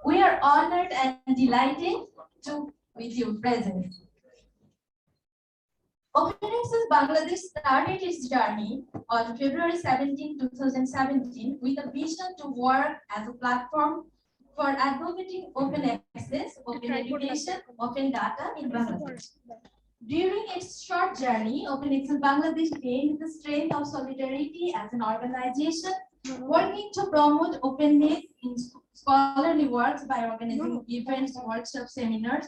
We are honored and delighted to with your presence. Open Access Bangladesh started its journey on February 17, 2017 with a vision to work as a platform for advocating open access, open education, open data in Bangladesh. During its short journey, Open Access Bangladesh gained the strength of solidarity as an organization working to promote openness in scholarly works by organizing events, workshops, seminars,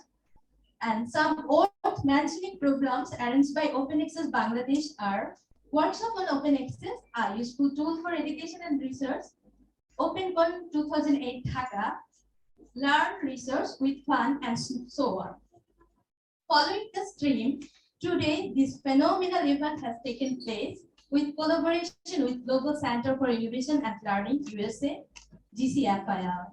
and some worth-mentioning programs arranged by Open Access Bangladesh are Workshop on Open Access, a useful tool for education and research, OpenCon 2008 Dhaka, Learn, Research with Fun, and so on. Following the stream, today this phenomenal event has taken place with collaboration with Global Center for Innovation and Learning, USA, GCFIL.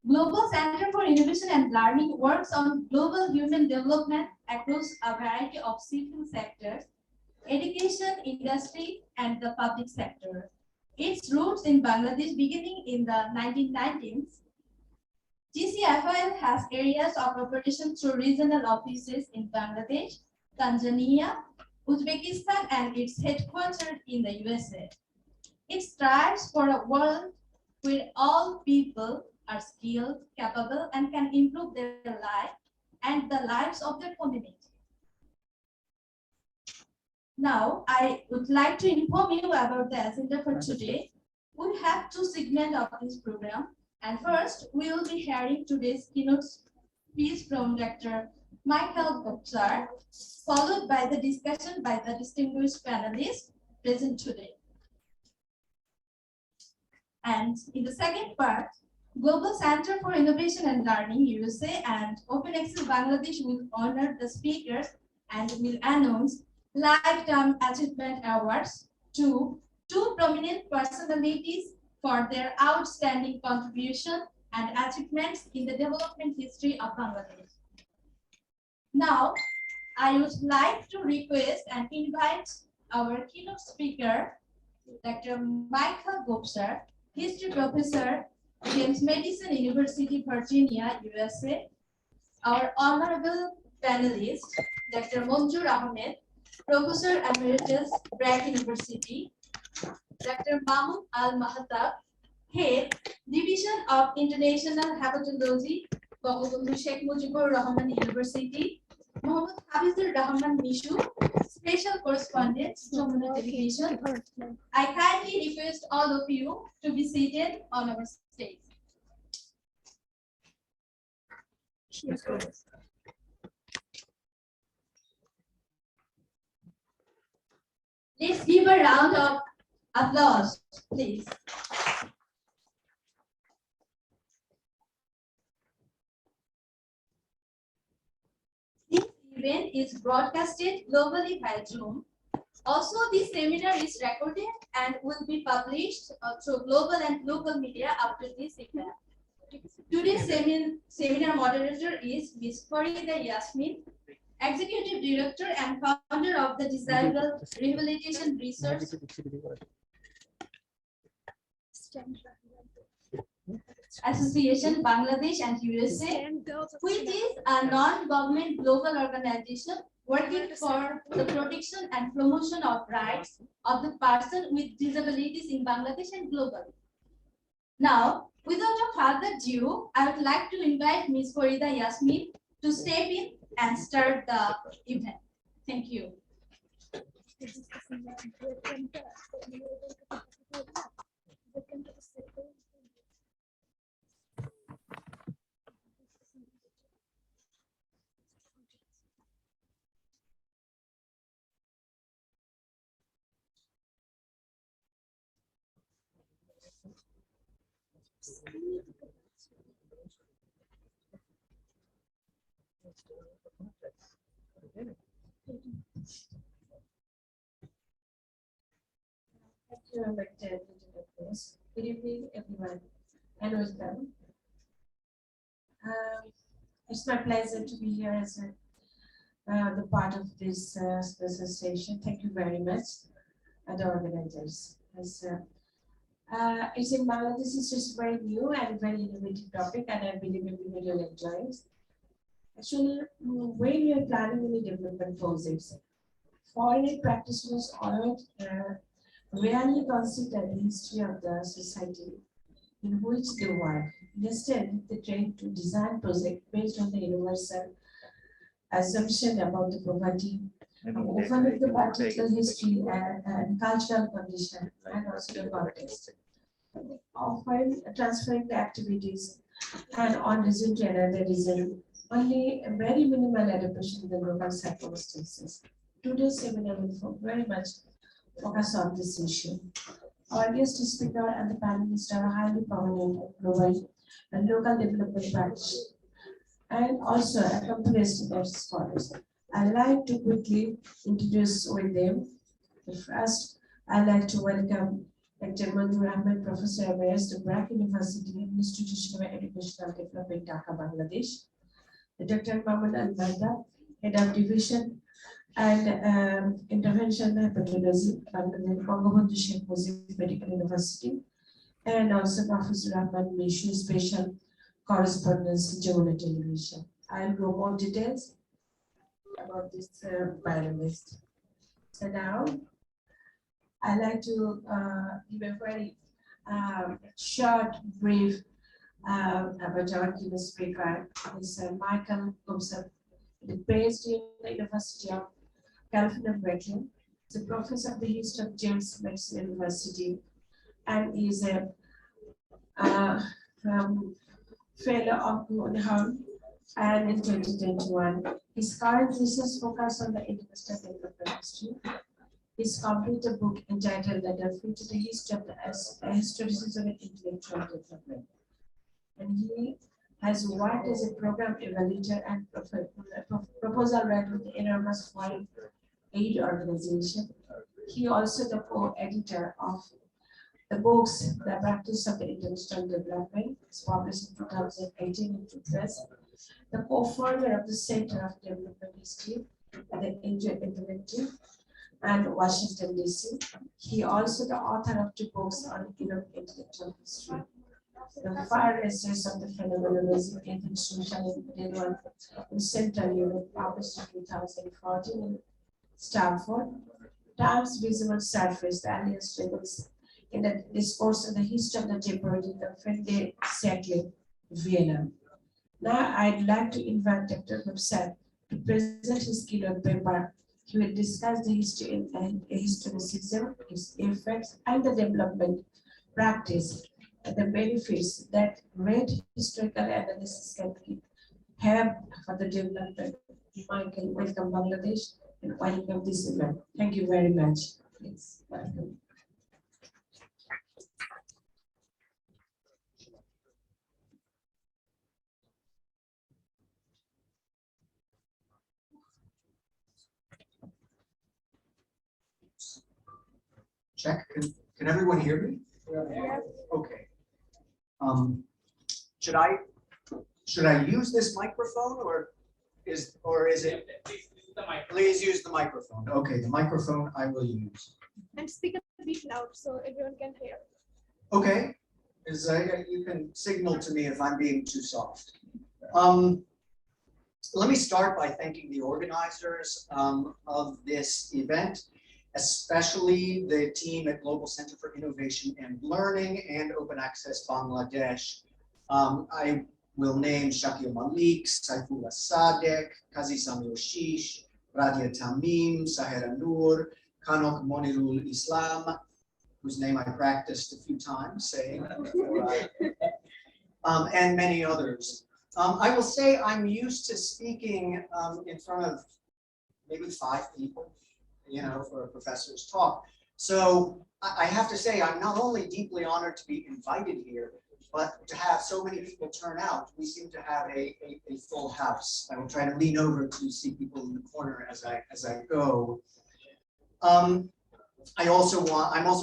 Global Center for Innovation and Learning works on global human development across a variety of civil sectors, education, industry, and the public sector. Its roots in Bangladesh beginning in the 1990s, GCFIL has areas of operation through regional offices in Bangladesh, Tanzania, Uzbekistan, and its headquartered in the USA. It strives for a world where all people are skilled, capable, and can improve their life and the lives of their community. Now, I would like to inform you about the agenda for today. We have two segments of this program. And first, we will be hearing today's keynote speech from Dr. Michael Gupta, followed by the discussion by the distinguished panelists present today. And in the second part, Global Center for Innovation and Learning, USA, and Open Access Bangladesh will honor the speakers and will announce Lifetime Achievement Awards to two prominent personalities for their outstanding contribution and achievements in the development history of Bangladesh. Now, I would like to request and invite our keynote speaker, Dr. Michael Gupta, History Professor, James Madison University, Virginia, USA, our honorable panelist, Dr. Monjur Ahmed, Professor Emeritus, Bragg University, Dr. Mahmoud Al-Mahatab, Head, Division of International Hepatology, Bangabandhu Sheikh Mujibur Rahman University, Mohammad Hafizur Rahman Mishu, Special Correspondent, Jamuna Delegation. I kindly request all of you to be seated on our stage. Let's give a round of applause, please. This event is broadcasted globally via Zoom. Also, this seminar is recorded and will be published through global and local media after this event. Today's seminar moderator is Ms. Farida Yasmin, Executive Director and founder of the Disability Rehabilitation Research Association Bangladesh and USA, which is a non-government global organization working for the protection and promotion of rights of the person with disabilities in Bangladesh and globally. Now, without a further ado, I would like to invite Ms. Farida Yasmin to step in and start the event. Thank you. Good evening, everyone, and welcome. It's my pleasure to be here as the part of this special session. Thank you very much, the organizers. As It's in Bangladesh, it's just very new and very innovative topic, and I believe everybody will enjoy it. Actually, when you are planning any development projects, foreign practitioners rarely consider the history of the society in which they work. Instead, they try to design projects based on the universal assumption about the poverty, overlook the particular history and cultural condition, and also the context. Often transferring the activities and on region to another region, only a very minimal adaptation in the local circumstances. Today's seminar will very much focus on this issue. Our guest speaker and the panelists are highly prominent global and local development practice and also accomplished scholars. I'd like to quickly introduce with them. First, I'd like to welcome Dr. Mandur Ahmed, Professor Emeritus of Brack University, Institution of Educational Development, Dhaka, Bangladesh. Dr. Mahmoud Al-Banda, Head of Division and Intervention Hepatology, Bangabandhu Sheikh Mujib Medical University, and also Professor Rahman Mishu, Special Correspondence, Jamuna Television. I'll go more details about this panelist. So now, I'd like to give a very short, brief about our keynote speaker, Mr. Michael Gomsab, based in the University of California, Berkeley. He's a professor of the history of James Madison University, and is a fellow of Guggenheim. And in 2021, his current research focus on the international development history. His completed book entitled "Letter to the History of the Historicism and Intellectual Development." And he has worked as a program evaluator and proposal writer with the enormous foreign aid organization. He also the co-editor of the books, The Practice of the International Development, is published in 2018 in press. The co-founder of the Center of Development History at the Interactive and Washington, D.C. He also the author of 2 books on intellectual history. The fire resistance of the phenomenology in social and in Central Europe, published in 2014 in Stanford. Times Visible Surface, the earliest struggles in the discourse of the history of the temporary the Friendly Circle, Vienna. Now I'd like to invite Dr. Gomsab to present his keynote paper. He will discuss the history and historicism, its effects, and the development practice, and the benefits that great historical analysis can have for the development. Michael, welcome Bangladesh and welcome this event. Thank you very much. Please, welcome. Check. Can everyone hear me? Yeah. Okay. Should I use this microphone or is it? Please use the microphone. Okay, the microphone I will use. And speak a bit loud so everyone can hear. Okay. You can signal to me if I'm being too soft. Let me start by thanking the organizers of this event, especially the team at Global Center for Innovation and Learning and Open Access Bangladesh. I will name Shakir Malik, Saifullah Sadek, Kazi Samir Shish, Radia Tamim, Sahera Noor, Kanok Monirul Islam, whose name I practiced a few times saying, and many others. I will say I'm used to speaking in front of maybe 5 people, for a professor's talk. So I have to say, I'm not only deeply honored to be invited here, but to have so many people turn out. We seem to have a full house. I will try to lean over to see people in the corner as I go. I'm also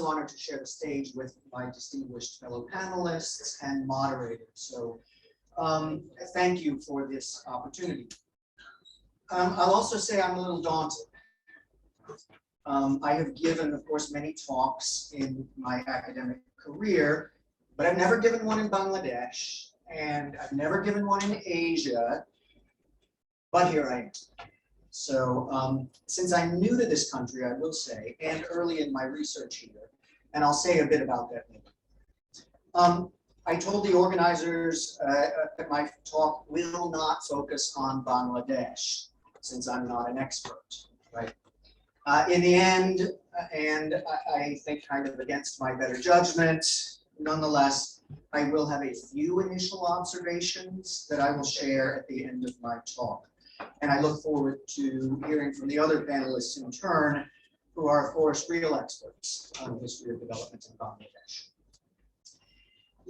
honored to share the stage with my distinguished fellow panelists and moderators. So thank you for this opportunity. I'll also say I'm a little daunted. I have given, of course, many talks in my academic career, but I've never given one in Bangladesh, and I've never given one in Asia, but here I am. So since I'm new to this country, I will say, and early in my research here, and I'll say a bit about that later. I told the organizers that my talk will not focus on Bangladesh, since I'm not an expert, right? In the end, and I think kind of against my better judgment, nonetheless, I will have a few initial observations that I will share at the end of my talk. And I look forward to hearing from the other panelists in turn, who are, of course, real experts on the history of development in Bangladesh.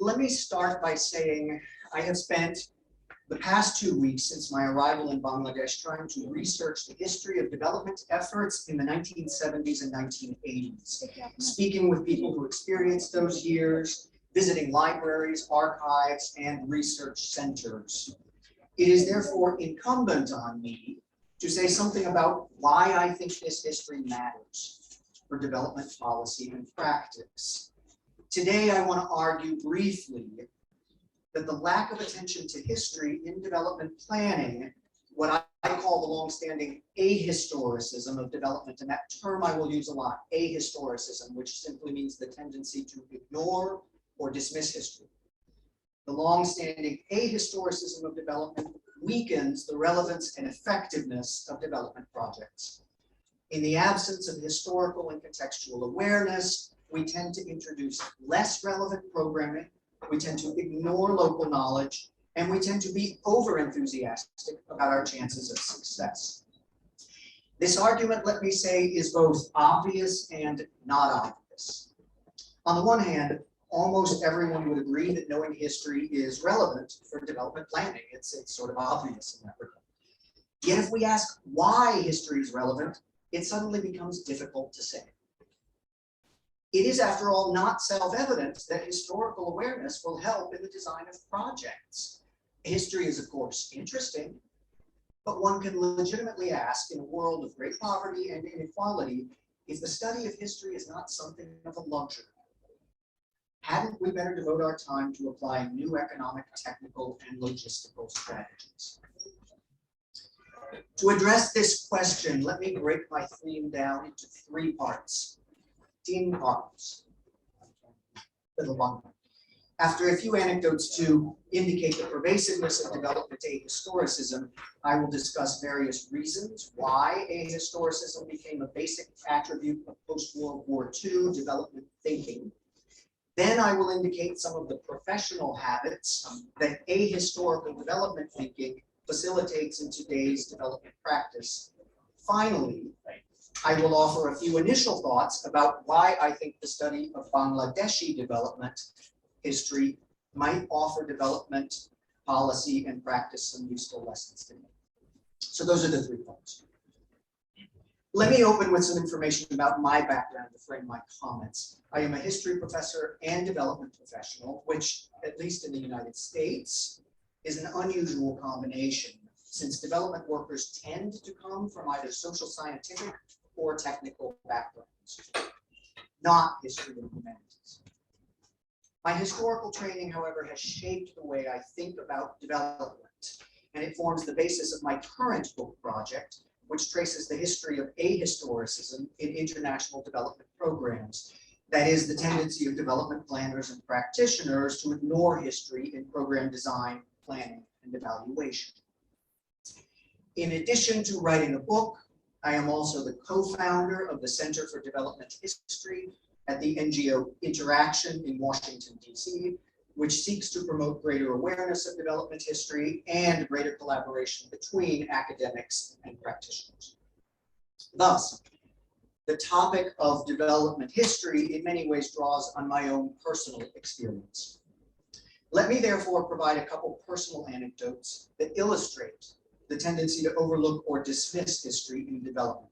Let me start by saying I have spent the past 2 weeks since my arrival in Bangladesh trying to research the history of development efforts in the 1970s and 1980s, speaking with people who experienced those years, visiting libraries, archives, and research centers. It is therefore incumbent on me to say something about why I think this history matters for development policy and practice. Today, I want to argue briefly that the lack of attention to history in development planning, what I call the longstanding ahistoricism of development, and that term I will use a lot, ahistoricism, which simply means the tendency to ignore or dismiss history. The longstanding ahistoricism of development weakens the relevance and effectiveness of development projects. In the absence of historical and contextual awareness, we tend to introduce less relevant programming, we tend to ignore local knowledge, and we tend to be over-enthusiastic about our chances of success. This argument, let me say, is both obvious and not obvious. On the one hand, almost everyone would agree that knowing history is relevant for development planning. It's sort of obvious in that regard. Yet if we ask why history is relevant, it suddenly becomes difficult to say. It is, after all, not self-evident that historical awareness will help in the design of projects. History is, of course, interesting, but one can legitimately ask, in a world of great poverty and inequality, if the study of history is not something of a luxury. Hadn't we better devote our time to applying new economic, technical, and logistical strategies? To address this question, let me break my theme down into 3 parts. After a few anecdotes to indicate the pervasiveness of development ahistoricism, I will discuss various reasons why ahistoricism became a basic attribute of post-World War II development thinking. Then I will indicate some of the professional habits that ahistorical development thinking facilitates in today's development practice. Finally, I will offer a few initial thoughts about why I think the study of Bangladeshi development history might offer development policy and practice some useful lessons to me. So those are the 3 parts. Let me open with some information about my background to frame my comments. I am a history professor and development professional, which, at least in the United States, is an unusual combination, since development workers tend to come from either social scientific or technical backgrounds, not history and humanities. My historical training, however, has shaped the way I think about development, and it forms the basis of my current book project, which traces the history of ahistoricism in international development programs. That is, the tendency of development planners and practitioners to ignore history in program design, planning, and evaluation. In addition to writing a book, I am also the co-founder of the Center for Development History at the NGO Interaction in Washington, D.C., which seeks to promote greater awareness of development history and greater collaboration between academics and practitioners. Thus, the topic of development history in many ways draws on my own personal experience. Let me therefore provide a couple personal anecdotes that illustrate the tendency to overlook or dismiss history in development.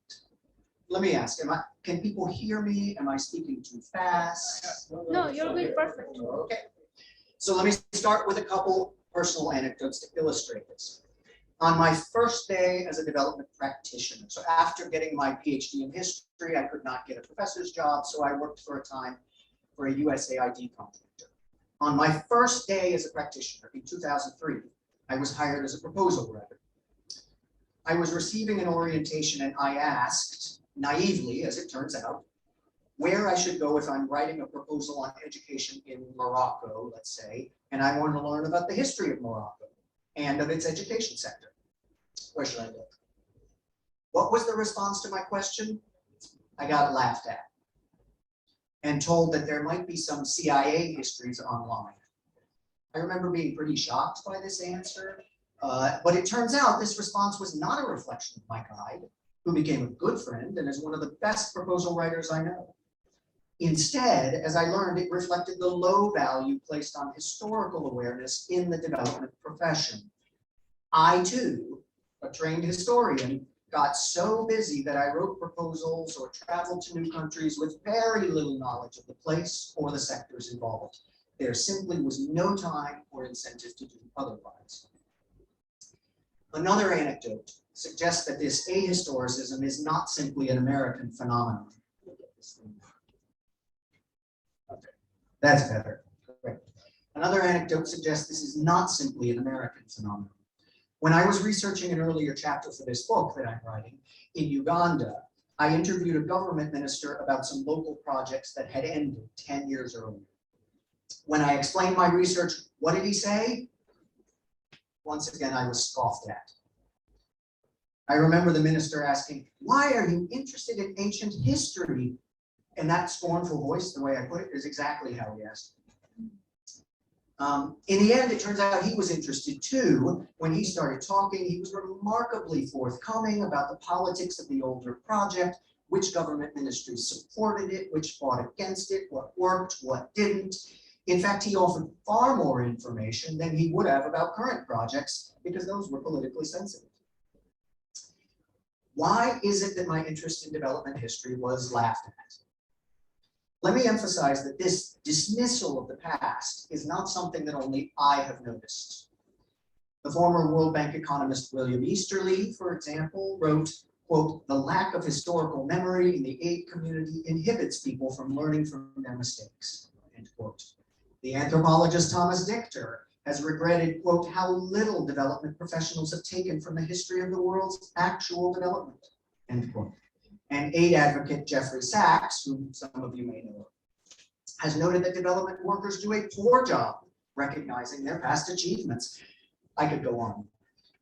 Let me ask, can people hear me? Am I speaking too fast? No, you're doing perfect. Okay. So let me start with a couple personal anecdotes to illustrate this. On my first day as a development practitioner, so after getting my PhD in history, I could not get a professor's job, so I worked for a time for a USAID contractor. On my first day as a practitioner in 2003, I was hired as a proposal writer. I was receiving an orientation and I asked, naively, as it turns out, where I should go if I'm writing a proposal on education in Morocco, let's say, and I want to learn about the history of Morocco and of its education sector. Where should I look? What was the response to my question? I got laughed at and told that there might be some CIA histories online. I remember being pretty shocked by this answer, but it turns out this response was not a reflection of my guide, who became a good friend and is one of the best proposal writers I know. Instead, as I learned, it reflected the low value placed on historical awareness in the development profession. I too, a trained historian, got so busy that I wrote proposals or traveled to new countries with very little knowledge of the place or the sectors involved. There simply was no time or incentive to do otherwise. Another anecdote suggests that this ahistoricism is not simply an American phenomenon. Okay, that's better. Great. Another anecdote suggests this is not simply an American phenomenon. When I was researching an earlier chapter for this book that I'm writing, in Uganda, I interviewed a government minister about some local projects that had ended 10 years earlier. When I explained my research, what did he say? Once again, I was scoffed at. I remember the minister asking, why are you interested in ancient history? And that scornful voice, the way I put it, is exactly how he asked. In the end, it turns out he was interested too. When he started talking, he was remarkably forthcoming about the politics of the older project, which government ministries supported it, which fought against it, what worked, what didn't. In fact, he offered far more information than he would have about current projects because those were politically sensitive. Why is it that my interest in development history was laughed at? Let me emphasize that this dismissal of the past is not something that only I have noticed. The former World Bank economist William Easterly, for example, wrote, quote, the lack of historical memory in the aid community inhibits people from learning from their mistakes, end quote. The anthropologist Thomas Dichter has regretted, quote, how little development professionals have taken from the history of the world's actual development, end quote. And aid advocate Jeffrey Sachs, whom some of you may know, has noted that development workers do a poor job recognizing their past achievements. I could go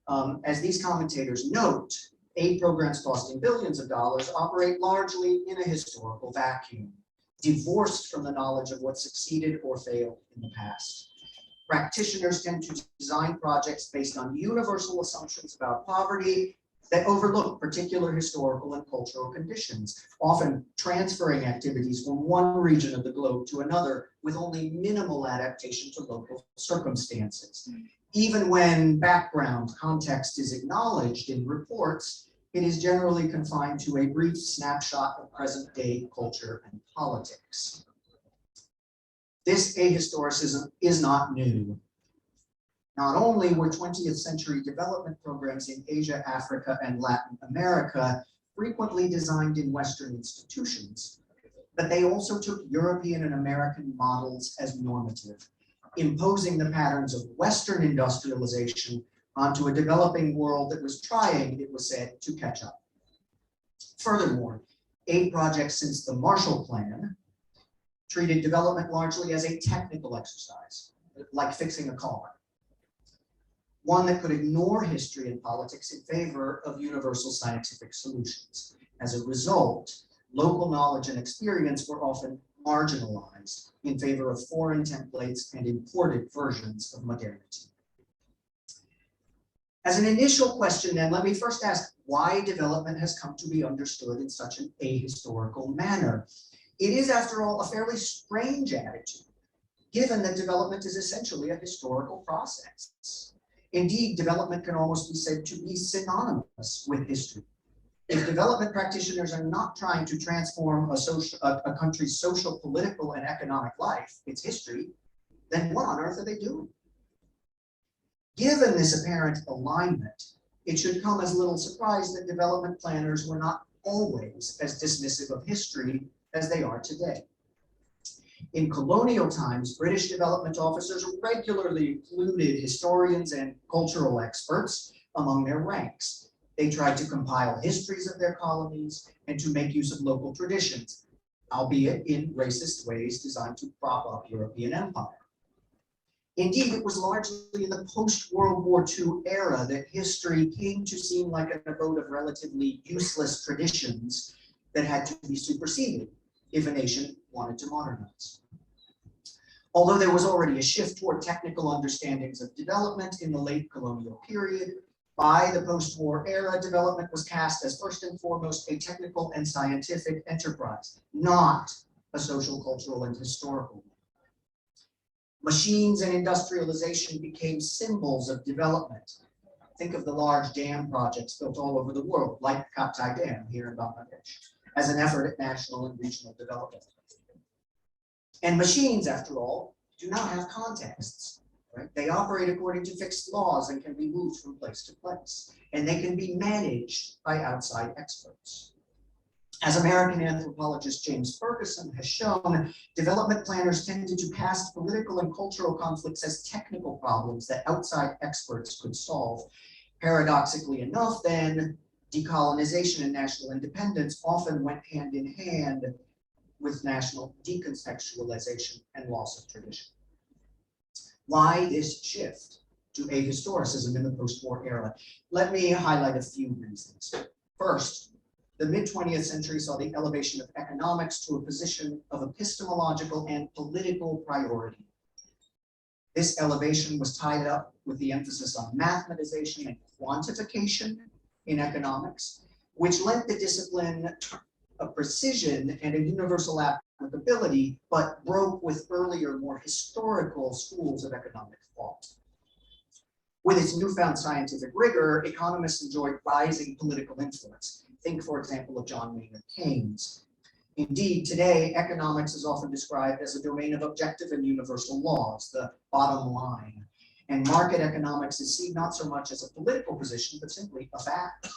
on. As these commentators note, aid programs costing billions of dollars operate largely in a historical vacuum, divorced from the knowledge of what succeeded or failed in the past. Practitioners tend to design projects based on universal assumptions about poverty that overlook particular historical and cultural conditions, often transferring activities from one region of the globe to another with only minimal adaptation to local circumstances. Even when background context is acknowledged in reports, it is generally confined to a brief snapshot of present-day culture and politics. This ahistoricism is not new. Not only were 20th century development programs in Asia, Africa, and Latin America frequently designed in Western institutions, but they also took European and American models as normative, imposing the patterns of Western industrialization onto a developing world that was trying, it was said, to catch up. Furthermore, aid projects since the Marshall Plan treated development largely as a technical exercise, like fixing a car, one that could ignore history and politics in favor of universal scientific solutions. As a result, local knowledge and experience were often marginalized in favor of foreign templates and imported versions of modernity. As an initial question then, let me first ask why development has come to be understood in such an ahistorical manner. It is, after all, a fairly strange attitude, given that development is essentially a historical process. Indeed, development can almost be said to be synonymous with history. If development practitioners are not trying to transform a country's social, political, and economic life, its history, then what on earth are they doing? Given this apparent alignment, it should come as little surprise that development planners were not always as dismissive of history as they are today. In colonial times, British development officers regularly included historians and cultural experts among their ranks. They tried to compile histories of their colonies and to make use of local traditions, albeit in racist ways designed to prop up European empire. Indeed, it was largely in the post-World War II era that history came to seem like an abode of relatively useless traditions that had to be superseded if a nation wanted to modernize. Although there was already a shift toward technical understandings of development in the late colonial period, by the post-war era, development was cast as first and foremost a technical and scientific enterprise, not a social, cultural, and historical one. Machines and industrialization became symbols of development. Think of the large dam projects built all over the world, like Kaptai Dam here in Bangladesh, as an effort at national and regional development. And machines, after all, do not have contexts, right? They operate according to fixed laws and can be moved from place to place, and they can be managed by outside experts. As American anthropologist James Ferguson has shown, development planners tended to cast political and cultural conflicts as technical problems that outside experts could solve. Paradoxically enough, then, decolonization and national independence often went hand in hand with national decontextualization and loss of tradition. Why this shift to ahistoricism in the post-war era? Let me highlight a few reasons. First, the mid-20th century saw the elevation of economics to a position of epistemological and political priority. This elevation was tied up with the emphasis on mathematization and quantification in economics, which lent the discipline a precision and a universal applicability, but broke with earlier, more historical schools of economic thought. With its newfound scientific rigor, economists enjoyed rising political influence. Think, for example, of John Maynard Keynes. Indeed, today, economics is often described as a domain of objective and universal laws, the bottom line. And market economics is seen not so much as a political position, but simply a fact,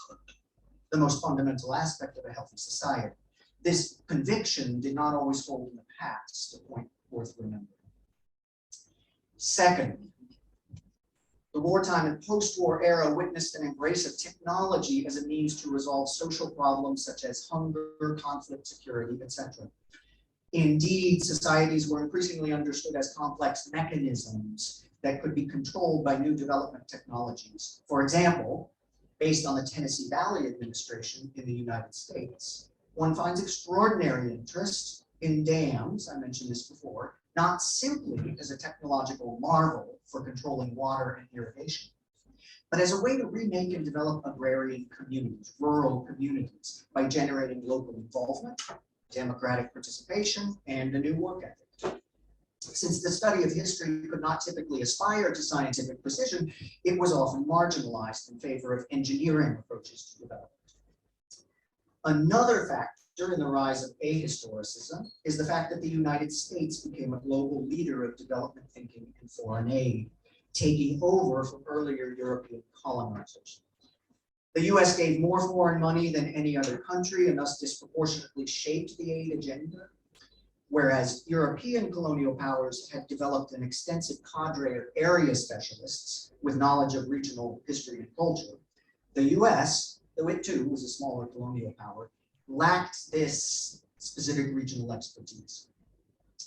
the most fundamental aspect of a healthy society. This conviction did not always hold in the past, a point worth remembering. Second, the wartime and post-war era witnessed an embrace of technology as a means to resolve social problems such as hunger, conflict, security, etc. Indeed, societies were increasingly understood as complex mechanisms that could be controlled by new development technologies. For example, based on the Tennessee Valley Administration in the United States, one finds extraordinary interest in dams, I mentioned this before, not simply as a technological marvel for controlling water and irrigation, but as a way to remake and develop agrarian communities, rural communities, by generating local involvement, democratic participation, and a new work ethic. Since the study of history could not typically aspire to scientific precision, it was often marginalized in favor of engineering approaches to development. Another factor in the rise of ahistoricism is the fact that the United States became a global leader of development thinking and foreign aid, taking over from earlier European colonizers. The US gave more foreign money than any other country and thus disproportionately shaped the aid agenda, whereas European colonial powers had developed an extensive cadre of area specialists with knowledge of regional history and culture. The US, though it too was a smaller colonial power, lacked this specific regional expertise.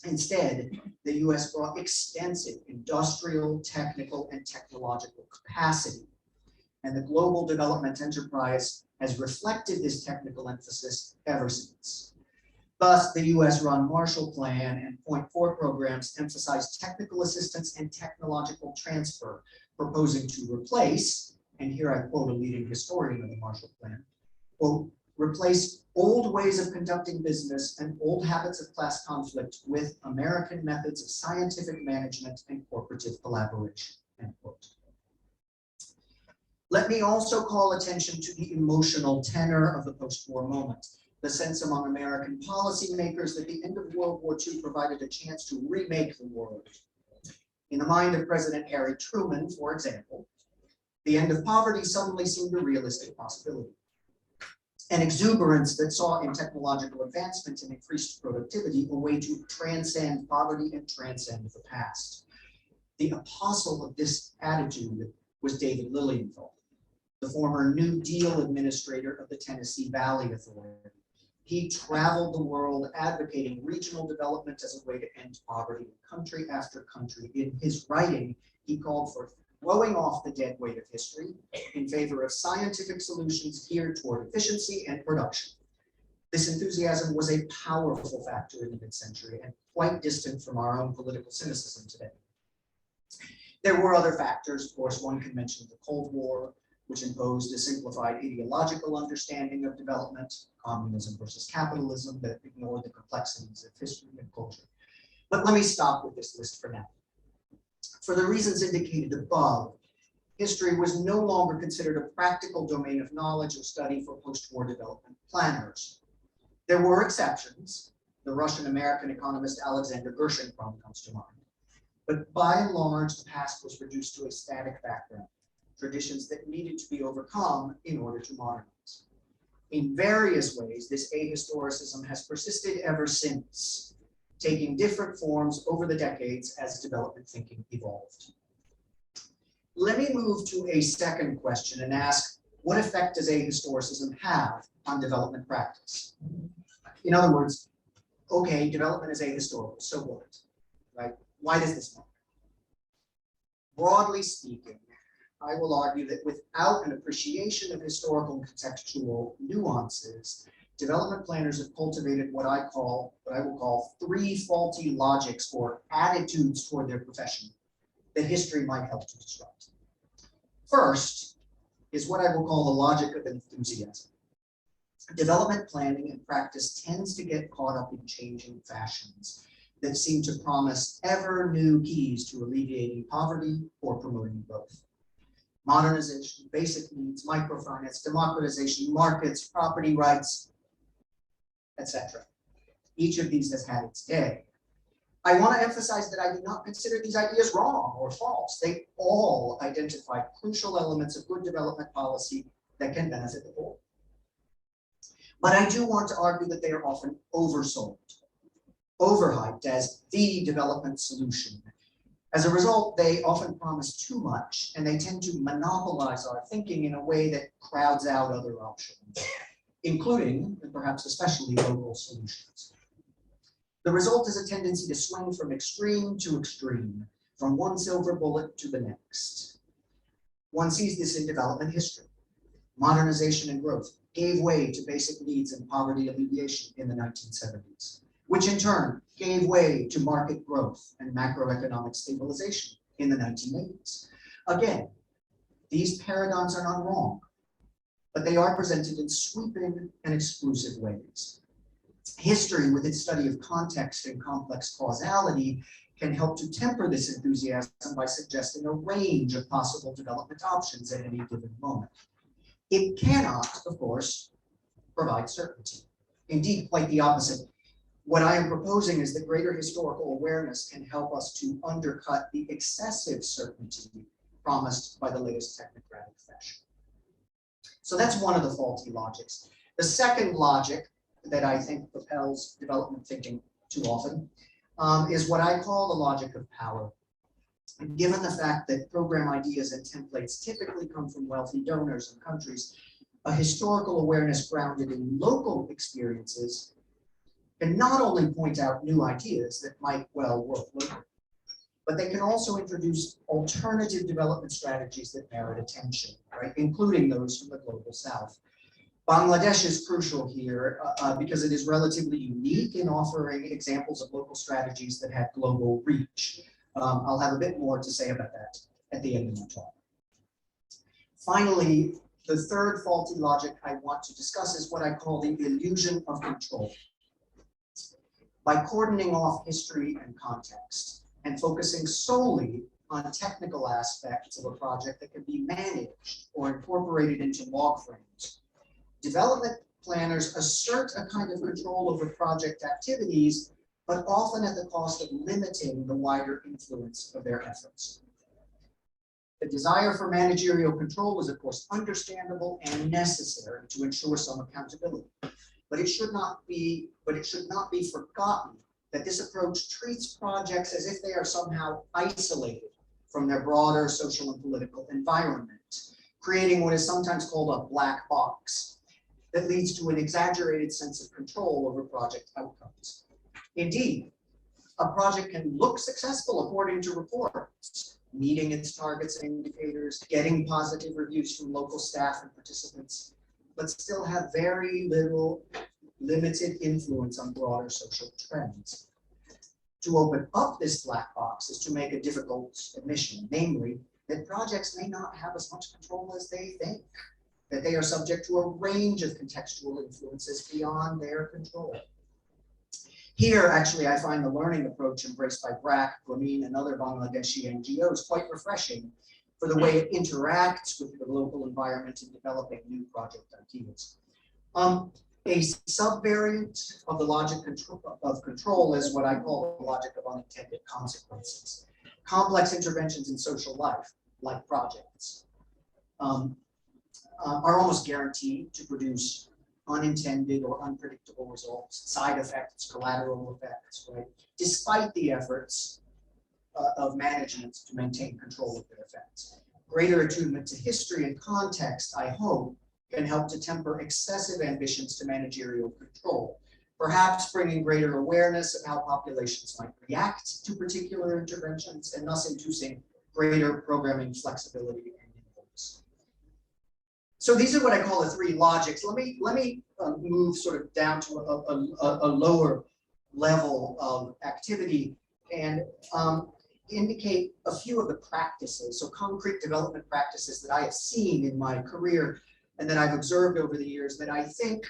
Instead, the US brought extensive industrial, technical, and technological capacity. And the global development enterprise has reflected this technical emphasis ever since. Thus, the US-run Marshall Plan and Point 4 programs emphasize technical assistance and technological transfer, proposing to replace, and here I quote a leading historian of the Marshall Plan, quote, replace old ways of conducting business and old habits of class conflict with American methods of scientific management and cooperative collaboration, end quote. Let me also call attention to the emotional tenor of the post-war moment, the sense among American policymakers that the end of World War II provided a chance to remake the world. In the mind of President Harry Truman, for example, the end of poverty suddenly seemed a realistic possibility. an exuberance that saw in technological advancement and increased productivity a way to transcend poverty and transcend the past. The apostle of this attitude was David Lilienthal, the former New Deal administrator of the Tennessee Valley Authority. He traveled the world advocating regional development as a way to end poverty in country after country. In his writing, he called for throwing off the dead weight of history in favor of scientific solutions geared toward efficiency and production. This enthusiasm was a powerful factor in the mid-century and quite distant from our own political cynicism today. There were other factors, of course. One can mention the Cold War, which imposed a simplified ideological understanding of development, communism versus capitalism, that ignored the complexities of history and culture. But let me stop with this list for now. For the reasons indicated above, history was no longer considered a practical domain of knowledge or study for post-war development planners. There were exceptions. The Russian-American economist Alexander Gershon comes to mind. But by and large, the past was reduced to a static background, traditions that needed to be overcome in order to modernize. In various ways, this ahistoricism has persisted ever since, taking different forms over the decades as development thinking evolved. Let me move to a second question and ask, what effect does ahistoricism have on development practice? In other words, okay, development is ahistorical, so what, right? Why does this matter? Broadly speaking, I will argue that without an appreciation of historical and contextual nuances, development planners have cultivated what I will call three faulty logics or attitudes toward their profession that history might help to disrupt. First is what I will call the logic of enthusiasm. Development planning and practice tends to get caught up in changing fashions that seem to promise ever new keys to alleviating poverty or promoting growth. Modernization, basic needs, microfinance, democratization, markets, property rights, etc. Each of these has had its day. I want to emphasize that I do not consider these ideas wrong or false. They all identify crucial elements of good development policy that can benefit the poor. But I do want to argue that they are often oversold, overhyped as the development solution. As a result, they often promise too much, and they tend to monopolize our thinking in a way that crowds out other options, including, and perhaps especially, local solutions. The result is a tendency to swing from extreme to extreme, from one silver bullet to the next. One sees this in development history. Modernization and growth gave way to basic needs and poverty alleviation in the 1970s, which in turn gave way to market growth and macroeconomic stabilization in the 1980s. Again, these paradigms are not wrong, but they are presented in sweeping and exclusive ways. History, with its study of context and complex causality, can help to temper this enthusiasm by suggesting a range of possible development options at any given moment. It cannot, of course, provide certainty. Indeed, quite the opposite. What I am proposing is that greater historical awareness can help us to undercut the excessive certainty promised by the latest technocratic fashion. So that's one of the faulty logics. The second logic that I think propels development thinking too often is what I call the logic of power. And given the fact that program ideas and templates typically come from wealthy donors and countries, a historical awareness grounded in local experiences can not only point out new ideas that might well work locally, but they can also introduce alternative development strategies that merit attention, right? Including those from the global south. Bangladesh is crucial here because it is relatively unique in offering examples of local strategies that have global reach. I'll have a bit more to say about that at the end of my talk. Finally, the third faulty logic I want to discuss is what I call the illusion of control. By cordoning off history and context and focusing solely on technical aspects of a project that can be managed or incorporated into log frames, development planners assert a kind of control over project activities, but often at the cost of limiting the wider influence of their efforts. The desire for managerial control is, of course, understandable and necessary to ensure some accountability. But it should not be forgotten that this approach treats projects as if they are somehow isolated from their broader social and political environment, creating what is sometimes called a black box that leads to an exaggerated sense of control over project outcomes. Indeed, a project can look successful according to reports, meeting its targets and indicators, getting positive reviews from local staff and participants, but still have very limited influence on broader social trends. To open up this black box is to make a difficult admission, namely that projects may not have as much control as they think, that they are subject to a range of contextual influences beyond their control. Here, actually, I find the learning approach embraced by BRAC, Grameen, and other Bangladeshi NGOs quite refreshing for the way it interacts with the local environment in developing new project ideas. A subvariant of the logic of control is what I call the logic of unintended consequences. Complex interventions in social life, like projects, are almost guaranteed to produce unintended or unpredictable results, side effects, collateral effects, right? Despite the efforts of management to maintain control of their effects. Greater attunement to history and context, I hope, can help to temper excessive ambitions to managerial control, perhaps bringing greater awareness of how populations might react to particular interventions and thus inducing greater programming flexibility and influence. So these are what I call the three logics. Let me move sort of down to a lower level of activity and indicate a few of the practices, so concrete development practices that I have seen in my career and that I've observed over the years that I think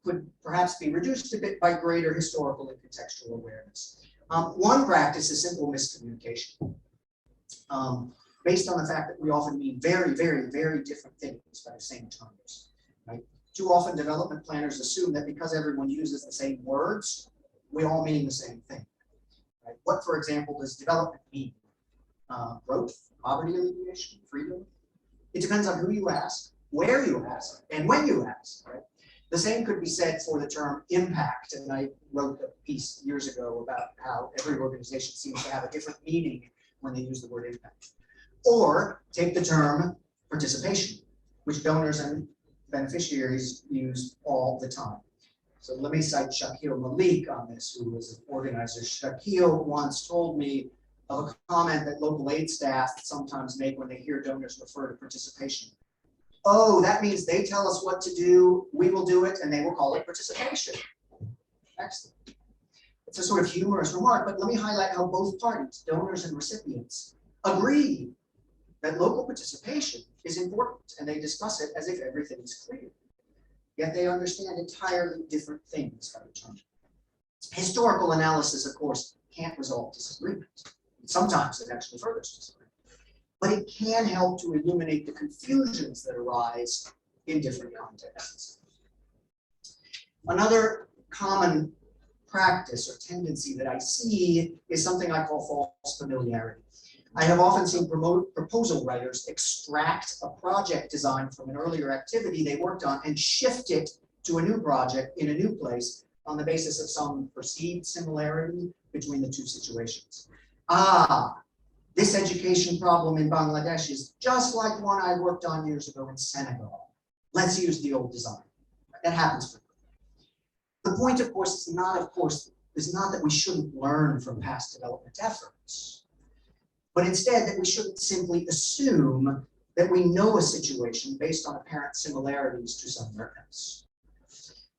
could perhaps be reduced a bit by greater historical and contextual awareness. One practice is simple miscommunication, based on the fact that we often mean very, very, very different things by the same terms, right? Too often development planners assume that because everyone uses the same words, we all mean the same thing, right? What, for example, does development mean? Growth, poverty alleviation, freedom? It depends on who you ask, where you ask, and when you ask, right? The same could be said for the term impact, and I wrote a piece years ago about how every organization seems to have a different meaning when they use the word impact. Or take the term participation, which donors and beneficiaries use all the time. So let me cite Shakil Malik on this, who was an organizer. Shakil once told me of a comment that local aid staff sometimes make when they hear donors refer to participation. Oh, that means they tell us what to do, we will do it, and they will call it participation. Excellent. It's a sort of humorous remark, but let me highlight how both parties, donors and recipients, agree that local participation is important, and they discuss it as if everything is clear. Yet they understand entirely different things by the term. Historical analysis, of course, can't resolve disagreement. Sometimes it actually furthers disagreement. But it can help to illuminate the confusions that arise in different contexts. Another common practice or tendency that I see is something I call false familiarity. I have often seen proposal writers extract a project design from an earlier activity they worked on and shift it to a new project in a new place on the basis of some perceived similarity between the two situations. This education problem in Bangladesh is just like one I worked on years ago in Senegal. Let's use the old design. That happens frequently. The point, of course, is not that we shouldn't learn from past development efforts, but instead that we shouldn't simply assume that we know a situation based on apparent similarities to somewhere else.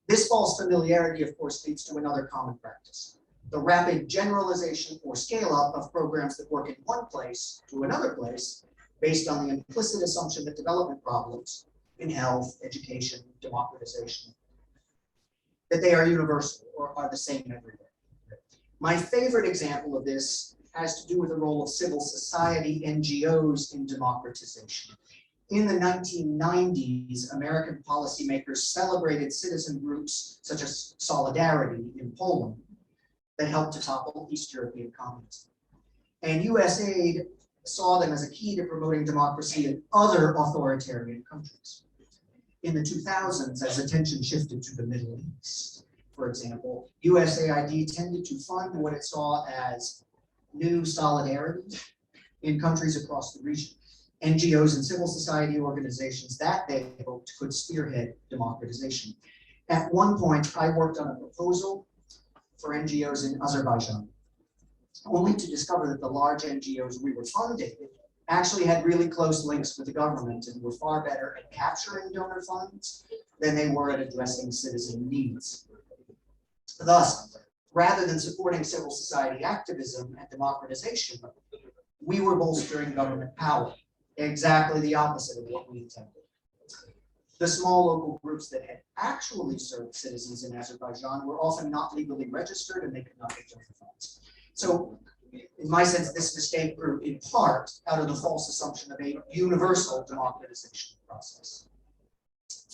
This false familiarity, of course, leads to another common practice: the rapid generalization or scale up of programs that work in one place to another place based on the implicit assumption that development problems in health, education, democratization, that they are universal or are the same everywhere. My favorite example of this has to do with the role of civil society NGOs in democratization. In the 1990s, American policymakers celebrated citizen groups such as Solidarity in Poland that helped to topple East European communism. And US aid saw them as a key to promoting democracy in other authoritarian countries. In the 2000s, as attention shifted to the Middle East, for example, USAID tended to fund what it saw as new solidarity in countries across the region, NGOs and civil society organizations that they hoped could spearhead democratization. At one point, I worked on a proposal for NGOs in Azerbaijan, only to discover that the large NGOs we were funding actually had really close links with the government and were far better at capturing donor funds than they were at addressing citizen needs. Thus, rather than supporting civil society activism and democratization, we were bolstering government power, exactly the opposite of what we intended. The small local groups that had actually served citizens in Azerbaijan were often not legally registered and they could not get donor funds. So, in my sense, this mistake grew in part out of the false assumption of a universal democratization process.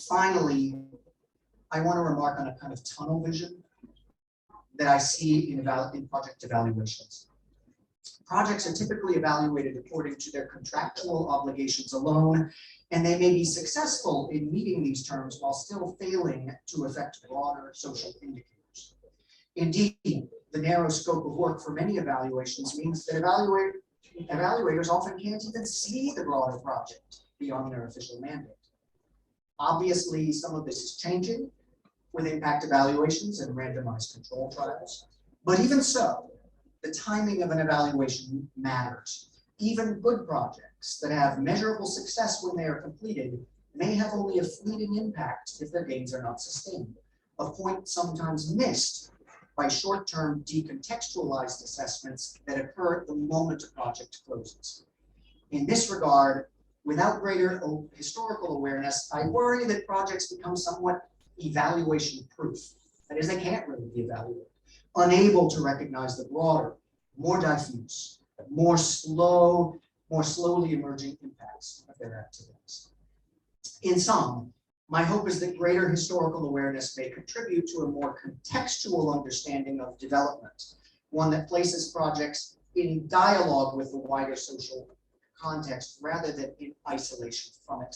Finally, I want to remark on a kind of tunnel vision that I see in project evaluations. Projects are typically evaluated according to their contractual obligations alone, and they may be successful in meeting these terms while still failing to affect broader social indicators. Indeed, the narrow scope of work for many evaluations means that evaluators often can't even see the broader project beyond their official mandate. Obviously, some of this is changing with impact evaluations and randomized control trials, but even so, the timing of an evaluation matters. Even good projects that have measurable success when they are completed may have only a fleeting impact if their gains are not sustained, a point sometimes missed by short-term decontextualized assessments that occur at the moment a project closes. In this regard, without greater historical awareness, I worry that projects become somewhat evaluation proof. That is, they can't really be evaluated, unable to recognize the broader, more diffuse, more slowly emerging impacts of their activities. In sum, my hope is that greater historical awareness may contribute to a more contextual understanding of development, one that places projects in dialogue with the wider social context rather than in isolation from it.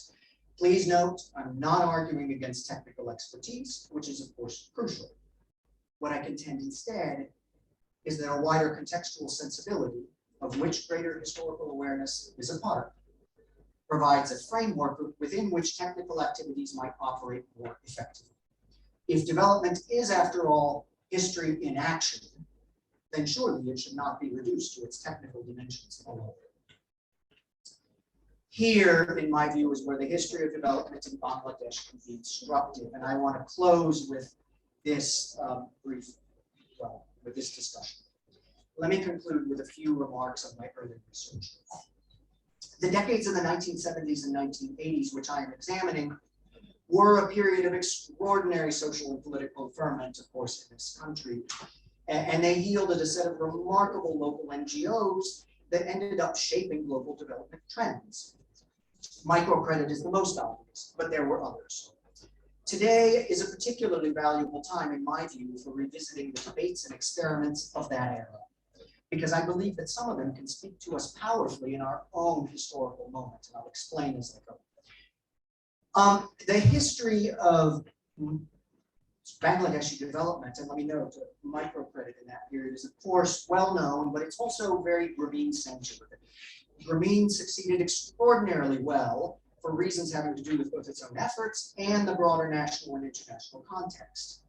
Please note, I'm not arguing against technical expertise, which is of course crucial. What I contend instead is that a wider contextual sensibility, of which greater historical awareness is a part, provides a framework within which technical activities might operate more effectively. If development is, after all, history in action, then surely it should not be reduced to its technical dimensions alone. Here, in my view, is where the history of development in Bangladesh can be instructive, and I want to close with this with this discussion. Let me conclude with a few remarks on my early research. The decades of the 1970s and 1980s, which I am examining, were a period of extraordinary social and political ferment, of course, in this country, and they yielded a set of remarkable local NGOs that ended up shaping global development trends. Microcredit is the most obvious, but there were others. Today is a particularly valuable time, in my view, for revisiting the debates and experiments of that era, because I believe that some of them can speak to us powerfully in our own historical moment, and I'll explain as I go. The history of Bangladeshi development, and let me note, microcredit in that period is of course well known, but it's also very Grameen-centered. Grameen succeeded extraordinarily well for reasons having to do with both its own efforts and the broader national and international context.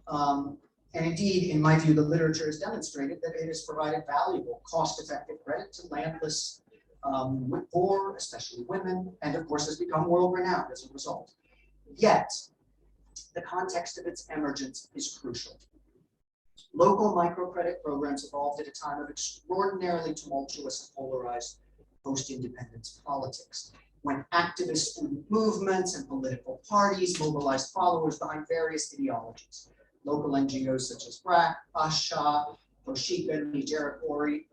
And indeed, in my view, the literature has demonstrated that it has provided valuable, cost-effective credit to landless, poor, especially women, and of course has become world-renowned as a result. Yet, the context of its emergence is crucial. Local microcredit programs evolved at a time of extraordinarily tumultuous and polarized post-independence politics, when activist student movements and political parties mobilized followers behind various ideologies. Local NGOs such as BRAC, Asha, Toshika, Nigerikori,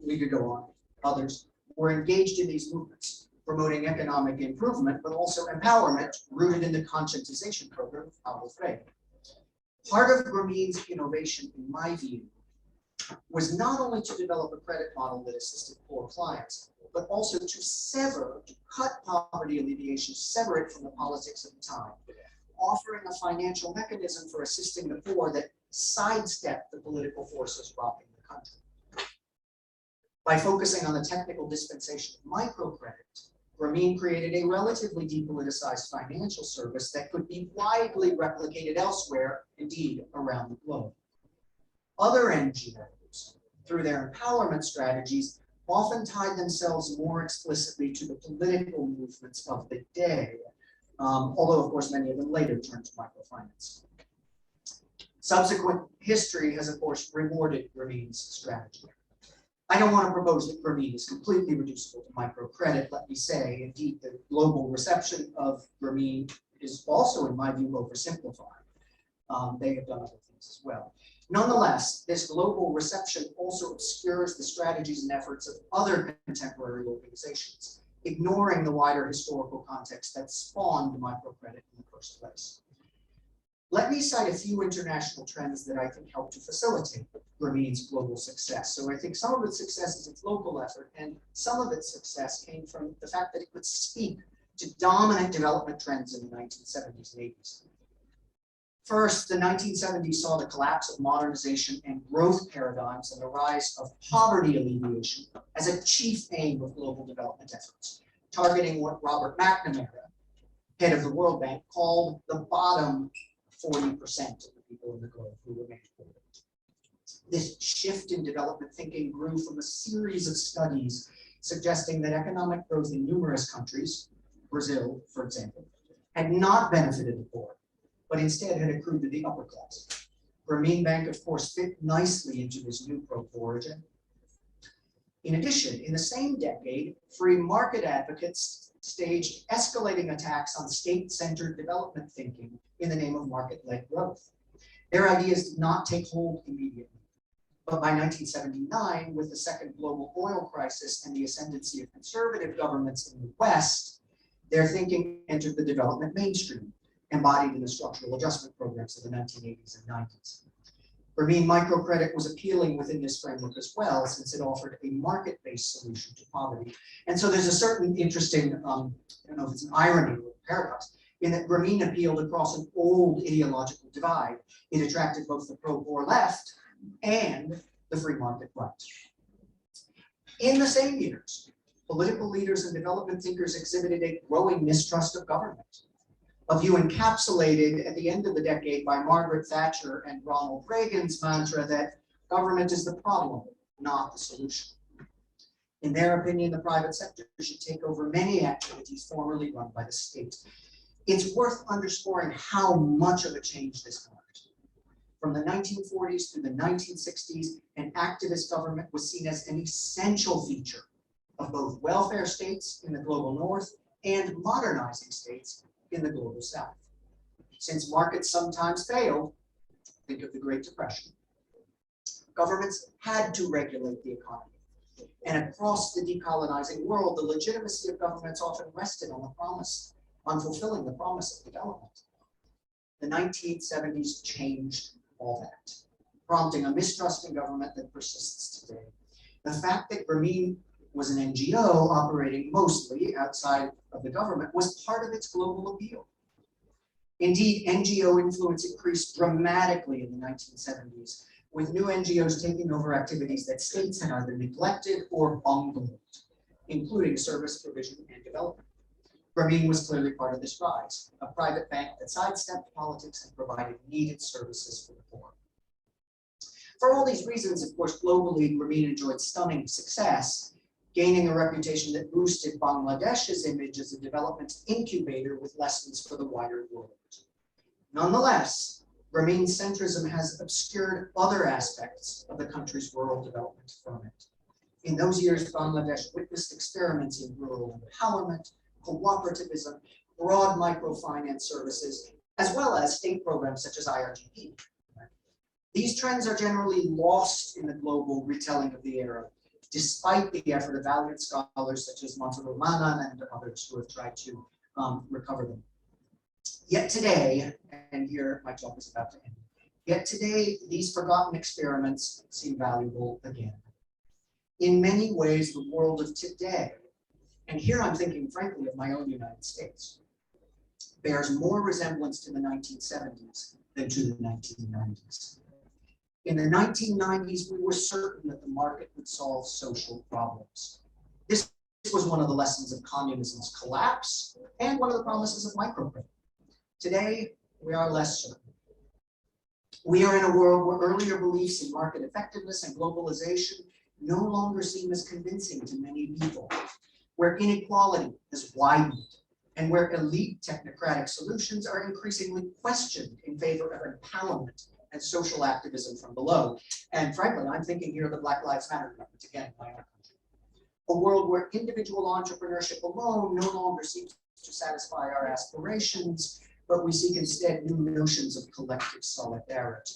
we could go on, others, were engaged in these movements, promoting economic improvement, but also empowerment rooted in the conscientization program of Paulo Freire. Part of Grameen's innovation, in my view, was not only to develop a credit model that assisted poor clients, but also to cut poverty alleviation, sever it from the politics of the time, offering a financial mechanism for assisting the poor that sidestepped the political forces rocking the country. By focusing on the technical dispensation of microcredit, Grameen created a relatively depoliticized financial service that could be widely replicated elsewhere, indeed around the globe. Other NGOs, through their empowerment strategies, often tied themselves more explicitly to the political movements of the day, although of course many of them later turned to microfinance. Subsequent history has of course rewarded Grameen's strategy. I don't want to propose that Grameen is completely reducible to microcredit. Let me say, indeed, the global reception of Grameen is also, in my view, oversimplified. They have done other things as well. Nonetheless, this global reception also obscures the strategies and efforts of other contemporary organizations, ignoring the wider historical context that spawned microcredit in the first place. Let me cite a few international trends that I think help to facilitate Grameen's global success. So I think some of its success is its local effort, and some of its success came from the fact that it could speak to dominant development trends in the 1970s and 80s. First, the 1970s saw the collapse of modernization and growth paradigms and the rise of poverty alleviation as a chief aim of global development efforts, targeting what Robert McNamara, head of the World Bank, called the bottom 40% of the people in the globe who remained poor. This shift in development thinking grew from a series of studies suggesting that economic growth in numerous countries, Brazil, for example, had not benefited the poor, but instead had accrued to the upper class. Grameen Bank, of course, fit nicely into this new pro-poor agenda. In addition, in the same decade, free market advocates staged escalating attacks on state-centered development thinking in the name of market-led growth. Their ideas did not take hold immediately, but by 1979, with the second global oil crisis and the ascendancy of conservative governments in the West, their thinking entered the development mainstream, embodied in the structural adjustment programs of the 1980s and 90s. Grameen microcredit was appealing within this framework as well, since it offered a market-based solution to poverty. And so there's a certain interesting, I don't know if it's an irony or a paradox, in that Grameen appealed across an old ideological divide. It attracted both the pro-poor left and the free market right. In the same years, political leaders and development thinkers exhibited a growing mistrust of government, a view encapsulated at the end of the decade by Margaret Thatcher and Ronald Reagan's mantra that government is the problem, not the solution. In their opinion, the private sector should take over many activities formerly run by the state. It's worth underscoring how much of a change this marked. From the 1940s through the 1960s, an activist government was seen as an essential feature of both welfare states in the global north and modernizing states in the global south. Since markets sometimes failed, think of the Great Depression, governments had to regulate the economy. And across the decolonizing world, the legitimacy of governments often rested on fulfilling the promise of development. The 1970s changed all that, prompting a mistrust in government that persists today. The fact that Grameen was an NGO operating mostly outside of the government was part of its global appeal. Indeed, NGO influence increased dramatically in the 1970s, with new NGOs taking over activities that states had either neglected or bungled, including service provision and development. Grameen was clearly part of this rise, a private bank that sidestepped politics and provided needed services for the poor. For all these reasons, of course, globally, Grameen enjoyed stunning success, gaining a reputation that boosted Bangladesh's image as a development incubator with lessons for the wider world. Nonetheless, Grameen centrism has obscured other aspects of the country's rural development ferment. In those years, Bangladesh witnessed experiments in rural empowerment, cooperativism, broad microfinance services, as well as state programs such as IRGP. These trends are generally lost in the global retelling of the era, despite the effort of valiant scholars such as Mansour Manan and others who have tried to recover them. Yet today, and here my talk is about to end, Yet today, these forgotten experiments seem valuable again. In many ways, the world of today, and here I'm thinking frankly of my own United States, bears more resemblance to the 1970s than to the 1990s. In the 1990s, we were certain that the market would solve social problems. This was one of the lessons of communism's collapse and one of the promises of microcredit. Today, we are less certain. We are in a world where earlier beliefs in market effectiveness and globalization no longer seem as convincing to many people, where inequality has widened, and where elite technocratic solutions are increasingly questioned in favor of empowerment and social activism from below. And frankly, I'm thinking here of the Black Lives Matter movement, again, in my own country. A world where individual entrepreneurship alone no longer seems to satisfy our aspirations, but we seek instead new notions of collective solidarity.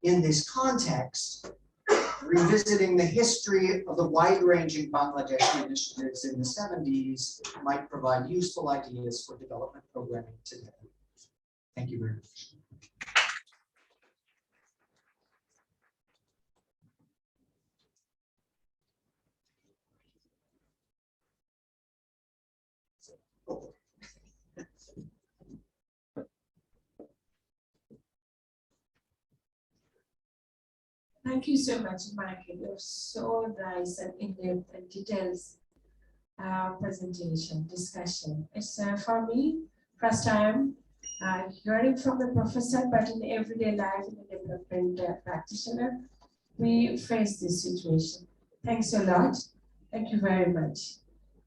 In this context, revisiting the history of the wide-ranging Bangladeshi initiatives in the 70s might provide useful ideas for development programming today. Thank you very much. Thank you so much, Michael. You're so nice and in-depth and details presentation, discussion. It's for me, first time hearing from the professor, but in everyday life, in the development practitioner, we face this situation. Thanks a lot. Thank you very much.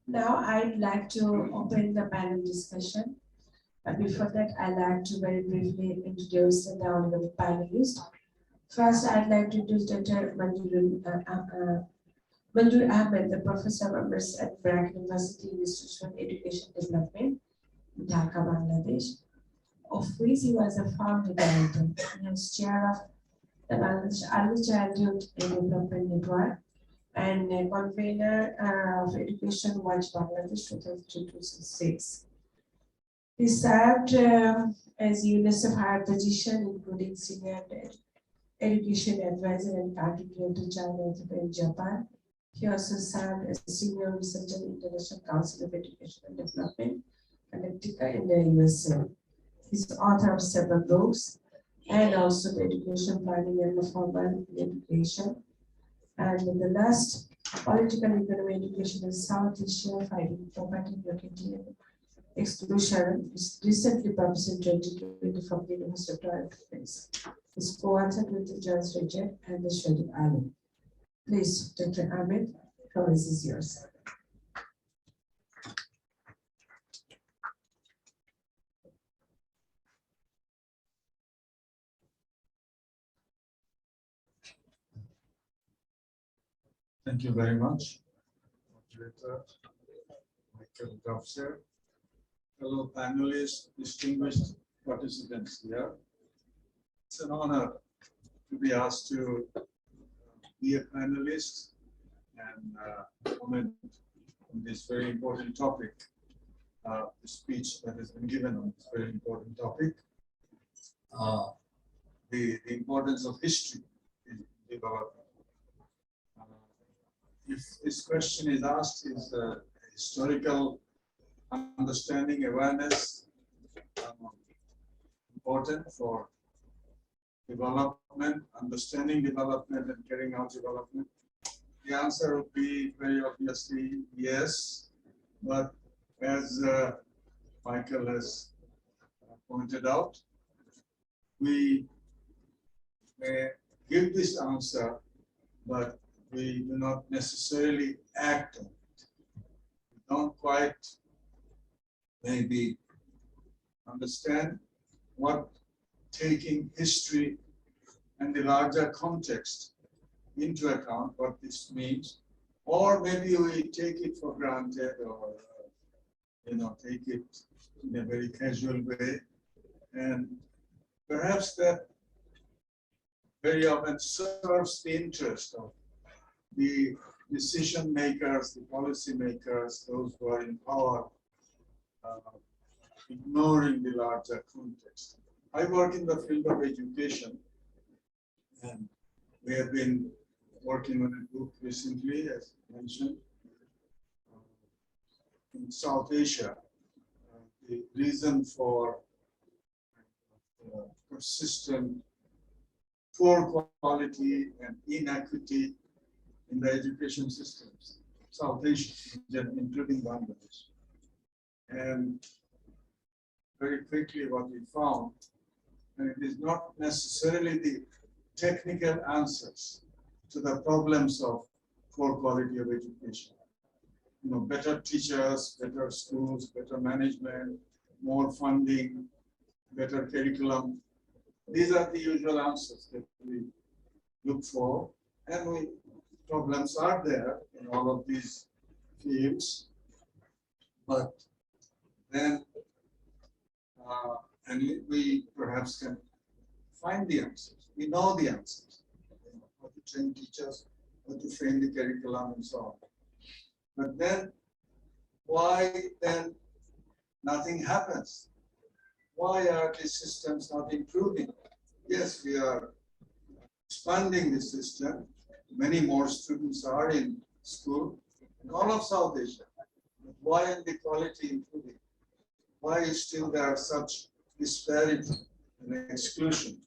Now I'd like to open the panel discussion. But before that, I'd like to very briefly introduce the honorable panelists. First, I'd like to introduce Dr. Mandur Ahmed, the professor emeritus at Brack University Institute of Education Development, Dhaka, Bangladesh, of which he was a founder director. He was chair of the Bangladesh Early Childhood Development Network and a convener of Education Watch Bangladesh 2002-2006. He served as UNICEF higher position, including senior education advisor and country director China in Japan. He also served as senior researcher in International Council of Education and Development, Connecticut in the USA. He's the author of several books and also the education planning and formal education. And the last, political economy education in South Asia, fighting poverty, inequality, and exclusion, is recently published in 2020 from the University of Toronto. Is co-authored with the Jones Region and the Shredder Island. Please, Dr. Ahmed, the floor is yours. Thank you very much, moderator Michael Duffser. Fellow panelists, distinguished participants here. It's an honor to be asked to be a panelist and comment on this very important topic, the speech that has been given on this very important topic, the importance of history in development. If this question is asked, is historical understanding, awareness important for development, understanding development and carrying out development? The answer would be very obviously yes, but as Michael has pointed out, we may give this answer, but we do not necessarily act on it. We don't quite maybe understand what taking history and the larger context into account, what this means, or maybe we take it for granted or take it in a very casual way, and perhaps that very often serves the interest of the decision makers, the policy makers, those who are in power, ignoring the larger context. I work in the field of education, And we have been working on a book recently, as mentioned, in South Asia. The reason for persistent poor quality and inequity in the education systems, South Asia, including Bangladesh. And very quickly what we found, and it is not necessarily the technical answers to the problems of poor quality of education. You know, better teachers, better schools, better management, more funding, better curriculum. These are the usual answers that we look for, and problems are there in all of these fields, but then and we perhaps can find the answers. We know the answers. You know, how to train teachers, how to frame the curriculum, and so on. But then, why then nothing happens? Why are these systems not improving? Yes, we are expanding the system. Many more students are in school in all of South Asia. But why is the quality improving? Why is still there such disparity and exclusion?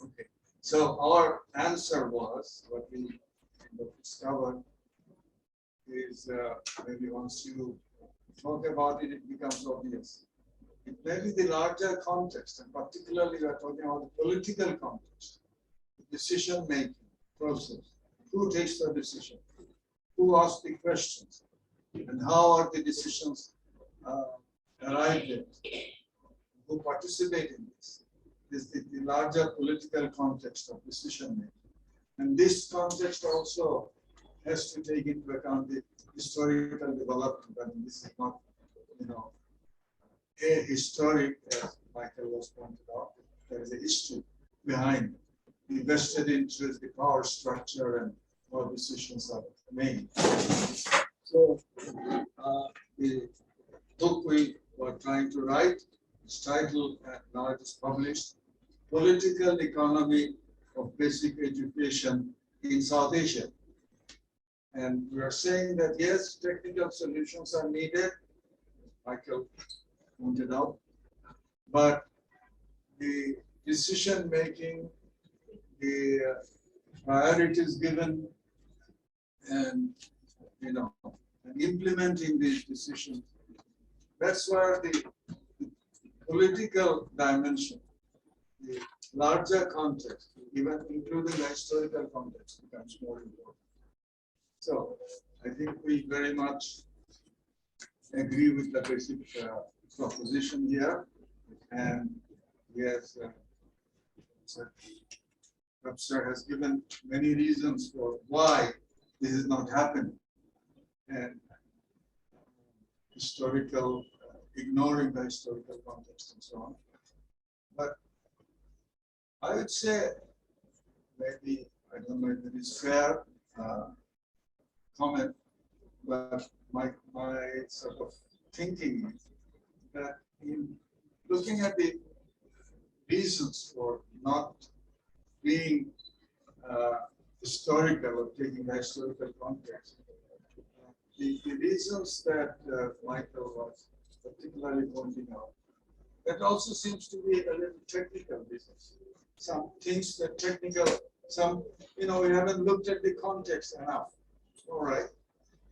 Okay. So our answer was, what we discovered is maybe once you talk about it, it becomes obvious. It may be the larger context, and particularly we are talking about the political context, the decision-making process. Who takes the decision? Who asks the questions? And how are the decisions arrived at? Who participate in this? This is the larger political context of decision-making. And this context also has to take into account the historical development. I mean, this is not, you know, a historic, as Michael was pointed out. There is a history behind the vested interest, the power structure, and how decisions are made. So, the book we were trying to write, its title, and now it is published, Political Economy of Basic Education in South Asia. And we are saying that yes, technical solutions are needed, Michael pointed out, but the decision making, the priorities given, and you know, and implementing these decisions, that's where the political dimension, the larger context, even including the historical context, becomes more important. So I think we very much agree with the basic proposition here, and yes, Professor has given many reasons for why this is not happening, and historical, ignoring the historical context and so on. But I would say, maybe, I don't know if it is fair comment, but my sort of thinking is that in looking at the reasons for not being historical or taking the historical context, the reasons that Michael was particularly pointing out, that also seems to be a little technical reasons. Some things that technical, some, you know, we haven't looked at the context enough. All right.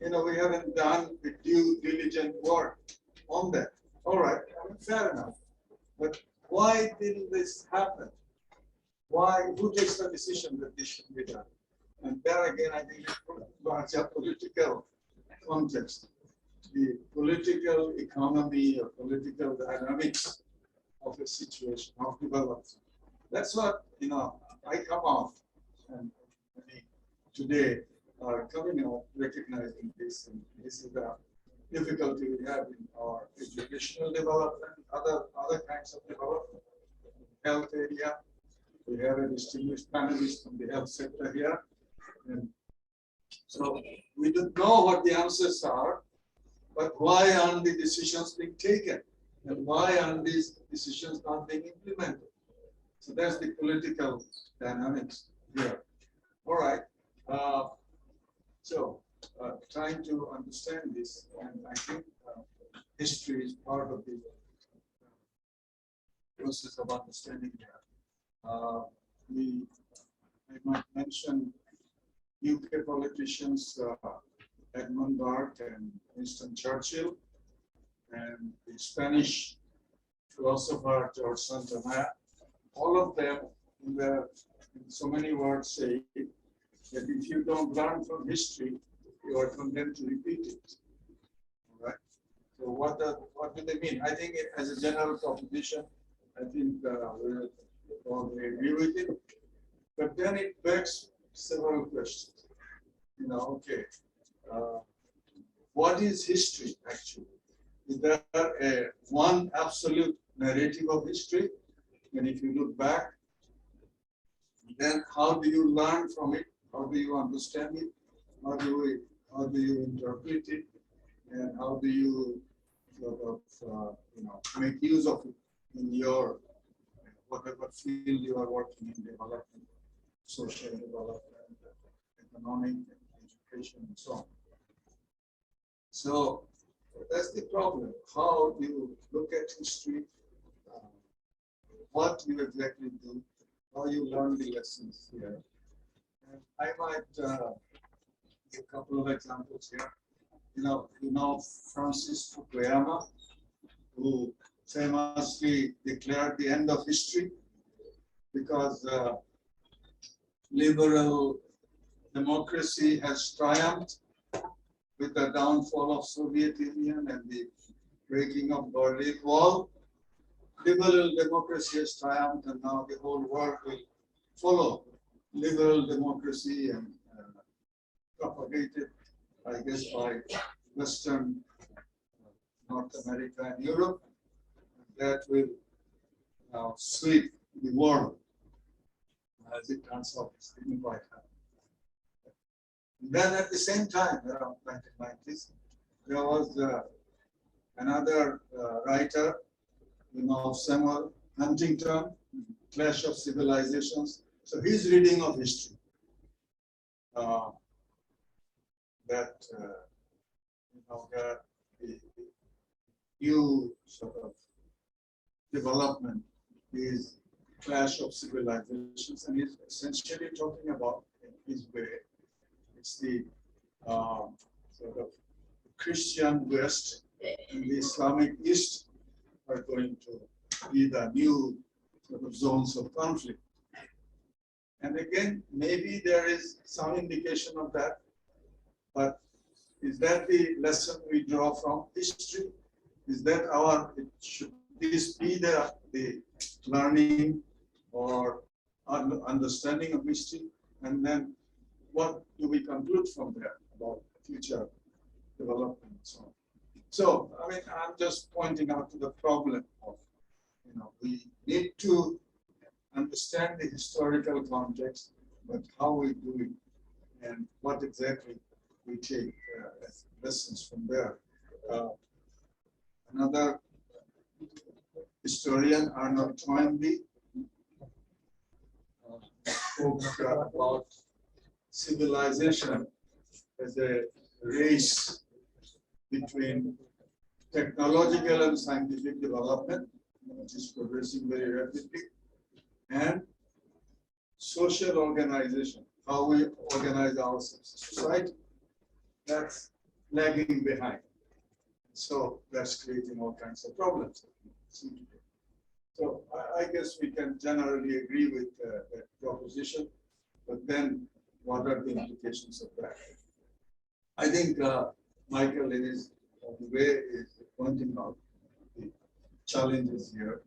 You know, we haven't done the due diligent work on that. All right, I mean, fair enough. But why didn't this happen? Why, who takes the decision that this should be done? And there again, I think it's larger political context, the political economy or political dynamics of a situation, of development. That's what, you know, I come off, and today are coming out recognizing this, and this is the difficulty we have in our educational development, other kinds of development, health area. We have a distinguished panelist from the health sector here. And so we don't know what the answers are, but why aren't the decisions being taken? And why aren't these decisions not being implemented? So that's the political dynamics here. All right. Uh, trying to understand this, and I think history is part of the process of understanding that. I might mention UK politicians Edmund Burke and Winston Churchill, and the Spanish philosopher George Santana. All of them, in so many words, say that if you don't learn from history, you are condemned to repeat it. All right. So what do they mean? I think as a general proposition, I think we'll probably agree with it. But then it begs several questions. Okay, what is history actually? Is there one absolute narrative of history? And if you look back, then how do you learn from it? How do you understand it? How do you interpret it? And how do you sort of make use of it in your whatever field you are working in, development, social development, economic, education, and so on. So that's the problem. How do you look at history? What you exactly do? How you learn the lessons here? And I might give a couple of examples here. You know Francis Fukuyama, who famously declared the end of history because liberal democracy has triumphed with the downfall of Soviet Union and the breaking of Berlin Wall. Liberal democracy has triumphed, and now the whole world will follow liberal democracy and propagated, I guess, by Western North America and Europe. That will now sweep the world. As it turns out, it's didn't quite happen. Then at the same time, around 1990s, there was another writer, Samuel Huntington, Clash of Civilizations. So his reading of history, that the new sort of development is clash of civilizations, and he's essentially talking about, in his way, it's the sort of Christian West and the Islamic East are going to be the new sort of zones of conflict. And again, maybe there is some indication of that, but is that the lesson we draw from history? Is that should this be the learning or understanding of history? And then what do we conclude from there about future development and so on? So, I mean, I'm just pointing out to the problem of, we need to understand the historical context, but how we do it and what exactly we take as lessons from there. Another historian, Arnold Toynbee, spoke about civilization as a race between technological and scientific development, which is progressing very rapidly, and social organization, how we organize ourselves. Society, that's lagging behind. So that's creating all kinds of problems. So I guess we can generally agree with that proposition, but then what are the implications of that? I think Michael, in his way, is pointing out the challenges here,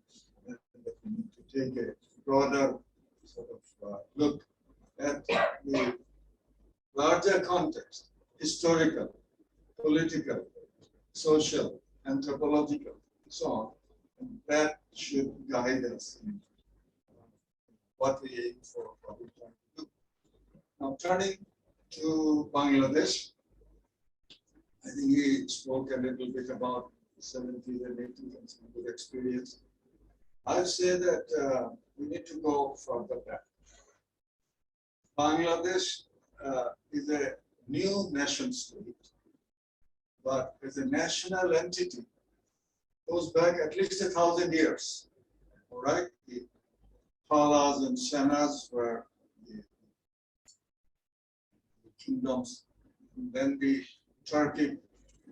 and that we need to take a broader sort of look at the larger context, historical, political, social, anthropological, so on. And that should guide us in what we aim for, what we try to do. Now, turning to Bangladesh, I think he spoke a little bit about the 70s and 80s and some good experience. I say that we need to go further back. Bangladesh is a new nation state, but as a national entity, goes back at least 1,000 years. All right, the Palas and Senas were the kingdoms. And then the Turkic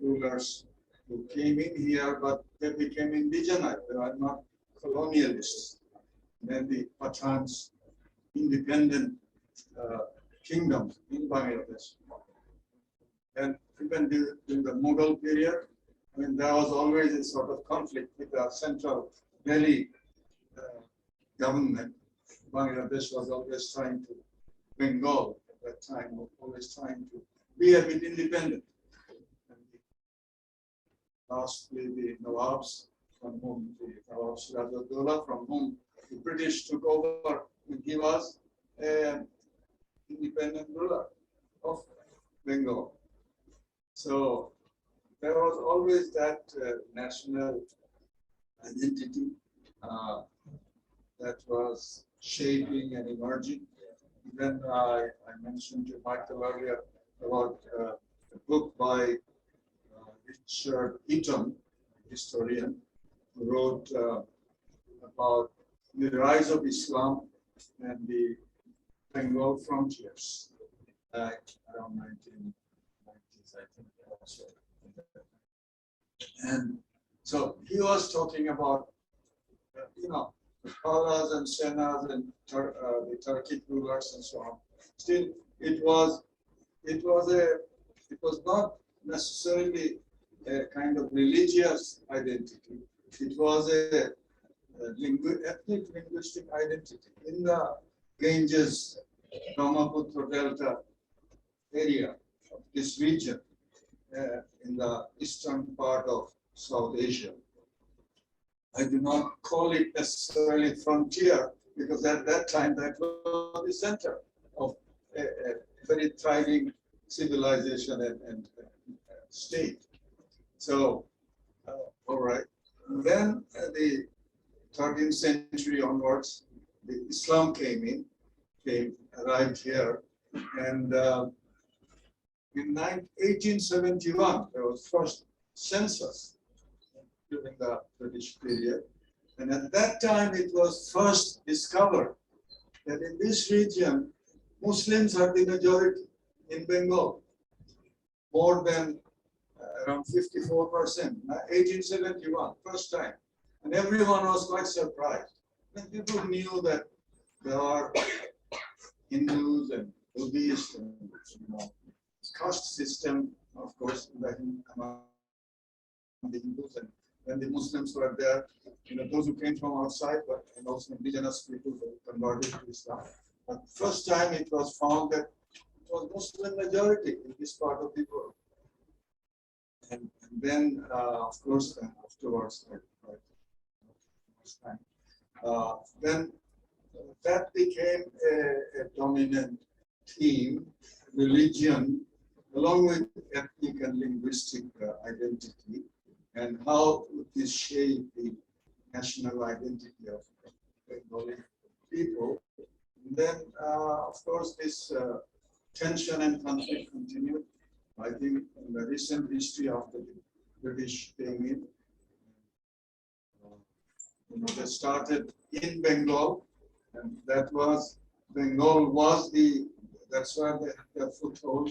rulers who came in here, but they became indigenous. They are not colonialists. Then the Pathans, independent kingdoms in Bangladesh. And even during the Mughal period, I mean, there was always a sort of conflict with the central Delhi government. Bangladesh was always trying to, Bengal at that time, was always trying to be a bit independent. And lastly, the Nawabs, from whom the Nawab Sirajuddaula, from whom the British took over when he was an independent ruler of Bengal. So there was always that national identity that was shaping and emerging. Even I mentioned to Michael earlier about a book by Richard Eaton, historian, who wrote about the rise of Islam and the Bengal frontiers around 1990s, I think. Also. And so he was talking about, the Palas and Senas and the Turkic rulers and so on. Still, it was not necessarily a kind of religious identity. It was a ethnic linguistic identity in the Ganges, Brahmaputra Delta area of this region. In the eastern part of South Asia. I do not call it necessarily frontier because at that time that was the center of a very thriving civilization and state. So, all right. And then the 13th century onwards, the Islam arrived here, and in 1871, there was first census during the British period. And at that time, it was first discovered that in this region, Muslims are the majority in Bengal, more than around 54%, 1871, first time. And everyone was quite surprised. And people knew that there are Hindus and Buddhists and, caste system, of course, among the Hindus, and when the Muslims were there, those who came from outside, but and also indigenous people who converted to Islam. But first time it was found that it was Muslim majority in this part of the world. And then, of course, afterwards, then that became a dominant theme, religion, along with ethnic and linguistic identity, and how would this shape the national identity of Bengali people. And then, of course, this tension and conflict continued. I think in the recent history after the British came in, they started in Bengal, and Bengal was that's where they had their foothold.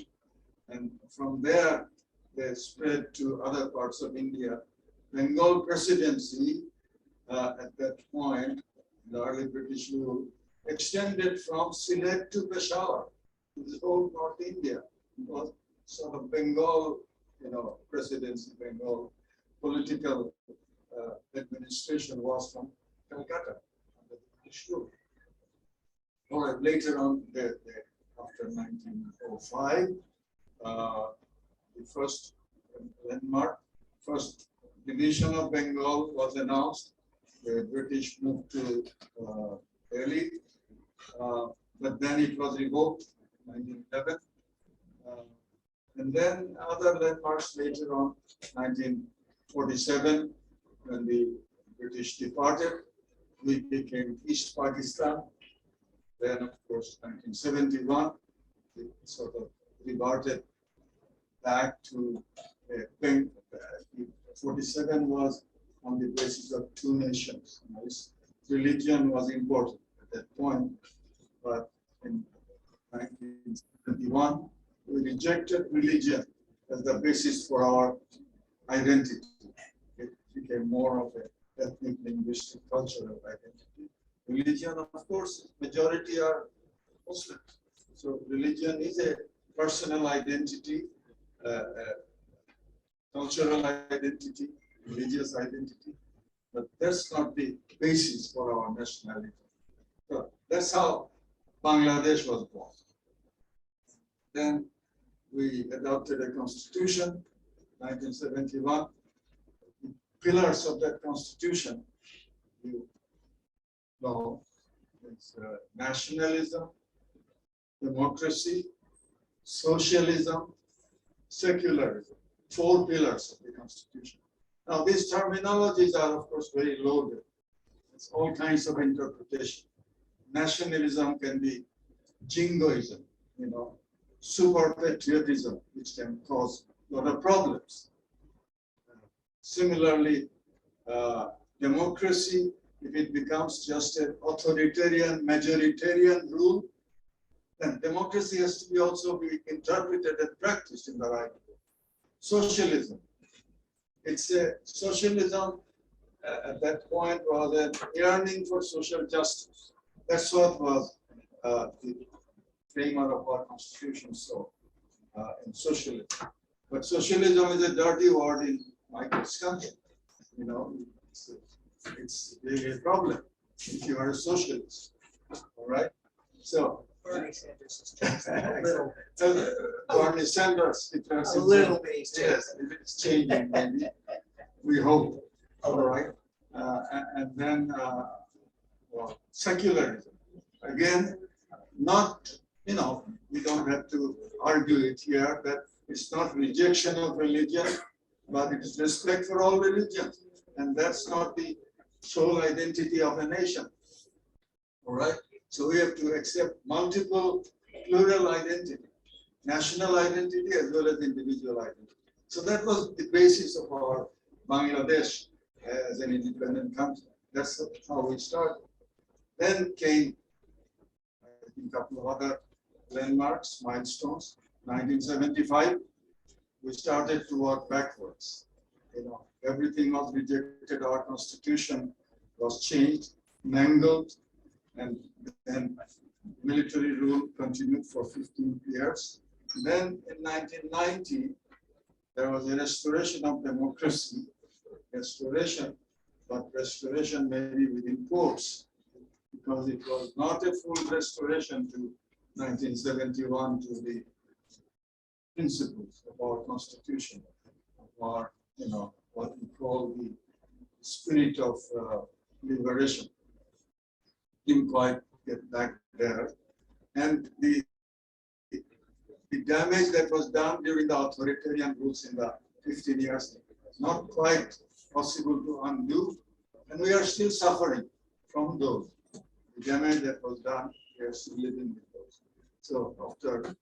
And from there, they spread to other parts of India. Bengal presidency at that point, the early British rule, extended from Sylhet to Peshawar, the whole North India. It was sort of Bengal, presidency, Bengal political administration was from Calcutta under the British rule. All right, later on, after 1905, the first landmark, first division of Bengal was announced. The British moved to Delhi, but then it was revoked in 1911. And then other landmarks later on, 1947, when the British departed, we became East Pakistan. Then, of course, 1971, it sort of reverted back to 47 was on the basis of two nations. Religion was important at that point, but in 1971, we rejected religion as the basis for our identity. It became more of an ethnic, linguistic, cultural identity. Religion, of course, majority are Muslim. So religion is a personal identity, cultural identity, religious identity, but that's not the basis for our nationality. So that's how Bangladesh was born. Then we adopted a constitution, 1971. The pillars of that constitution, you know, it's nationalism, democracy, socialism, secularism. 4 pillars of the constitution. Now, these terminologies are, of course, very loaded. It's all kinds of interpretation. Nationalism can be jingoism, super patriotism, which can cause a lot of problems. Similarly, democracy, if it becomes just an authoritarian, majoritarian rule, then democracy has to be also be interpreted and practiced in the right way. Socialism. It's a socialism at that point was an yearning for social justice. That's what was the framework of our constitution. So, in socialism. But socialism is a dirty word in Michael's country. It's really a problem if you are a socialist. All right. So. Bernie Sanders has changed a little. Bernie Sanders, A little bit. yes, it's changing, maybe. We hope. All right. And then, well, secularism. Again, not, we don't have to argue it here that it's not rejection of religion, but it is respect for all religions. And that's not the sole identity of a nation. All right. So we have to accept multiple plural identity, national identity as well as individual identity. So that was the basis of our Bangladesh as an independent country. That's how we started. Then came, I think, a couple of other landmarks, milestones. 1975, we started to work backwards. Everything was rejected. Our constitution was changed, mangled, and then military rule continued for 15 years. Then in 1990, there was a restoration of democracy, but restoration maybe within quotes, because it was not a full restoration to 1971 to the principles of our constitution, or what we call the spirit of liberation. Didn't quite get back there. And the damage that was done during the authoritarian rules in the 15 years, not quite possible to undo. And we are still suffering from those. The damage that was done, we are still living with those. So after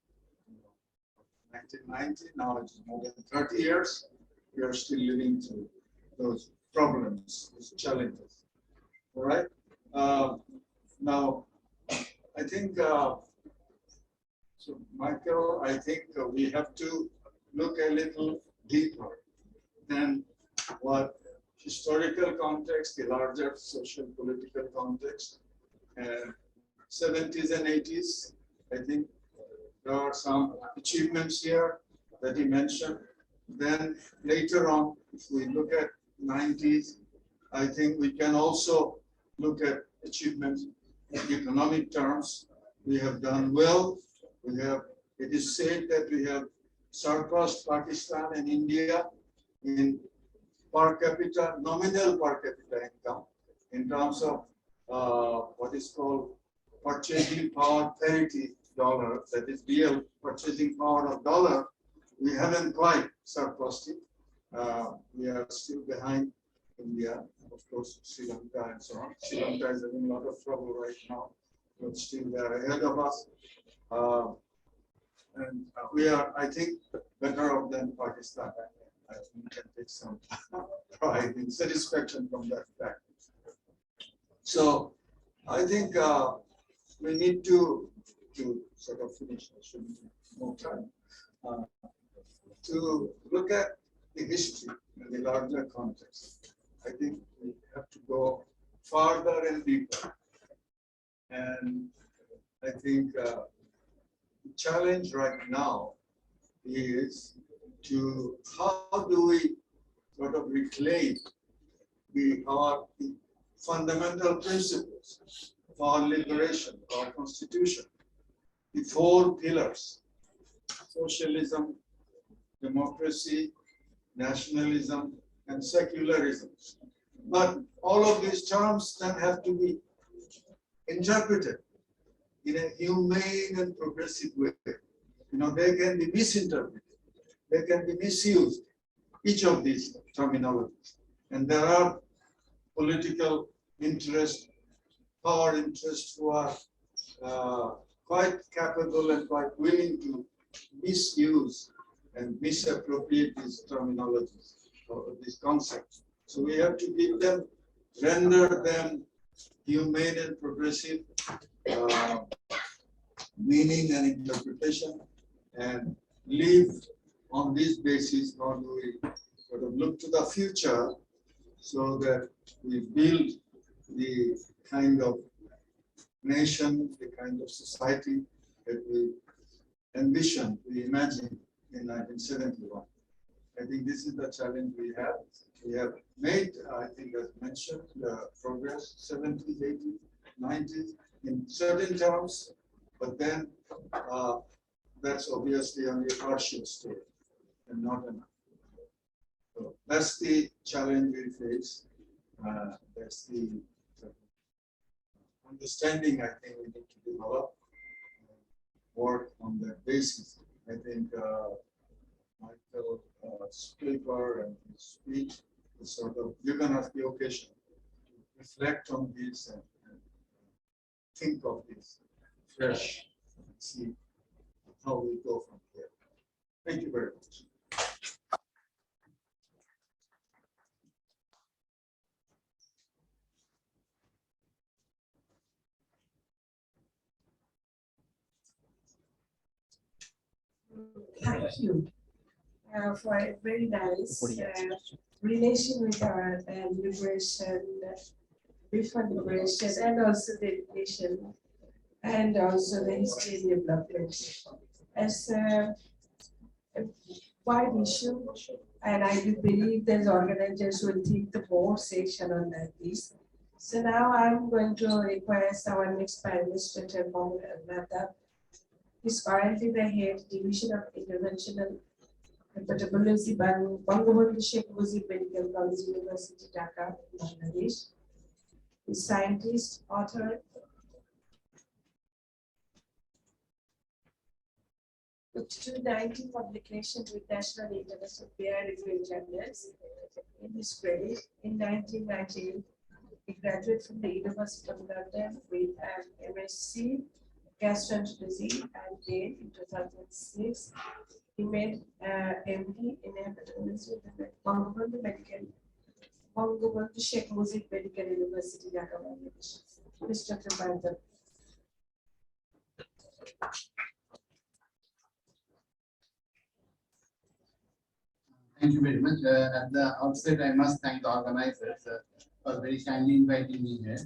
1990, now it's more than 30 years, we are still living through those problems, those challenges. All right. Now, I think, so Michael, I think we have to look a little deeper than what historical context, the larger social political context, and 70s and 80s. I think there are some achievements here that he mentioned. Then later on, if we look at 90s, I think we can also look at achievements in economic terms. We have done well. It is said that we have surpassed Pakistan and India in per capita, nominal per capita income, in terms of what is called purchasing power parity dollar, that is real purchasing power of dollar. We haven't quite surpassed it. We are still behind India, of course, Sri Lanka and so on. Sri Lanka is having a lot of trouble right now, but still they are ahead of us. We are, I think, better off than Pakistan. We can take some pride and satisfaction from that fact. So I think we need to sort of finish. I shouldn't take more time. To look at the history in the larger context. I think we have to go farther and deeper. And I think the challenge right now is to how do we sort of reclaim our fundamental principles of our liberation, our constitution, the four pillars: socialism, democracy, nationalism, and secularism. But all of these terms then have to be interpreted in a humane and progressive way. They can be misinterpreted, they can be misused, each of these terminologies. And there are political interests, power interests who are quite capable and quite willing to misuse and misappropriate these terminologies or these concepts. So we have to give them, render them humane and progressive meaning and interpretation, and live on this basis. How do we sort of look to the future so that we build the kind of nation, the kind of society that we envision, we imagine in 1971. I think this is the challenge we have. We have made, I think as mentioned, progress 70s, 80s, 90s in certain terms, but then that's obviously only a partial story and not enough. So that's the challenge we face. That's the understanding I think we need to develop, work on that basis. I think Michael paper and his speech is sort of given us the occasion to reflect on this and think of this fresh and see how we go from here. Thank you very much. Thank you for a very nice relation with our liberation, before liberation, and also the education, and also the history development as a wide issue. And I do believe there's organizers who will think the more section on that piece. So now I'm going to request our next panelist, Dr. Mehta. He's currently the head division of interventional hepatology by Bangabandhu Sheikh Mujib Medical College, University, Dhaka, Bangladesh. He's scientist, author, with 290 publications with national and international peer-reviewed journals. In his credit, in 1998, he graduated from the University of London with an MSc gastroenterology, and then in 2006, he made MD in hepatology with the Bangabandhu Sheikh Mujib Medical University, Dhaka, Bangladesh. Mr. Dr. Thank you very much. At the outset, I must thank the organizers for very kindly inviting me here.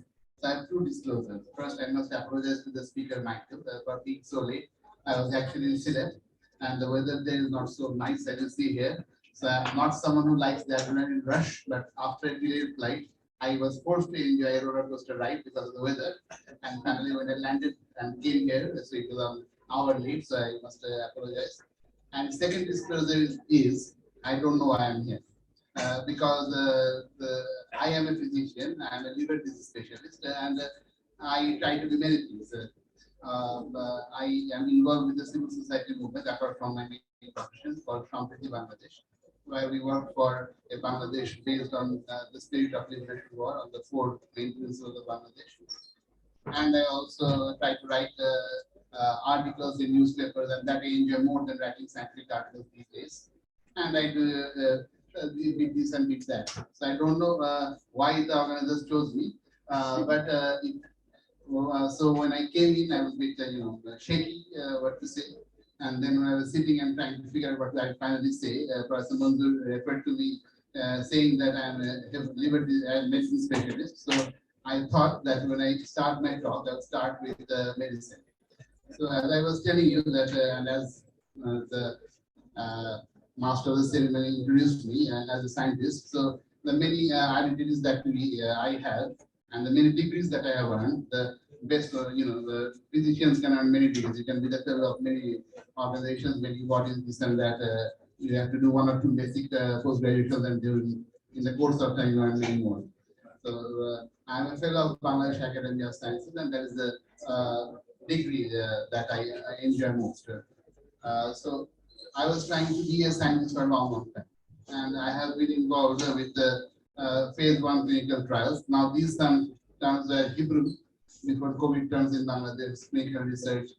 So I have two disclosures. First, I must apologize to the speaker, Michael, for being so late. I was actually in Sylhet, and the weather there is not so nice as you see here. So I'm not someone who likes the adrenaline rush, but after a delayed flight, I was forced to enjoy a roller coaster ride because of the weather. And finally, when I landed and came here, so it was an hour late, so I must apologize. And second disclosure is I don't know why I'm here. Because I am a physician, I am a liver disease specialist, and I try to do many things. I am involved with the civil society movement apart from my main profession called Sampati Bangladesh. where we worked for a Bangladesh based on the spirit of liberation war on the four main principles of Bangladesh. And I also try to write articles in newspapers, and that I enjoy more than writing scientific articles these days. And I do big this and big that. So I don't know why the organizers chose me, so when I came in, I was a bit, shaky, what to say. And then when I was sitting and trying to figure out what I finally say, Professor Mandur referred to me saying that I'm a medicine specialist. So I thought that when I start my talk, I'll start with medicine. So as I was telling you that, and as the master of the ceremony introduced me as a scientist, so the many identities that I have and the many degrees that I have earned, the best, the physicians can earn many degrees. You can be the fellow of many organizations, many bodies, this and that. You have to do one or two basic post graduations, and during in the course of time you earn many more. So I'm a fellow of Bangladesh Academy of Sciences, and that is the degree that I enjoy most. So I was trying to be a scientist for a long time, and I have been involved with the phase 1 clinical trials. Now these terms are Hebrew before COVID terms in Bangladesh, clinical research,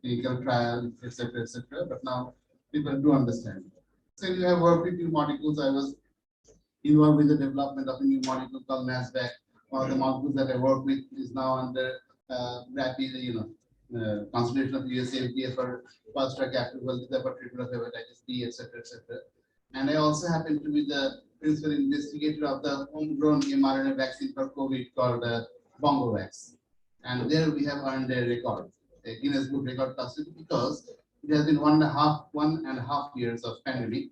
clinical trial, etc., etc. But now people do understand. So you have worked with new molecules. I was involved with the development of a new molecule called NASDAQ. One of the molecules that I work with is now under rapid, consideration of US FDA for fast track approval for treatment of hepatitis B, etc., etc. And I also happen to be the principal investigator of the homegrown mRNA vaccine for COVID called Bongovax. And there we have earned a record, a Guinness Book record classification, because it has been 1.5 years of pandemic.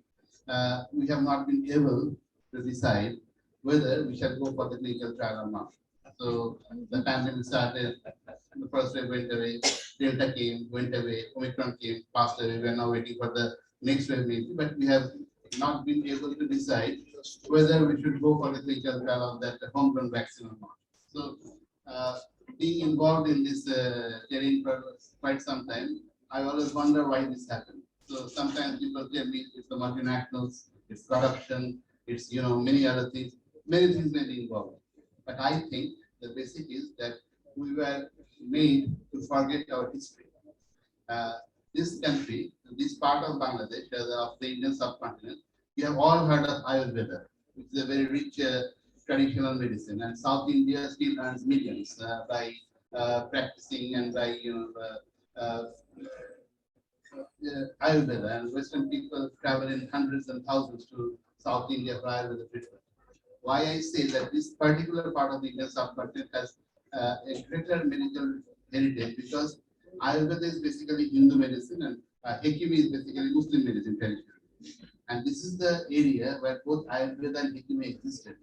We have not been able to decide whether we shall go for the clinical trial or not. So the pandemic started, the first wave went away, Delta came, went away, Omicron came, passed away. We are now waiting for the next wave maybe, but we have not been able to decide whether we should go for the clinical trial of that homegrown vaccine or not. So being involved in this terrain for quite some time, I always wonder why this happened. So sometimes people tell me it's the multinationals, it's corruption, it's many other things. Many things may be involved. But I think the basic is that we were made to forget our history. This country, this part of Bangladesh, of the Indian subcontinent, you have all heard of Ayurveda, which is a very rich traditional medicine, and South India still earns millions by practicing and by Ayurveda, and Western people travel in hundreds and thousands to South India for Ayurveda treatment. Why I say that this particular part of the Indian subcontinent has a greater medical heritage, because Ayurveda is basically Hindu medicine, and Hekimi is basically Muslim medicine tradition. And this is the area where both Ayurveda and Hekimi existed.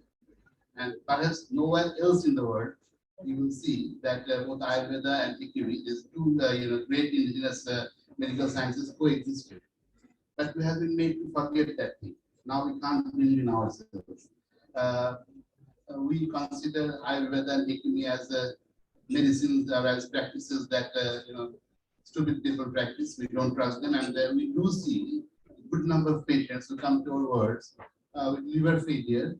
And perhaps nowhere else in the world you will see that both Ayurveda and Hekimi is two great indigenous medical sciences coexisted. But we have been made to forget that thing. Now we can't believe in ourselves. We consider Ayurveda and Hekimi as medicines or as practices that stupid people practice. We don't trust them, and we do see a good number of patients who come to our wards with liver failure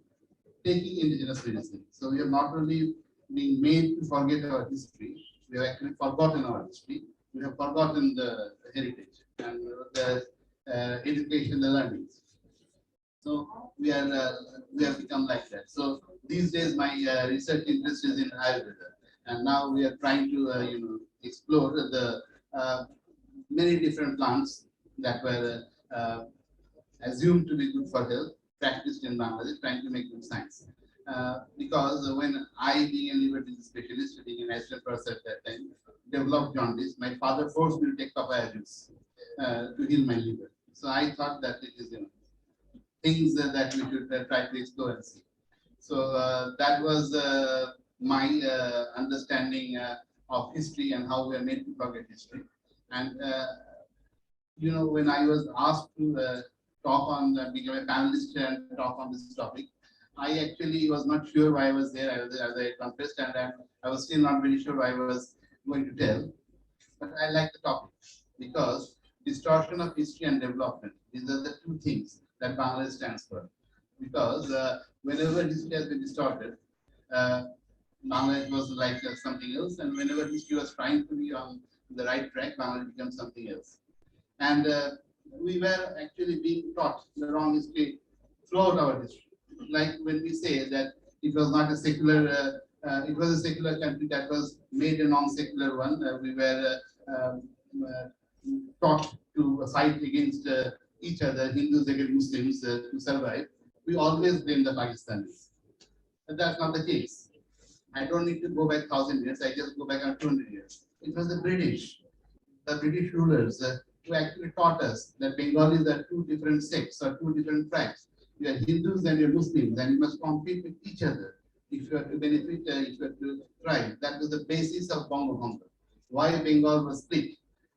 taking indigenous medicine. So we have not only been made to forget our history, we have actually forgotten our history. We have forgotten the heritage and the education, the learnings. So we have become like that. So these days my research interest is in Ayurveda, and now we are trying to explore the many different plants that were assumed to be good for health, practiced in Bangladesh, trying to make them science. Because when I, being a liver disease specialist, being an assistant professor at that time, developed jaundice, my father forced me to take papaya juice to heal my liver. So I thought that it is things that we should try to explore and see. So that was my understanding of history and how we are made to forget history. And when I was asked to talk on, become a panelist and talk on this topic, I actually was not sure why I was there, as I confessed, and I was still not very sure what I was going to tell. But I like the topic because distortion of history and development, these are the two things that Bangladesh stands for. Because whenever history has been distorted, uh, Bangladesh was like something else, and whenever history was trying to be on the right track, Bangladesh becomes something else. And we were actually being taught the wrong history throughout our history. Like when we say that it was not a secular, it was a secular country that was made a non-secular one. We were taught to fight against each other, Hindus against Muslims to survive. We always blame the Pakistanis. But that's not the case. I don't need to go back 1,000 years. I just go back on 200 years. It was the British rulers who actually taught us that Bengalis are two different sects or two different tribes. You are Hindus and you are Muslims, and you must compete with each other if you are to benefit, if you are to thrive. That was the basis of Bongo Bongo. Why Bengal was split,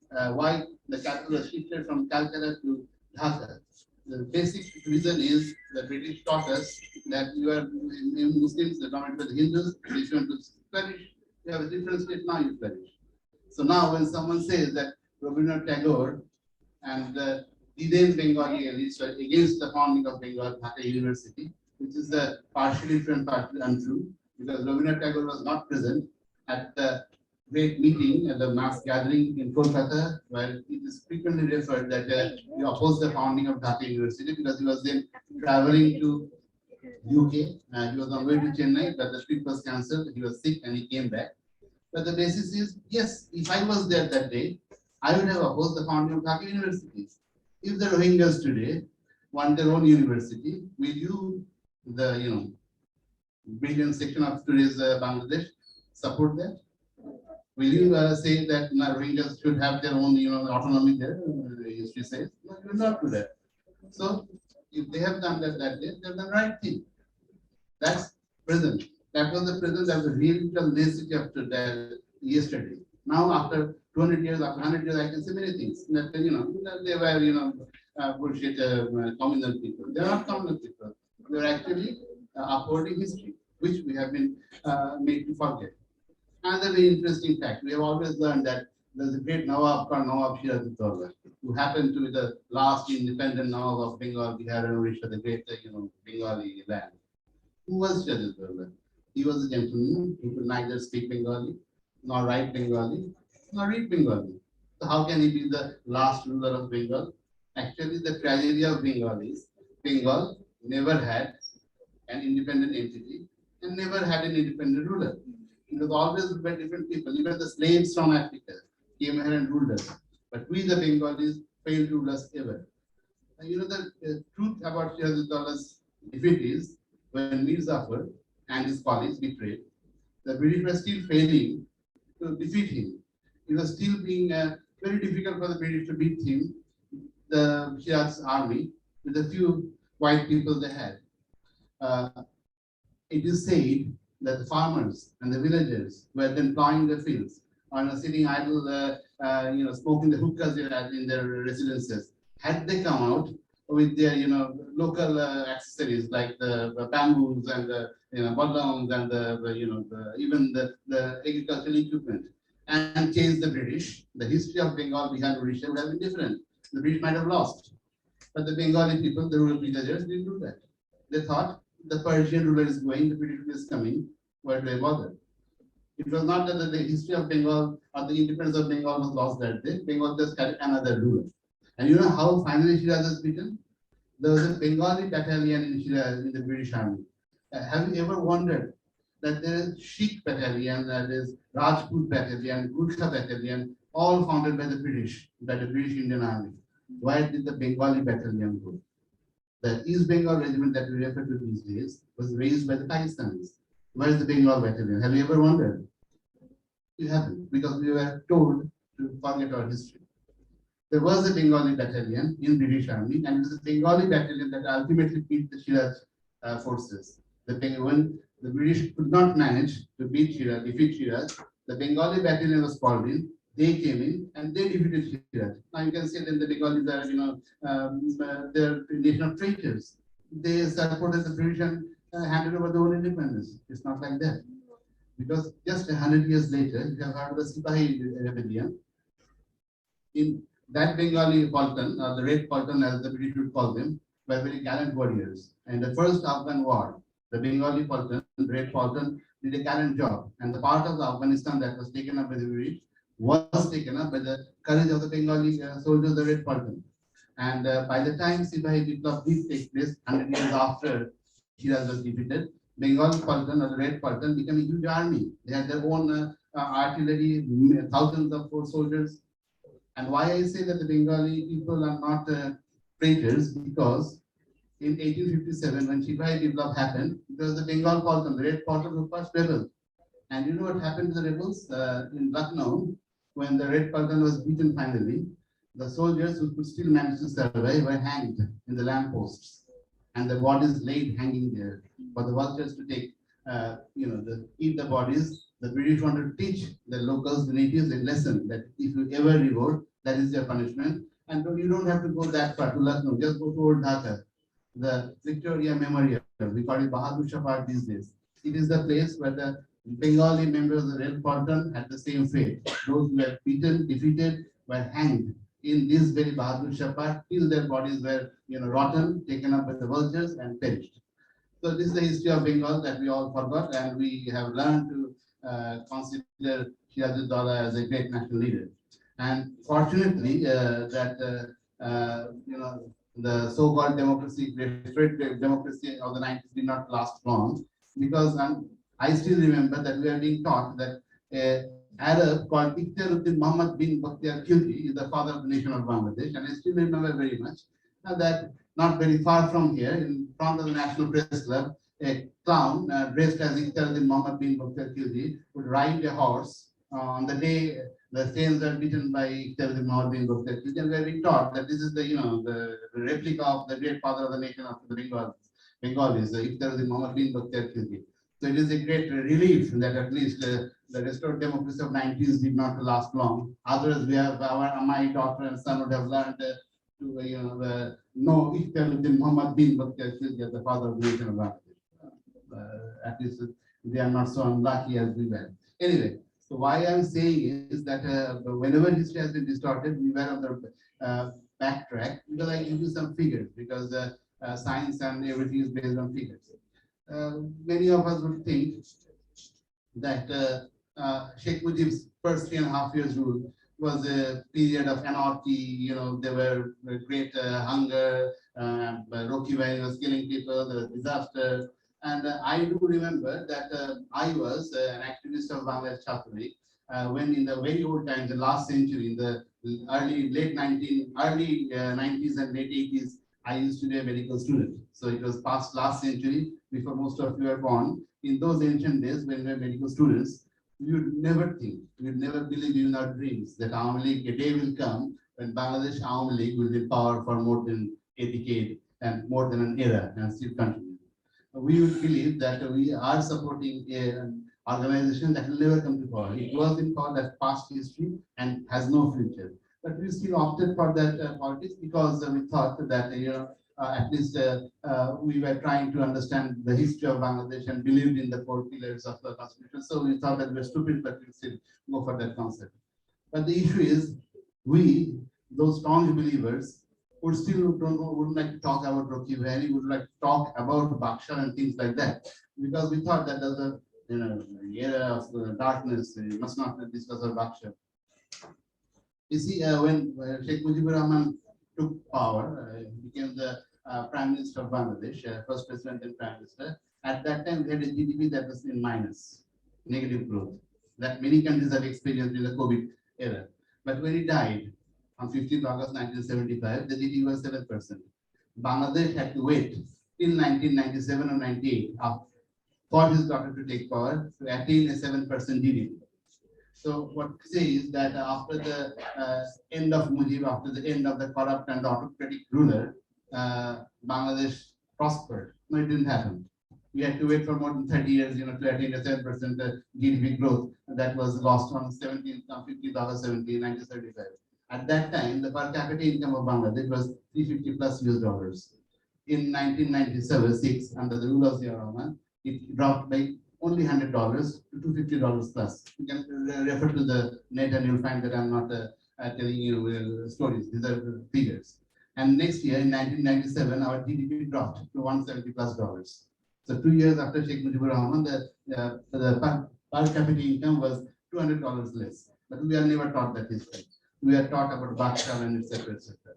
why the capital was shifted from Calcutta to Dhaka. The basic reason is the British taught us that you are Muslims, the dominated by the Hindus, if you want to flourish, you have a different state, now you flourish. So now when someone says that Rabindranath Tagore and the Diden Bengali elites were against the founding of Bengal Dhaka University, which is partially true and partially untrue, because Rabindranath Tagore was not present at the great meeting at the mass gathering in Kolkata, where it is frequently referred that he opposed the founding of Dhaka University because he was then traveling to UK. He was on way to Chennai, but the trip was cancelled. He was sick and he came back. But the basis is, yes, if I was there that day, I would have opposed the founding of Dhaka University. If the Rohingyas today want their own university, will you, the brilliant section of today's Bangladesh, support that? Will you say that Rohingyas should have their own, autonomy there? History says, no, you will not do that. So, if they have done that day, they have done the right thing. That's present. That was the present. That was the real necessity after that yesterday. Now, after 200 years, after 100 years, I can say many things. That they were, bullshit communal people. They are not communal people. They are actually upholding history, which we have been made to forget. Another very interesting fact, we have always learned that there's a great Nawab called Nawab Shirajuddaulah, who happened to be the last independent Nawab of Bengal, Bihar and Odisha, the great, Bengali land. Who was Shirajuddaulah? He was a gentleman who could neither speak Bengali, nor write Bengali, nor read Bengali. So how can he be the last ruler of Bengal? Actually, the tragedy of Bengal is Bengal never had an independent entity and never had an independent ruler. It was always ruled by different people. Even the slaves from Africa came here and ruled us. But we, the Bengalis, failed to rule us ever. And the truth about Shirajuddaullah's defeat is when Mir Zafar and his colleagues betrayed, the British were still failing to defeat him. It was still being very difficult for the British to beat him, the Shiraz army, with the few white people they had. It is said that the farmers and the villagers were then plowing the fields or sitting idle, smoking the hookahs in their residences. Had they come out with their, local accessories like the bamboos and the, badlams and even the agricultural equipment and chased the British, the history of Bengal, Bihar, Odisha would have been different. The British might have lost. But the Bengali people, the rural villagers, didn't do that. They thought the Persian ruler is going, the British is coming, why do they bother? It was not that the history of Bengal or the independence of Bengal was lost that day. Bengal just had another ruler. And you know how finally Shiraz was beaten? There was a Bengali battalion in Shiraz in the British Army. Have you ever wondered that there is Sikh battalion, there is Rajput battalion, Gurkha battalion, all founded by the British Indian Army? Why did the Bengali battalion go? The East Bengal regiment that we refer to these days was raised by the Pakistanis. Where is the Bengal battalion? Have you ever wondered? You haven't, because we were told to forget our history. There was a Bengali battalion in British Army, and it was a Bengali battalion that ultimately beat the Shiraz forces. When the British could not manage to defeat Shiraz, the Bengali battalion was called in. They came in and they defeated Shiraz. Now you can say that the Bengalis are, they're a nation of traitors. They supported the British and handed over their own independence. It's not like that. Because just 100 years later, you have heard of the Sipahi rebellion. In that Bengali Paltan, or the Red Paltan as the British would call them, were very gallant warriors. And the first Afghan war, the Bengali Sultan, Red Sultan, did a gallant job. And the part of Afghanistan that was taken up by the British was taken up by the courage of the Bengali soldiers, the Red Sultan. And by the time Sipahi Biplab did take place, 100 years after Shiraz was defeated, Bengal Sultan or the Red Sultan became a huge army. They had their own artillery, thousands of soldiers. And why I say that the Bengali people are not traitors, because in 1857, when Sipahi Biplab happened, it was the Bengal Sultan, the Red Sultan who first rebelled. And you know what happened to the rebels in Lucknow when the Red Sultan was beaten finally? The soldiers who could still manage to survive were hanged in the lampposts, and the bodies laid hanging there for the vultures to take, eat the bodies. The British wanted to teach the locals, the natives, a lesson that if you ever revolt, that is your punishment. And you don't have to go that far to Lucknow, just go to Old Dhaka, the Victoria Memorial. We call it Bahadur Shah Park these days. It is the place where the Bengali members of the Red Sultan had the same fate. Those who were beaten, defeated, were hanged in this very Bahadur Shah Park till their bodies were rotten, taken up by the vultures and perished. So this is the history of Bengal that we all forgot, and we have learned to consider Sirajuddaulah as a great national leader. And fortunately, the so-called democracy, restorative democracy of the 90s did not last long, because I still remember that we are being taught that Arab called Ikhtiaruddin Muhammad bin Bakhtiar Khilji is the father of the nation of Bangladesh, and I still remember very much that not very far from here, in front of the National Press Club, a clown dressed as Ikhtiaruddin Muhammad bin Bakhtiar Khilji would ride a horse on the day the Sains were beaten by Ikhtiaruddin Muhammad bin Bakhtiar Khilji, and we are being taught that this is the replica of the great father of the nation of the Bengalis, Ikhtiaruddin Muhammad bin Bakhtiar Khilji. So it is a great relief that at least the restored democracy of 90s did not last long. Otherwise, we have my daughter and son would have learned to know Ikhtiaruddin Muhammad bin Bakhtiar Khilji as the father of the nation of Bangladesh. At least they are not so unlucky as we were. Anyway, so why I'm saying is that whenever history has been distorted, we were on the backtrack, because I give you some figures, because science and everything is based on figures. Many of us would think that Sheikh Mujib's first 3.5 years rule was a period of anarchy. There were great hunger, Rocky Valley was killing people, there was disaster. And I do remember that I was an activist of Bangladesh Chatri when in the very old times, the last century, in the late 90s and late 80s, I used to be a medical student. So it was past last century, before most of you were born. In those ancient days, when we were medical students, we would never think, we would never believe in our dreams that Awami League, a day will come when Bangladesh Awami League will be in power for more than a decade and more than an era and still continue. We would believe that we are supporting an organization that will never come to power. It was in power, that past history, and has no future. But we still opted for that politics because we thought that at least we were trying to understand the history of Bangladesh and believed in the 4 pillars of the constitution. So we thought that we were stupid, but we still go for that concept. But the issue is, we, those strong believers, wouldn't like to talk about Rocky Valley, would like to talk about Baksha and things like that, because we thought that there's a era of darkness. We must not discuss about Baksha. You see, when Sheikh Mujibur Rahman took power, became the Prime Minister of Bangladesh, first President and Prime Minister. At that time, we had a GDP that was in minus, negative growth, that many countries have experienced in the COVID era. But when he died on 15th August 1975, the GDP was 7%. Bangladesh had to wait till 1997 or 98 for his daughter to take power to attain a 7% GDP. So what we say is that after the end of Mujib, after the end of the corrupt and autocratic ruler, Bangladesh prospered. No, it didn't happen. We had to wait for more than 30 years, to attain a 7% GDP growth. That was lost on 15th August 1975. At that time, the per capita income of Bangladesh was 350 plus US dollars. In 1997-6, under the rule of Zia Rahman, it dropped by only $100 to $250 plus. You can refer to the net and you'll find that I'm not telling you stories. These are figures. And next year, in 1997, our GDP dropped to $170+. So 2 years after Sheikh Mujibur Rahman, the per capita income was $200 less. But we are never taught that history. We are taught about Bakshal and etc. etc.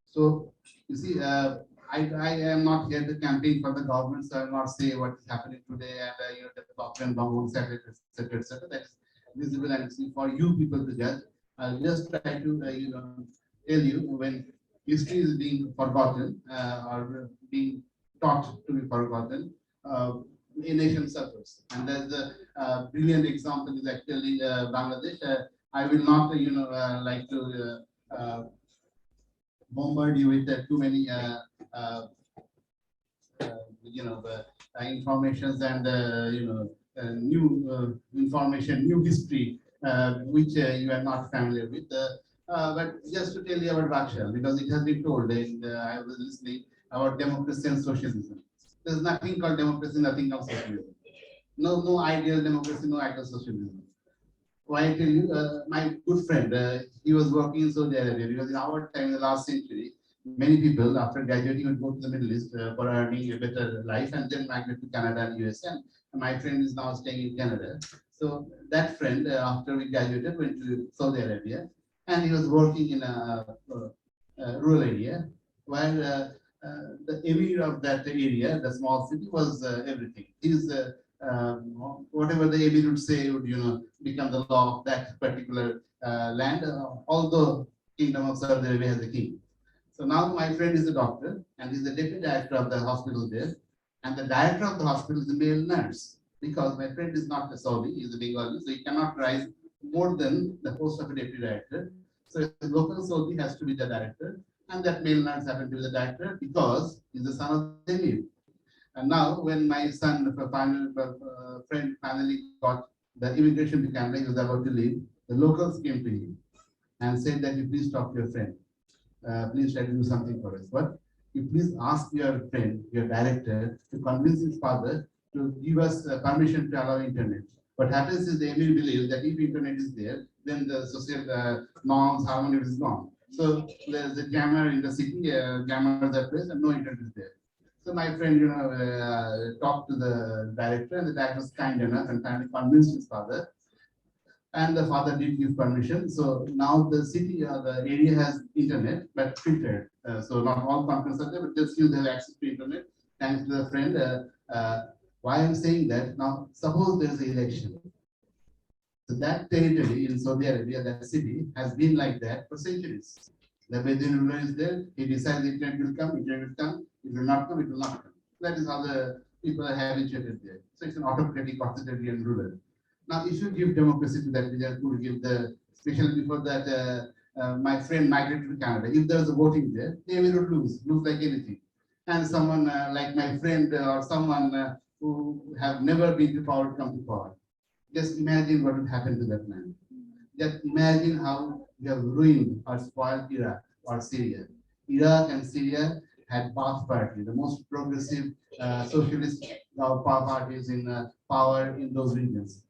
So you see, I am not here to campaign for the government, so I will not say what is happening today and the Pakistan bomb, etc. etc. That is visible and see for you people to judge. I'll just try to tell you when history is being forgotten or being taught to be forgotten, a nation suffers. And there's a brilliant example is actually Bangladesh. I will not like to bombard you with too many uh, informations and new information, new history which you are not familiar with. But just to tell you about Bakshal, because it has been told, and I was listening about democracy and socialism. There's nothing called democracy, nothing called socialism. No ideal democracy, no ideal socialism. Why I tell you, my good friend, he was working in Saudi Arabia because in our time, in the last century, many people after graduating would go to the Middle East for earning a better life and then migrate to Canada and US. And my friend is now staying in Canada. So that friend, after we graduated, went to Saudi Arabia and he was working in a rural area where the emir of that area, the small city, was everything. He's whatever the emir would say would become the law of that particular land. Although Kingdom of Saudi Arabia has a king. So now my friend is a doctor and he's the deputy director of the hospital there. And the director of the hospital is a male nurse because my friend is not a Saudi, he's a Bengali, so he cannot rise more than the post of a deputy director. So the local Saudi has to be the director, and that male nurse happened to be the director because he's the son of the emir. And now, when my son, friend, finally got the immigration to Canada, he was about to leave. The locals came to him and said that you please talk to your friend. Please try to do something for us. But you please ask your friend, your director, to convince his father to give us permission to allow internet. What happens is the emir believes that if internet is there, then the social norms, harmony is gone. So there's a jammer in the city, jammers are placed, and no internet is there. So my friend, talked to the director, and the director was kind enough and finally convinced his father. And the father did give permission. So now the city, the area has internet, but filtered. So not all conferences are there, but they still have access to internet. Thanks to the friend. Why I'm saying that now, suppose there's an election. So that territory in Saudi Arabia, that city, has been like that for centuries. The Bedouin ruler is there. He decides the internet will come. Internet will come. It will not come. It will not come. That is how the people are habituated there. So it's an autocratic, authoritarian ruler. Now, if you give democracy to that, we are going to give the, especially before that, my friend migrated to Canada. If there's a voting there, they will lose like anything. And someone like my friend or someone who have never been to power come to power. Just imagine what would happen to that man. Just imagine how we have ruined or spoiled Iraq or Syria. Iraq and Syria had Baath Party, the most progressive socialist parties in power in those regions.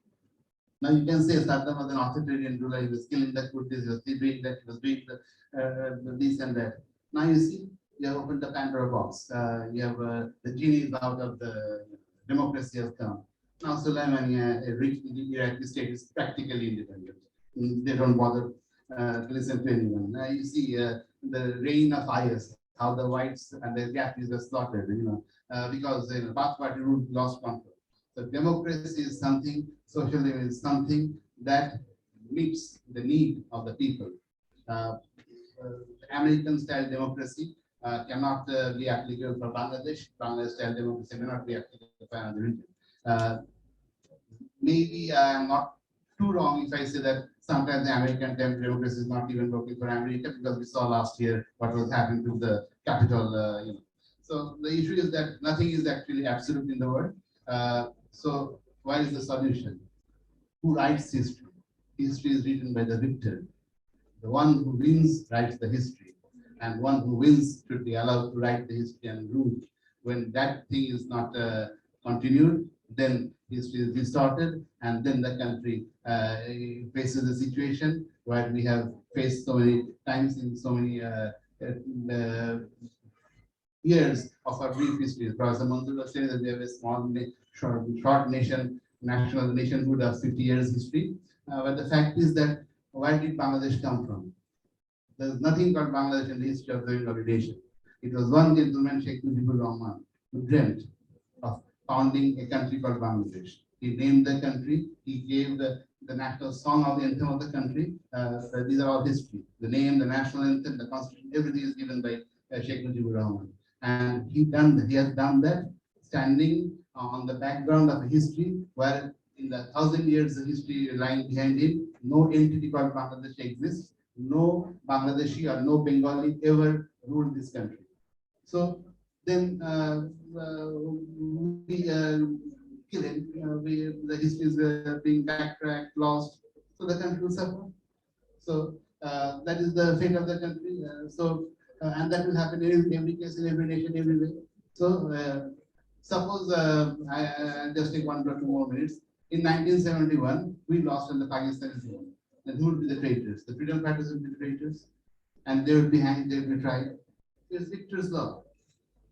Now you can say Saddam was an authoritarian ruler, he was killing the Kurds, he was doing that, he was doing this and that. Now you see, you have opened the Pandora box. You have the genie is out of the democracy has come. Now Soleimani, a rich Iraqi state, is practically independent. They don't bother to listen to anyone. Now you see the reign of IS, how the whites and the Japanese were slaughtered, because the Baath Party rule lost control. So democracy is something, socialism is something that meets the need of the people. American-style democracy cannot be applicable for Bangladesh. Bangladesh-style democracy may not be applicable for another region. Maybe I am not too wrong if I say that sometimes the American democracy is not even working for America, because we saw last year what was happening to the Capitol. So the issue is that nothing is actually absolute in the world. So what is the solution? Who writes history? History is written by the victor. The one who wins writes the history, and one who wins should be allowed to write the history and rule. When that thing is not continued, then history is distorted, and then the country faces a situation where we have faced so many times in so many years of our brief history. Professor Mansoor was saying that we have a small, short nation, national nationhood of 50 years history. But the fact is that where did Bangladesh come from? There's nothing called Bangladesh in the history of the nation. It was one gentleman, Sheikh Mujibur Rahman, who dreamt of founding a country called Bangladesh. He named the country, he gave the national song of the anthem of the country. These are all history. The name, the national anthem, the constitution, everything is given by Sheikh Mujibur Rahman. And he has done that standing on the background of a history where in the 1,000 years of history lying behind it, no entity called Bangladesh exists. No Bangladeshi or no Bengali ever ruled this country. So then we kill him. The history is being backtracked, lost. So the country will suffer. So that is the fate of the country. And that will happen in every case, in every nation, everywhere. So suppose I just take 1 or 2 more minutes. In 1971, we lost and the Pakistani won. And who would be the traitors? The freedom fighters would be the traitors, and they would be hanged, they would be tried. It's victor's law.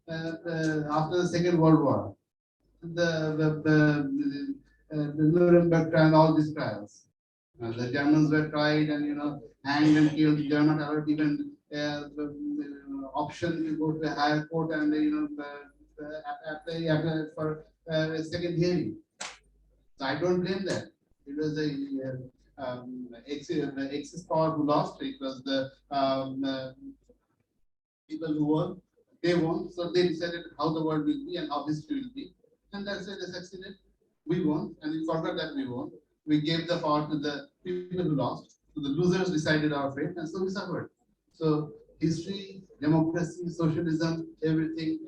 After the Second World War, the Nuremberg trial, all these trials, the Germans were tried and hanged and killed. They are not allowed even the option to go to a higher court and apply for a second hearing. So I don't blame that. It was the Axis power who lost. It was the people who won. They won. So they decided how the world will be and how history will be. And that's why they succeeded. We won, and we forgot that we won. We gave the power to the people who lost. So the losers decided our fate, and so we suffered. So history, democracy, socialism, everything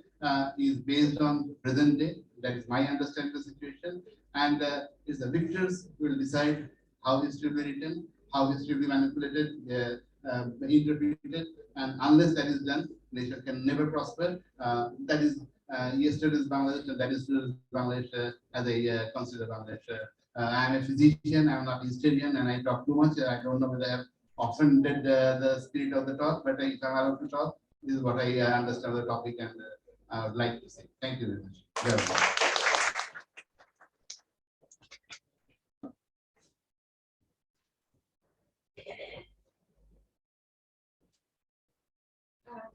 is based on present day. That is my understanding of the situation. And it's the victors who will decide how history will be written, how history will be manipulated, interpreted, and unless that is done, nation can never prosper. That is yesterday's Bangladesh, and that is today's Bangladesh as I consider Bangladesh. I am a physician, I am not a historian, and I talk too much. I don't know whether I have offended the spirit of the talk, but if I'm allowed to talk, this is what I understand the topic and I would like to say. Thank you very much.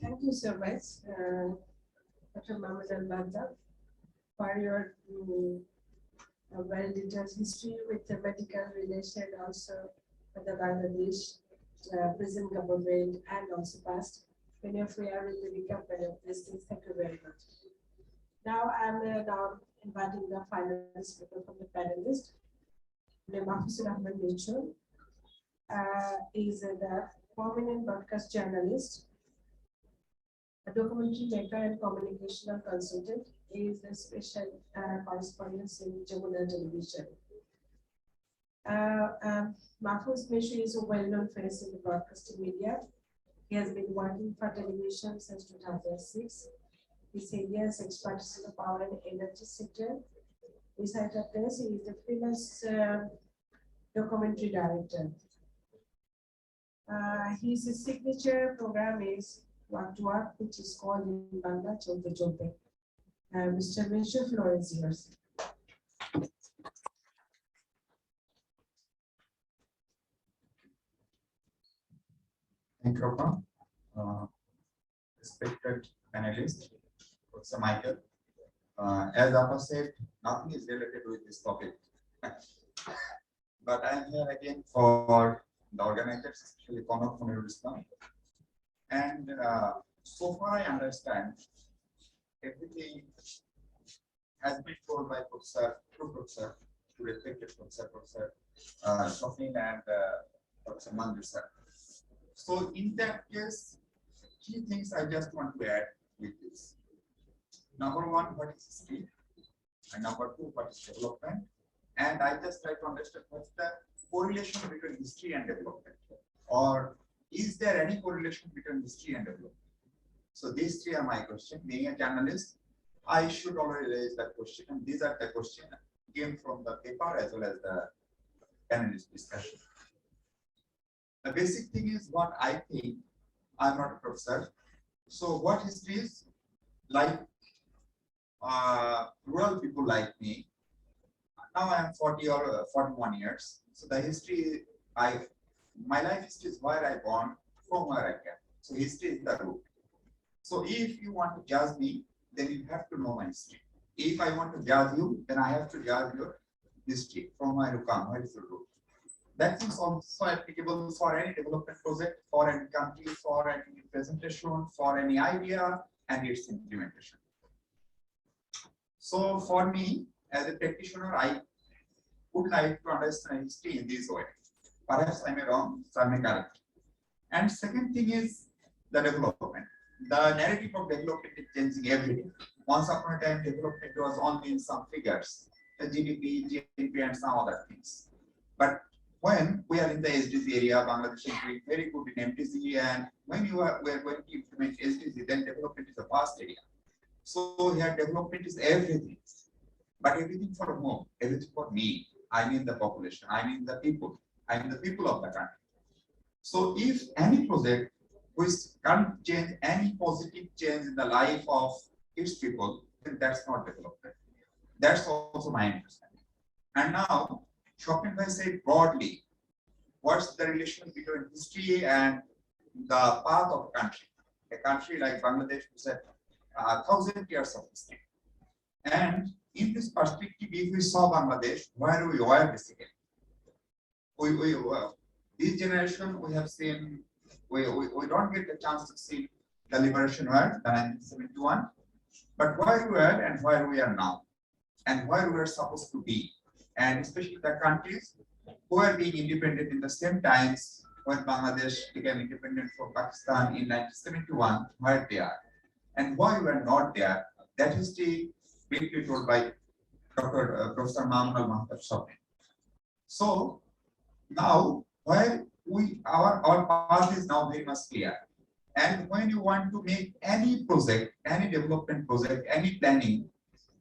Thank you so much, Dr. Mohammed Al-Banda, for your well-detailed history with the medical relation, also with the Bangladesh present government and also past. Many of you are really become better of these things. Thank you very much. Now I'm now inviting the finalist speaker from the panelist. Mahfuzur Ahmed Mitchell is the prominent broadcast journalist, a documentary maker and communicational consultant. He is a special correspondent in Jamuna television. Mahfuz Mishra is a well-known face in the broadcasting media. He has been working for television since 2006. His areas expertise in the power and energy sector. Besides this, he is the freelance documentary director. His signature program is Walk to Walk, which is called in Bangla Cholte Cholte. Mr. Mishra, floor is yours. Thank you, Appa. Respected panelists, Professor Michael. As Appa said, nothing is related with this topic. But I am here again for the organizers, especially Conor Munirul Islam. And so far I understand everything has been told by Professor, to respected Professor Shafin and Professor Mandir sir. So in that case, key things I just want to add with this. Number one, what is history? And number two, what is development? And I just try to understand what's the correlation between history and development. Or is there any correlation between history and development? So these three are my questions. Being a journalist, I should already raise that question. And these are the questions came from the paper as well as the panelist discussion. The basic thing is what I think I'm not a professor. So what history is like? Rural people like me. Now I am 40 or 41 years. So the history, my life history is where I born, from where I came. So history is the root. So if you want to judge me, then you have to know my history. If I want to judge you, then I have to judge your history, from where you come, where is the root. That is also applicable for any development project, for any country, for any presentation, for any idea and its implementation. So for me, as a practitioner, I would like to understand history in this way. Perhaps I may wrong, so I may correct. And second thing is the development. The narrative of development is changing every day. Once upon a time, development was only in some figures, the GDP, GNP, and some other things. But when we are in the SDG area, Bangladesh is doing very good in MTG, and when we are going to implement SDG, then development is a vast area. So here development is everything, but everything for whom? Everything for me. I mean the population. I mean the people. I mean the people of the country. So if any project which can't change any positive change in the life of its people, then that's not development. That's also my understanding. And now, Shopin Bhai said broadly, what's the relation between history and the path of a country? A country like Bangladesh is a 1,000 years of history. And in this perspective, if we saw Bangladesh, where we were basically, this generation we have seen, we don't get the chance to see the liberation war, the 1971, but where we were and where we are now, and where we are supposed to be, and especially the countries who are being independent in the same times when Bangladesh became independent from Pakistan in 1971, where they are, and why we are not there. That history briefly told by Professor Mamunal Mahathir Shopin. So now, where our path is now very much clear. And when you want to make any project, any development project, any planning,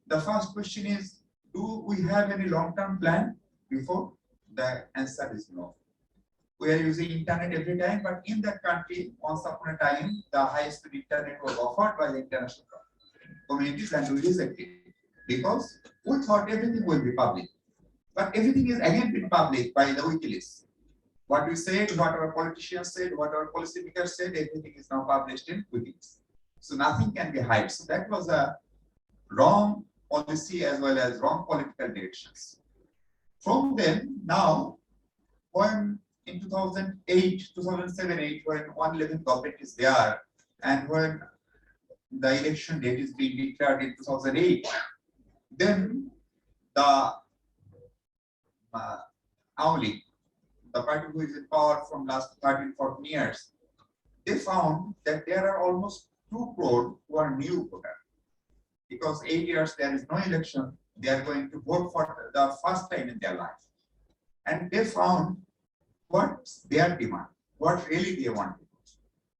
the first question is, do we have any long-term plan before? The answer is no. We are using internet every time, but in that country, once upon a time, the high-speed internet was offered by the international communities, and we rejected it because we thought everything will be public. But everything is again been public by the WikiLeaks. What we said, what our politicians said, what our policymakers said, everything is now published in WikiLeaks. So nothing can be hidden. So that was a wrong policy as well as wrong political directions. From then, now, when in 2008, 2007-8, when 111 government is there, and when the election date is being declared in 2008, then the Auli, the party who is in power from last 13, 14 years, they found that there are almost 2 crore who are new voters. Because 8 years there is no election, they are going to vote for the first time in their life. And they found what's their demand, what really they want.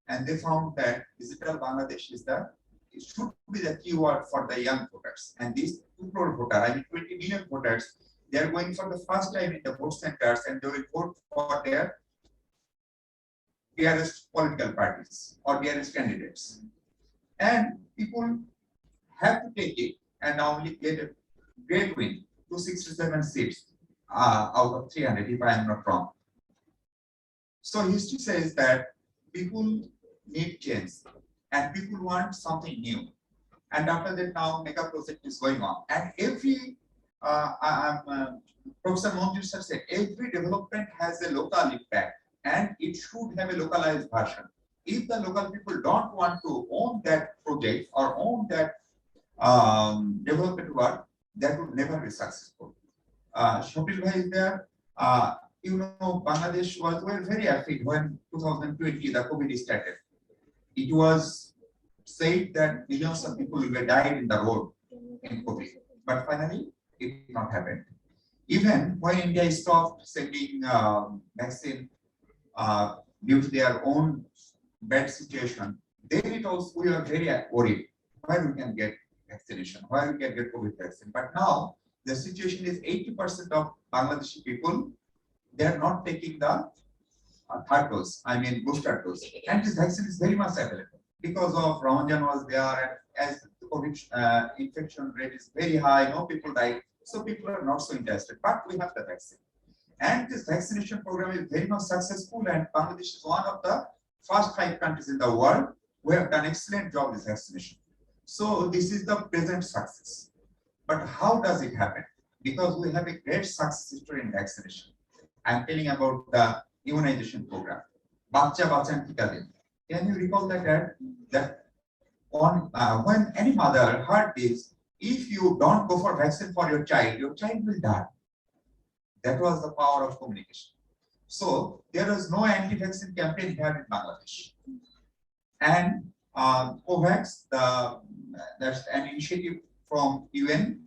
And they found that digital Bangladesh it should be the keyword for the young voters. And these 2 crore voters, I mean 20 million voters, they are going for the first time in the vote centers, and they will vote for their dearest political parties or dearest candidates. And people have to take it and only get a great win, 267 seats out of 300, if I am not wrong. So history says that people need change and people want something new. And after that, now mega project is going on. And every Professor Monjur sir said, every development has a local impact and it should have a localized version. If the local people don't want to own that project or own that development work, that would never be successful. Shopil Bhai is there. Bangladesh was very affected when 2020 the COVID started. It was said that millions of people will died in the road in COVID, but finally it did not happen. Even when India stopped sending vaccine due to their own bad situation, then it also we are very worried where we can get vaccination, where we can get COVID vaccine. But now the situation is 80% of Bangladeshi people, they are not taking the third dose, I mean booster dose. And this vaccine is very much available because of Ramadan was there, and as the COVID infection rate is very high, no people die, so people are not so interested. But we have the vaccine, and this vaccination program is very much successful. And Bangladesh is one of the first 5 countries in the world who have done excellent job with vaccination. So this is the present success. But how does it happen? Because we have a great success story in vaccination. I'm telling about the immunization program. Bacha Bachan Tika Din. Can you recall that ad? That on when any mother heard this, if you don't go for vaccine for your child will die. That was the power of communication. So there was no anti-vaccine campaign here in Bangladesh. And COVAX, that's an initiative from UN.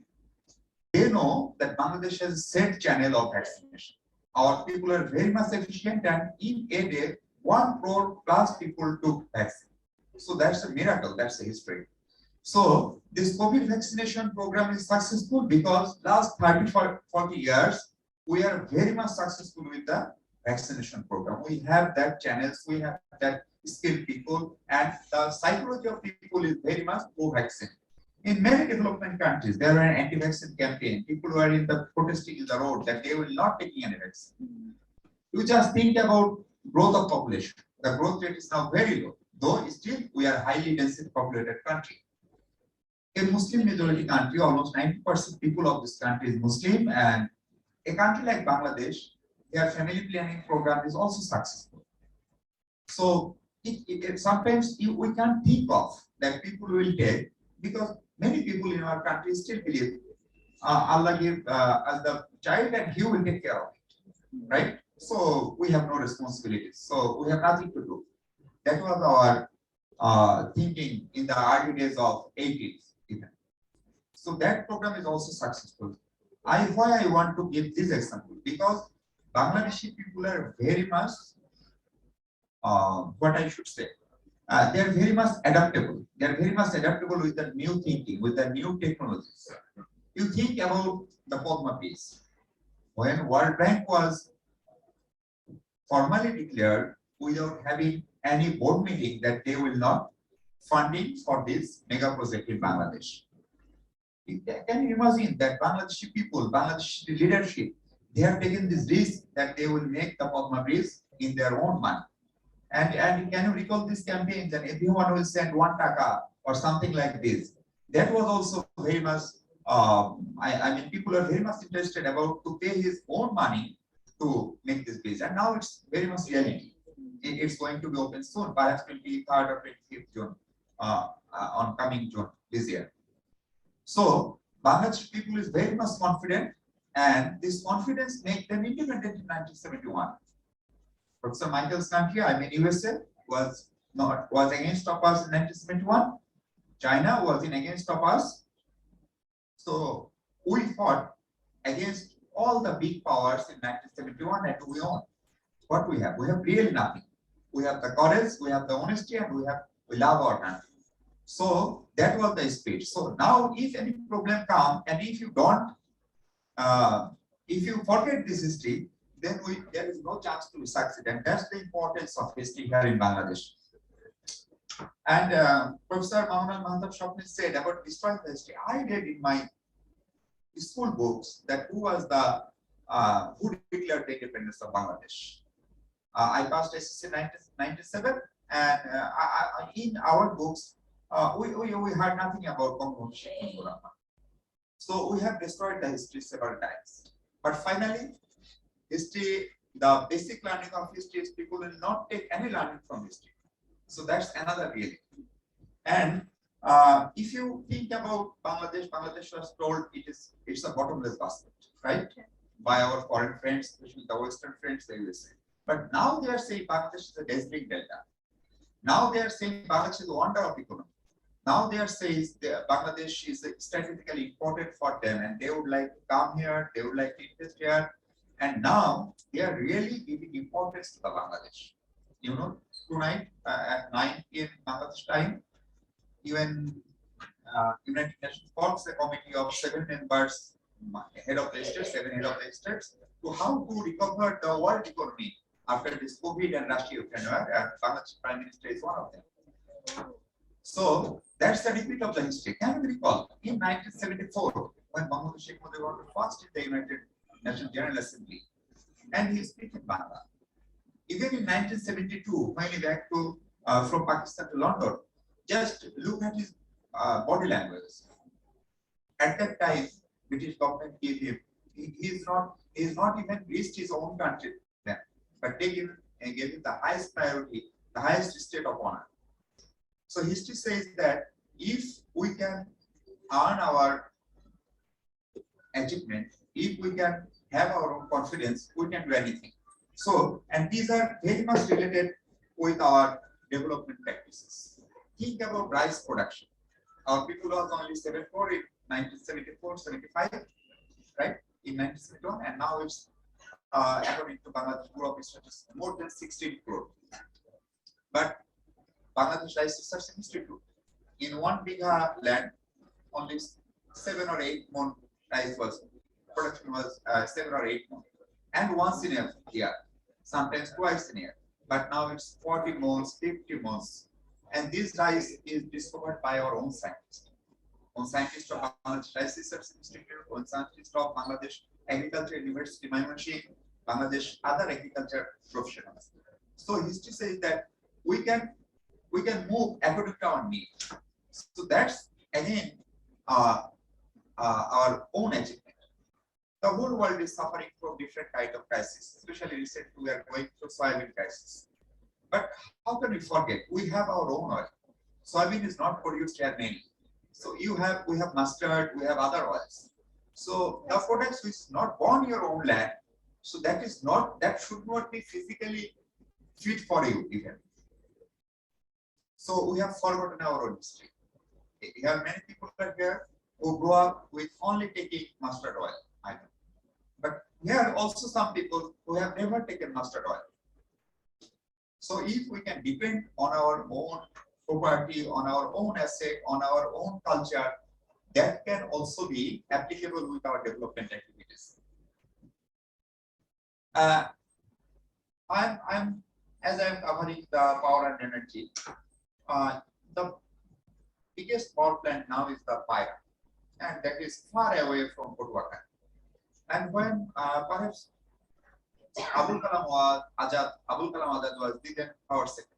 They know that Bangladesh has a set channel of vaccination. Our people are very much efficient, and in a day, 1 crore plus people took vaccine. So that's a miracle, that's a history. So this COVID vaccination program is successful because last 30, 40 years, we are very much successful with the vaccination program. We have that channels, we have that skilled people, and the psychology of people is very much pro-vaccine. In many development countries, there are an anti-vaccine campaign. People who are in the protesting in the road that they will not taking any vaccine. You just think about growth of population. The growth rate is now very low, though still we are highly densely populated country. A Muslim majority country, almost 90% people of this country is Muslim, and a country like Bangladesh, their family planning program is also successful. So sometimes we can't think of that people will take, because many people in our country still believe Allah give us the child and He will take care of it, right? So we have no responsibilities. So we have nothing to do. That was our thinking in the early days of 80s even. So that program is also successful. Why I want to give this example, because Bangladeshi people are very much, what I should say, they are very much adaptable. They are very much adaptable with the new thinking, with the new technologies. You think about the Padma Peace. When World Bank was formally declared without having any board meeting that they will not funding for this mega project in Bangladesh. Can you imagine that Bangladeshi people, Bangladeshi leadership, they have taken this risk that they will make the Padma Bridge in their own money. And can you recall this campaign that everyone will send 1 taka or something like this? That was also very much, I mean, people are very much interested about to pay his own money to make this bridge. And now it's very much reality. It's going to be open soon, perhaps 23rd or 25th June, on coming June this year. So Bangladesh people is very much confident, and this confidence made them independent in 1971. Professor Michael's country, I mean USA, was against of us in 1971. China was against of us. So we fought against all the big powers in 1971, and we won. What we have? We have really nothing. We have the courage, we have the honesty, and we love our country. So that was the speech. So now, if any problem comes, and if you don't, if you forget this history, then there is no chance to succeed. And that's the importance of history here in Bangladesh. And Professor Mamunal Mahatab Shopni said about destroying the history. I read in my school books that who who declared the independence of Bangladesh. I passed SSC in 1997, and in our books, we heard nothing about Bangladesh. So we have destroyed the history several times. But finally, history, the basic learning of history is people will not take any learning from history. So that's another reality. And if you think about Bangladesh, Bangladesh was told it's a bottomless basket, right? By our foreign friends, especially the Western friends, they will say. But now they are saying Bangladesh is a dazzling delta. Now they are saying Bangladesh is a wonder of economy. Now they are saying Bangladesh is strategically important for them, and they would like to come here, they would like to invest here. And now they are really giving importance to the Bangladesh. You know, tonight at 9 p.m. Bangladesh time, United Nations forms a committee of 7 members, head of the states, 7 head of the states, to how to recover the world economy after this COVID and Russia-Ukraine war, and Bangladesh Prime Minister is one of them. So that's the repeat of the history. Can you recall in 1974 when Mahmoud Sheikh Mujibur was first in the United Nations General Assembly, and he speaks in Bangla. Even in 1972, when he back to from Pakistan to London, just look at his body language. At that time, British government gave him. He is not even reached his own country then, but they gave him the highest priority, the highest state of honor. So history says that if we can earn our achievement, if we can have our own confidence, we can do anything. So, and these are very much related with our development practices. Think about rice production. Our people was only 7 crore in 1974, 75, right? In 1971, and now it's according to Bangladesh Bureau of Statistics, more than 16 crore. But Bangladesh Rice Research Institute, in 1 bigha land, only 7 or 8 mon rice was production was 7 or 8 mon, and once in a year, sometimes twice in a year. But now it's 40 mons, 50 mons, and this rice is discovered by our own scientists. Own scientists of Bangladesh Rice Research Institute, own scientists of Bangladesh Agriculture University, Mymensingh, Bangladesh other agriculture professionals. So history says that we can move according to our need. So that's again our own achievement. The whole world is suffering from different kind of crises, especially recently we are going through soybean crisis. But how can we forget? We have our own oil. Soybean is not produced here mainly. So we have mustard, we have other oils. So the products which is not born in your own land, so that should not be physically fit for you even. So we have forgotten our own history. Here many people are here who grow up with only taking mustard oil. I know. But here are also some people who have never taken mustard oil. So if we can depend on our own property, on our own asset, on our own culture, that can also be applicable with our development activities. As I'm covering the power and energy, the biggest power plant now is the Paira, and that is far away from Dhaka. And when perhaps Abul Kalam Azad was the then power secretary,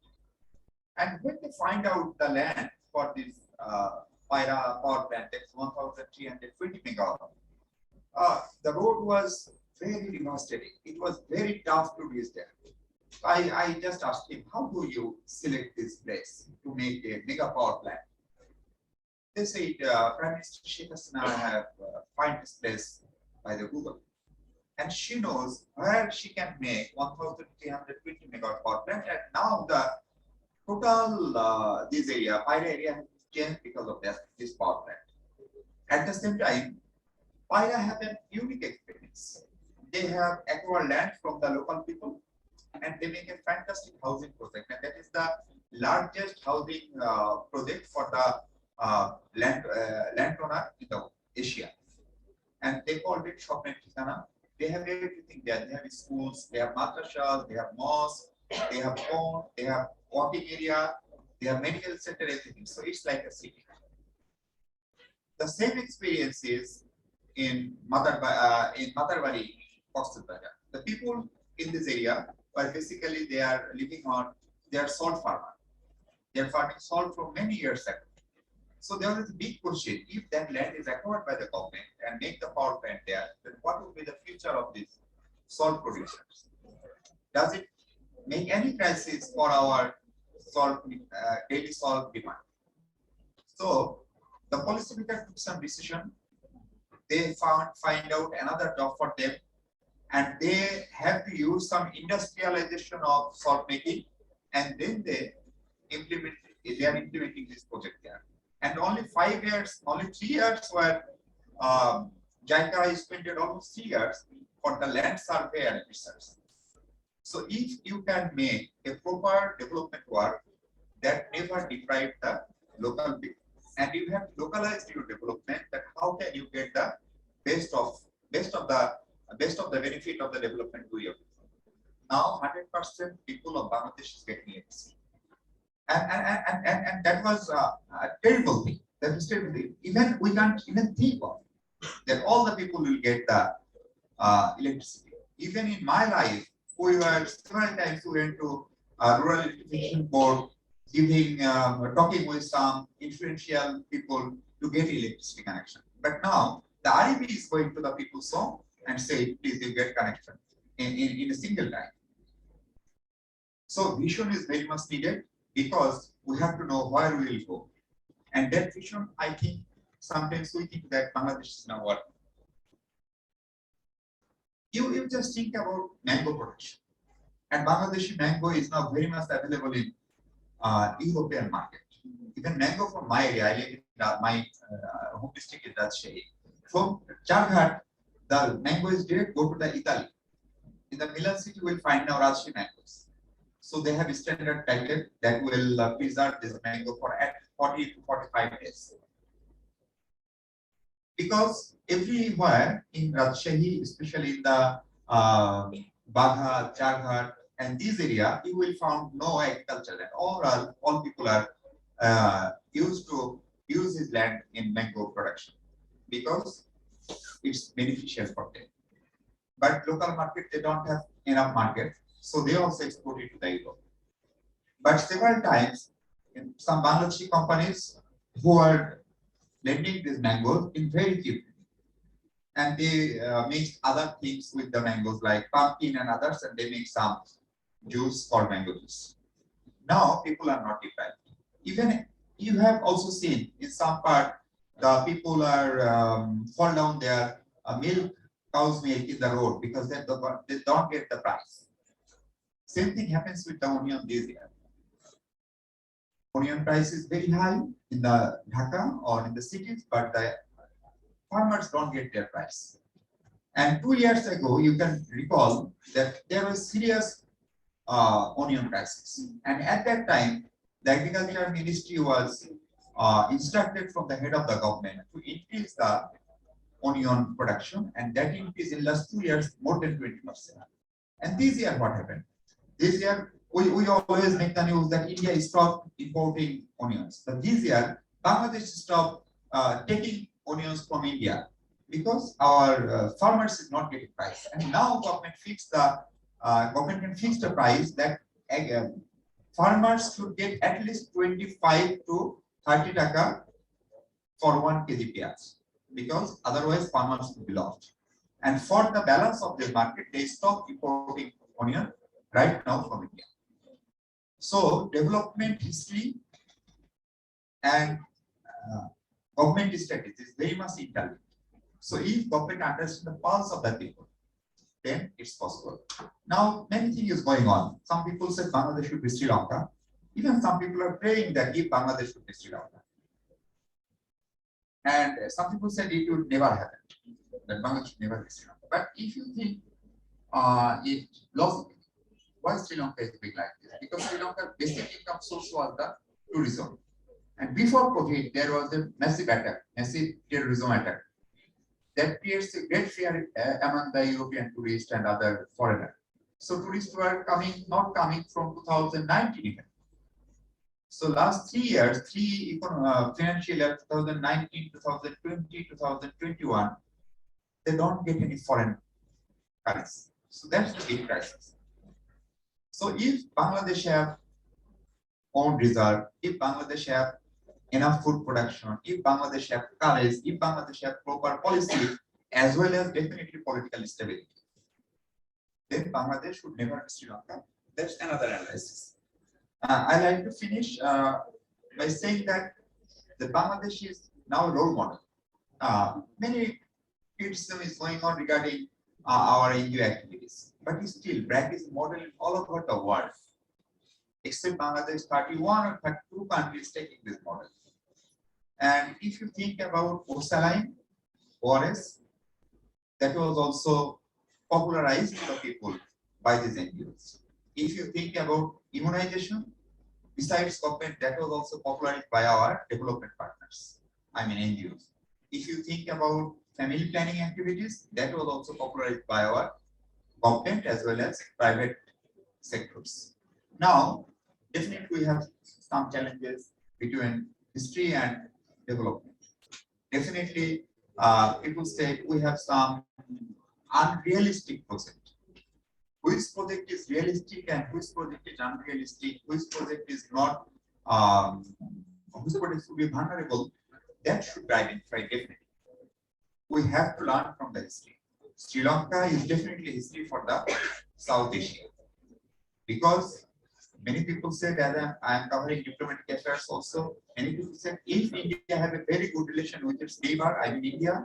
and when they find out the land for this Paira power plant, that's 1,320 megawatt, the road was very devastating. It was very tough to reach there. I just asked him, how do you select this place to make a mega power plant? They said, Prime Minister Sheikh Hasina have find this place by the Google. And she knows where she can make 1,320 megawatt power plant. And now the total this area, Paira area has changed because of this power plant. At the same time, Paira have an unique experience. They have acquired land from the local people, and they make a fantastic housing project, and that is the largest housing project for the landowner in the Asia. And they called it Shopnet Tikana. They have everything there. They have schools, they have madrasas, they have mosques, they have pond, they have walking area, they have medical center, everything. So it's like a city. The same experience is in Matarbari, Coxbazaar. The people in this area, but basically they are living on, they are salt farmer. They are farming salt from many years ago. So there is a big question. If that land is acquired by the government and make the power plant there, then what will be the future of these salt producers? Does it make any crisis for our salt, daily salt demand? So the policymakers took some decision. They find out another job for them, and they have to use some industrialization of salt making, and then they are implementing this project there. And only 5 years, only 3 years were JICA spent almost 3 years for the land survey and research. So if you can make a proper development work that never deprive the local people, and you have localized your development, that how can you get the best of the benefit of the development to you? now 100% people of Bangladesh is getting electricity. And that was a terrible thing. That was terrible thing. Even we can't even think of that all the people will get the electricity. Even in my life, we were several times we went to rural electrification board, giving talking with some influential people to get electricity connection. But now the REB is going to the people's home and say, please you get connection in a single time. So vision is very much needed because we have to know where we will go. And that vision, I think, sometimes we think that Bangladesh is now working. You just think about mango production. And Bangladeshi mango is now very much available in European market. Even mango from my area, I live in my home district is Rajshahi. From Charghat, the mango is direct go to the Italy. In the Milan city, you will find now Rajshahi mangoes. So they have a standard packet that will preserve this mango for at 40 to 45 days. Because everywhere in Rajshahi, especially in the Bagha, Charghat, and this area, you will find no agriculture. And all people are used to use this land in mango production because it's beneficial for them. But local market, they don't have enough market, so they also export it to the Europe. But several times, in some Bangladeshi companies who are blending these mangoes in very cheap, and they mix other things with the mangoes like pumpkin and others, and they make some juice or mango juice. Now people are not deprived. Even you have also seen in some part the people are fall down their milk, cow's milk in the road because they don't get the price. Same thing happens with the onion this year. Onion price is very high in the Dhaka or in the cities, but the farmers don't get their price. And 2 years ago, you can recall that there was serious onion crisis. And at that time, the agriculture ministry was instructed from the head of the government to increase the onion production, and that increase in last 2 years more than 20%. And this year, what happened? This year, we always make the news that India stopped importing onions. But this year, Bangladesh stopped taking onions from India because our farmers is not getting price. And now government can fix the price that farmers should get at least 25 to 30 taka for 1 kg piyaz, because otherwise farmers will be lost. And for the balance of the market, they stop importing onion right now from India. So development history and government strategy is very much interlinked. So if government understands the pulse of the people, then it's possible. Now, many things is going on. Some people say Bangladesh should be Sri Lanka. Even some people are praying that if Bangladesh should be Sri Lanka. And some people said it would never happen, that Bangladesh should never be Sri Lanka. But if you think it logically, why Sri Lanka is big like this? Because Sri Lanka's basic income source was the tourism. And before COVID, there was a massive attack, massive terrorism attack. That creates a great fear among the European tourists and other foreigners. So tourists were not coming from 2019 even. So last 3 years, financial year 2019, 2020, 2021, they don't get any foreign currency. So that's the big crisis. So if Bangladesh have own reserve, if Bangladesh have enough food production, if Bangladesh have courage, if Bangladesh have proper policy, as well as definitely political stability, then Bangladesh should never be Sri Lanka. That's another analysis. I like to finish by saying that the Bangladesh is now a role model. Many criticism is going on regarding our NGO activities, but still BRAC is a model all over the world. Except Bangladesh, 31 or 32 countries taking this model. And if you think about Osaline, ORS, that was also popularized to the people by these NGOs. If you think about immunization, besides government, that was also popularized by our development partners, I mean NGOs. If you think about family planning activities, that was also popularized by our government as well as private sectors. Now, definitely we have some challenges between history and development. Definitely, people say we have some unrealistic project. Which project is realistic and which project is unrealistic, which project is not, which project should be vulnerable, that should be identified definitely. We have to learn from the history. Sri Lanka is definitely history for the South Asia. Because many people said, as I am covering diplomatic affairs also, many people said, if India have a very good relation with its neighbor, I mean India,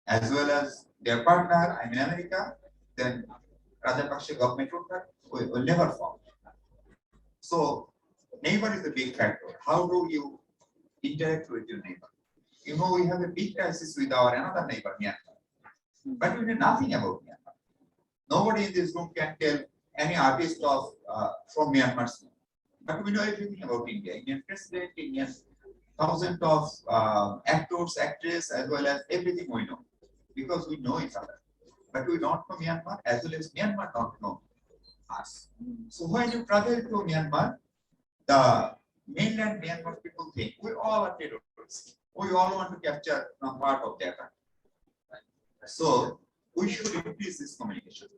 as well as their partner, I mean America, then Rajapaksa government will never fall. So neighbor is a big factor. How do you interact with your neighbor? You know, we have a big crisis with our another neighbor, Myanmar. But we know nothing about Myanmar. Nobody in this room can tell any artist of from Myanmar. But we know everything about India. Indian president, Indian thousands of actors, actresses, as well as everything we know. Because we know each other. But we don't know Myanmar, as well as Myanmar don't know us. So when you travel to Myanmar, the mainland Myanmar people think we all are terrorists. We all want to capture some part of their country. So we should increase this communication.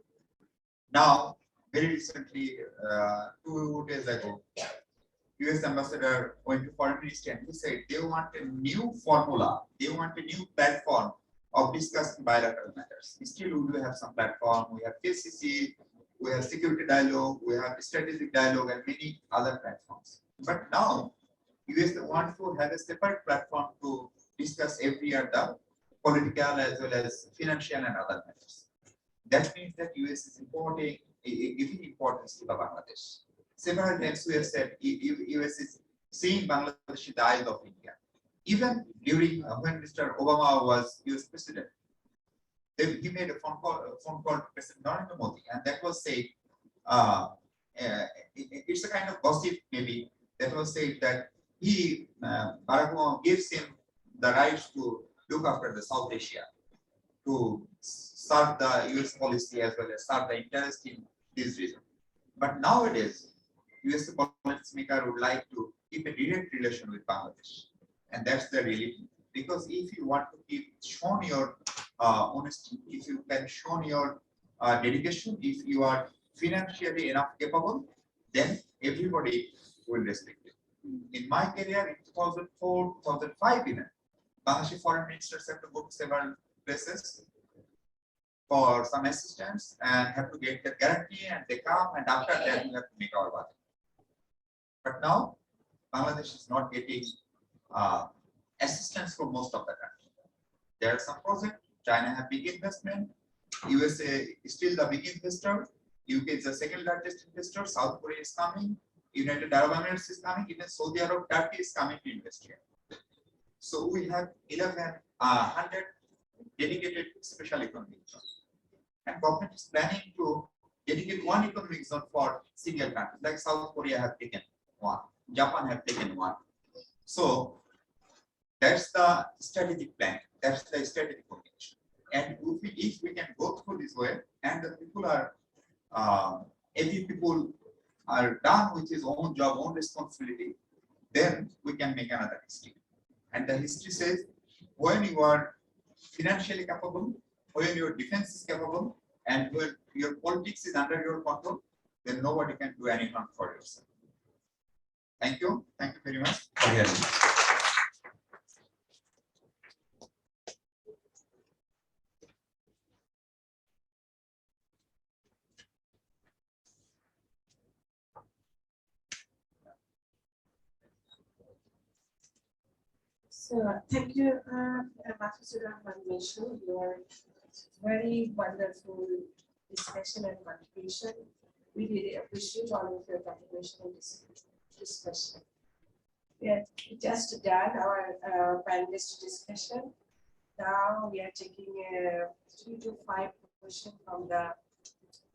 Now, very recently, 2 days ago, US ambassador went to foreign ministry and he said they want a new formula, they want a new platform of discussing bilateral matters. Still, we do have some platform, we have KCC, we have security dialogue, we have strategic dialogue, and many other platforms. But now, US wants to have a separate platform to discuss every year the political as well as financial and other matters. That means that US is giving importance to the Bangladesh. Several times we have said US is seeing Bangladesh in the eyes of India. Even during when Mr. Obama was US president, he made a phone call to President Narendra Modi, and that was said. It's a kind of gossip, maybe, that was said that Barack Obama gives him the rights to look after the South Asia, to serve the US policy as well as serve the interest in this region. But nowadays, US policymaker would like to keep a direct relation with Bangladesh. And that's the reality. Because if you want to keep shown your honesty, if you can show your dedication, if you are financially enough capable, then everybody will respect you. In my career, in 2004, 2005 even, Bangladeshi foreign ministers have to go to several places for some assistance and have to get the guarantee, and they come, and after that we have to make our budget. But now, Bangladesh is not getting assistance from most of the country. There are some projects. China have big investment. USA is still the big investor. UK is the second largest investor. South Korea is coming. United Arab Emirates is coming. Even Saudi Arab, Turkey is coming to invest here. So we have 1,100 dedicated special economic zones. And government is planning to dedicate one economic zone for single countries, like South Korea have taken one, Japan have taken one. So that's the strategic plan. That's the strategic communication. And if we can go through this way, and the people are, every people are done with his own job, own responsibility, then we can make another history. And the history says, when you are financially capable, when your defense is capable, and when your politics is under your control, then nobody can do any harm for yourself. Thank you. Thank you very much for hearing. So thank you, Ambassador Manmeshu, your very wonderful discussion and contribution. We really appreciate all of your contribution and discussion. We have just done our panelist discussion. Now we are taking 3 to 5 questions from the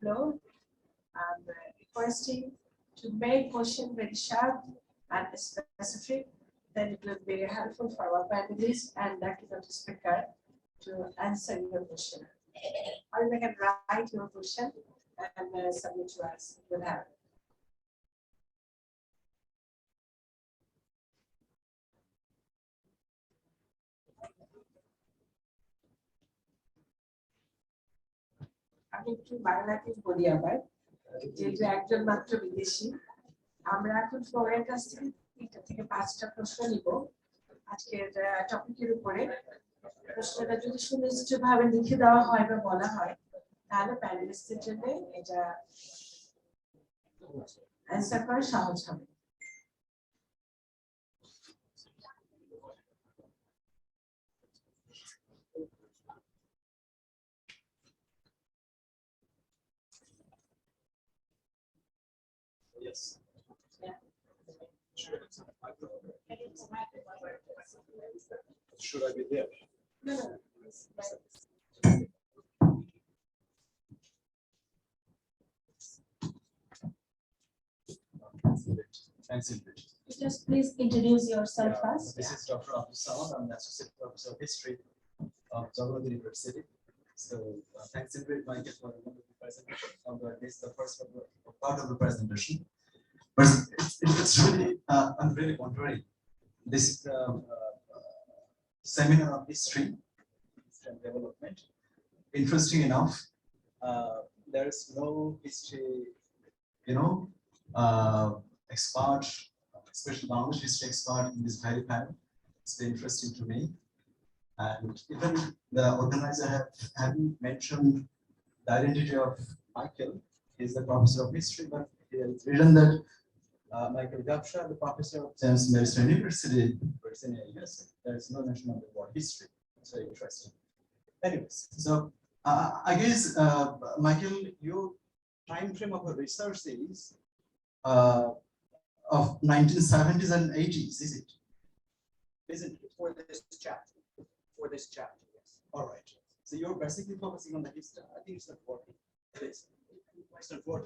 floor. I'm requesting to make question very sharp and specific. Then it will be helpful for our panelists and the keynote speaker to answer your question. Or you can write your question and submit to us with that. আমি একটু বাংলাতে বলি আবার, যেহেতু একজন মাত্র বিদেশি, আমরা এখন ফ্লোরের কাছ থেকে 3টা থেকে 5টা প্রশ্ন নিব আজকের টপিকের উপরে। প্রশ্নটা যদি সুনিশ্চিতভাবে লিখে দেওয়া হয় বা বলা হয়, তাহলে প্যানেলিস্টদের জন্য এটা অ্যান্সার করা সহজ হবে। Yes. Yeah. Should I be there? No, no. Thanks, Ingrid. Just please introduce yourself Yeah, first. This is Dr. Abdul Samad. I'm the Associate Professor of History of Dhaka University. So thanks, Ingrid, Michael, for the wonderful presentation. This is the first part of the presentation. But it's really, I'm really wondering. This is the seminar on history and development. Interesting enough, there is no history, expert, especially Bangladesh history expert in this very panel. It's very interesting to me. And even the organizer haven't mentioned the identity of Michael. He's the professor of history, but he has written that Michael Gapsha, the professor of James Madison University, Virginia, USA. There is no mention of the word history. It's very interesting. Anyways, so I guess, Michael, your time frame of research is of 1970s and 80s, is it? Isn't it for this chapter? For this chapter, yes. All right. So you're basically focusing on the history. I think it's not 40. It is. It's not 40.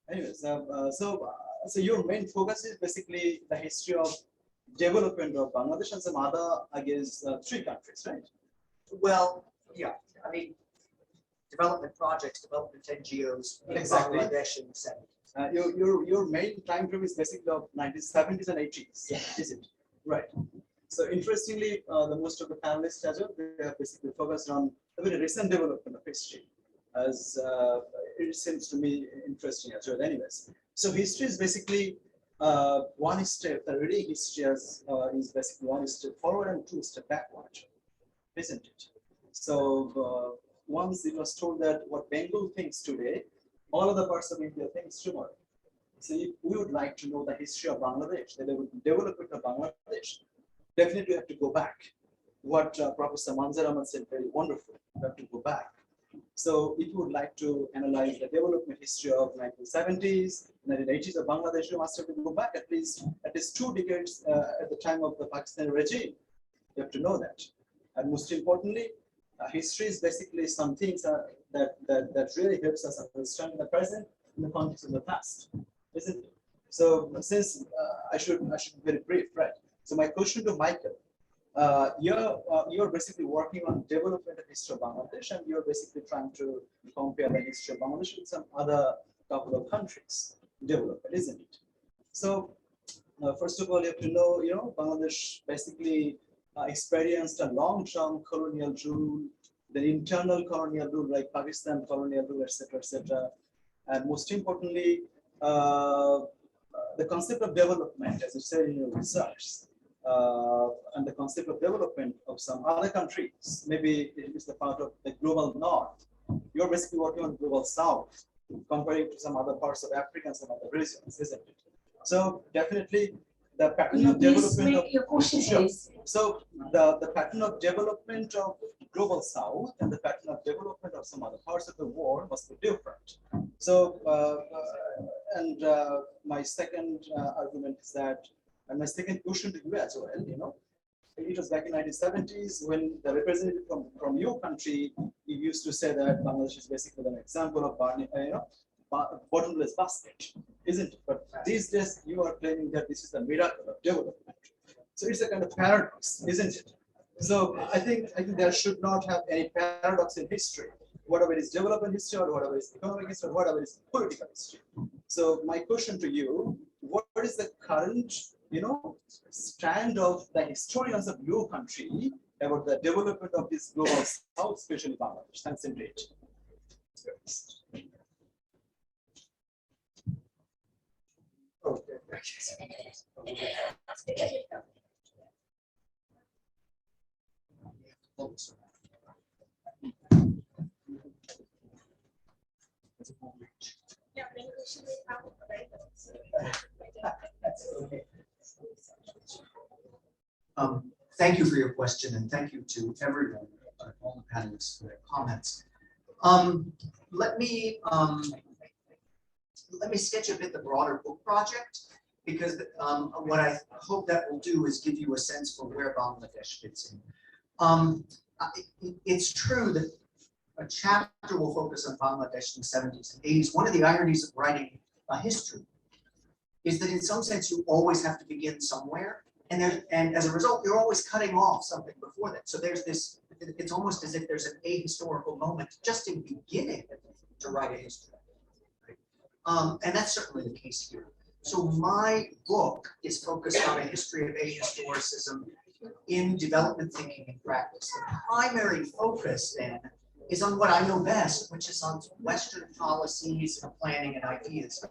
Anyways, so your main focus is basically the history of development of Bangladesh and some other, I guess, 3 countries, right? Well, yeah, I mean, development projects, development NGOs in Exactly. Bangladesh in the 70s. Your main time frame is basically of 1970s and 80s, Yeah. is it? Right. So interestingly, the most of the panelists as well, they have basically focused on the very recent development of history, as it seems to me interesting as well. Anyways, so history is basically one step. The reading history is basically 1 step forward and 2 step backward, isn't it? So once it was told that what Bengal thinks today, all other parts of India thinks tomorrow. So if we would like to know the history of Bangladesh, the development of Bangladesh, definitely we have to go back. What Professor Manzar Ahmad said very wonderful. We have to go back. So if you would like to analyze the development history of 1970s, 1980s of Bangladesh, you must have to go back at least 2 decades at the time of the Pakistani regime. You have to know that. And most importantly, history is basically some things that really helps us understand the present in the context of the past, isn't it? So since I should be very brief, right? So my question to Michael, you're basically working on development of history of Bangladesh, and you're basically trying to compare the history of Bangladesh with some other couple of countries development, isn't it? So first of all, you have to know, Bangladesh basically experienced a long-term colonial rule, the internal colonial rule like Pakistan colonial rule, etc., etc. And most importantly, the concept of development, as you said in your research, and the concept of development of some other countries, maybe it is the part of the global north. You're basically working on global south, comparing to some other parts of Africa and some other regions, isn't it? So definitely the pattern of development of your question, Sure. please. So the pattern of development of global south and the pattern of development of some other parts of the world must be different. So my second argument is that, and my second question to you as well, it was back in 1970s when the representative from your country, you used to say that Bangladesh is basically an example of bottomless basket, isn't it? But these days you are claiming that this is the miracle of development. So it's a kind of paradox, isn't it? So I think there should not have any paradox in history. whatever is development history or whatever is economic history or whatever is political history. So my question to you, what is the current, strand of the historians of your country about the development of this global south, especially Bangladesh? Thanks indeed. Okay. Yeah, maybe we should have it, right? Thank you for your question, and thank you to everyone, all the panelists, for their comments. Let me sketch a bit the broader book project, because what I hope that will do is give you a sense for where Bangladesh fits in. It's true that a chapter will focus on Bangladesh in the 70s and 80s. One of the ironies of writing a history is that in some sense you always have to begin somewhere, and as a result you're always cutting off something before that. So there's this, it's almost as if there's an ahistorical moment just in beginning to write a history. And that's certainly the case here. So my book is focused on a history of ahistoricism in development thinking and practice. The primary focus then is on what I know best, which is on Western policies and planning and ideas.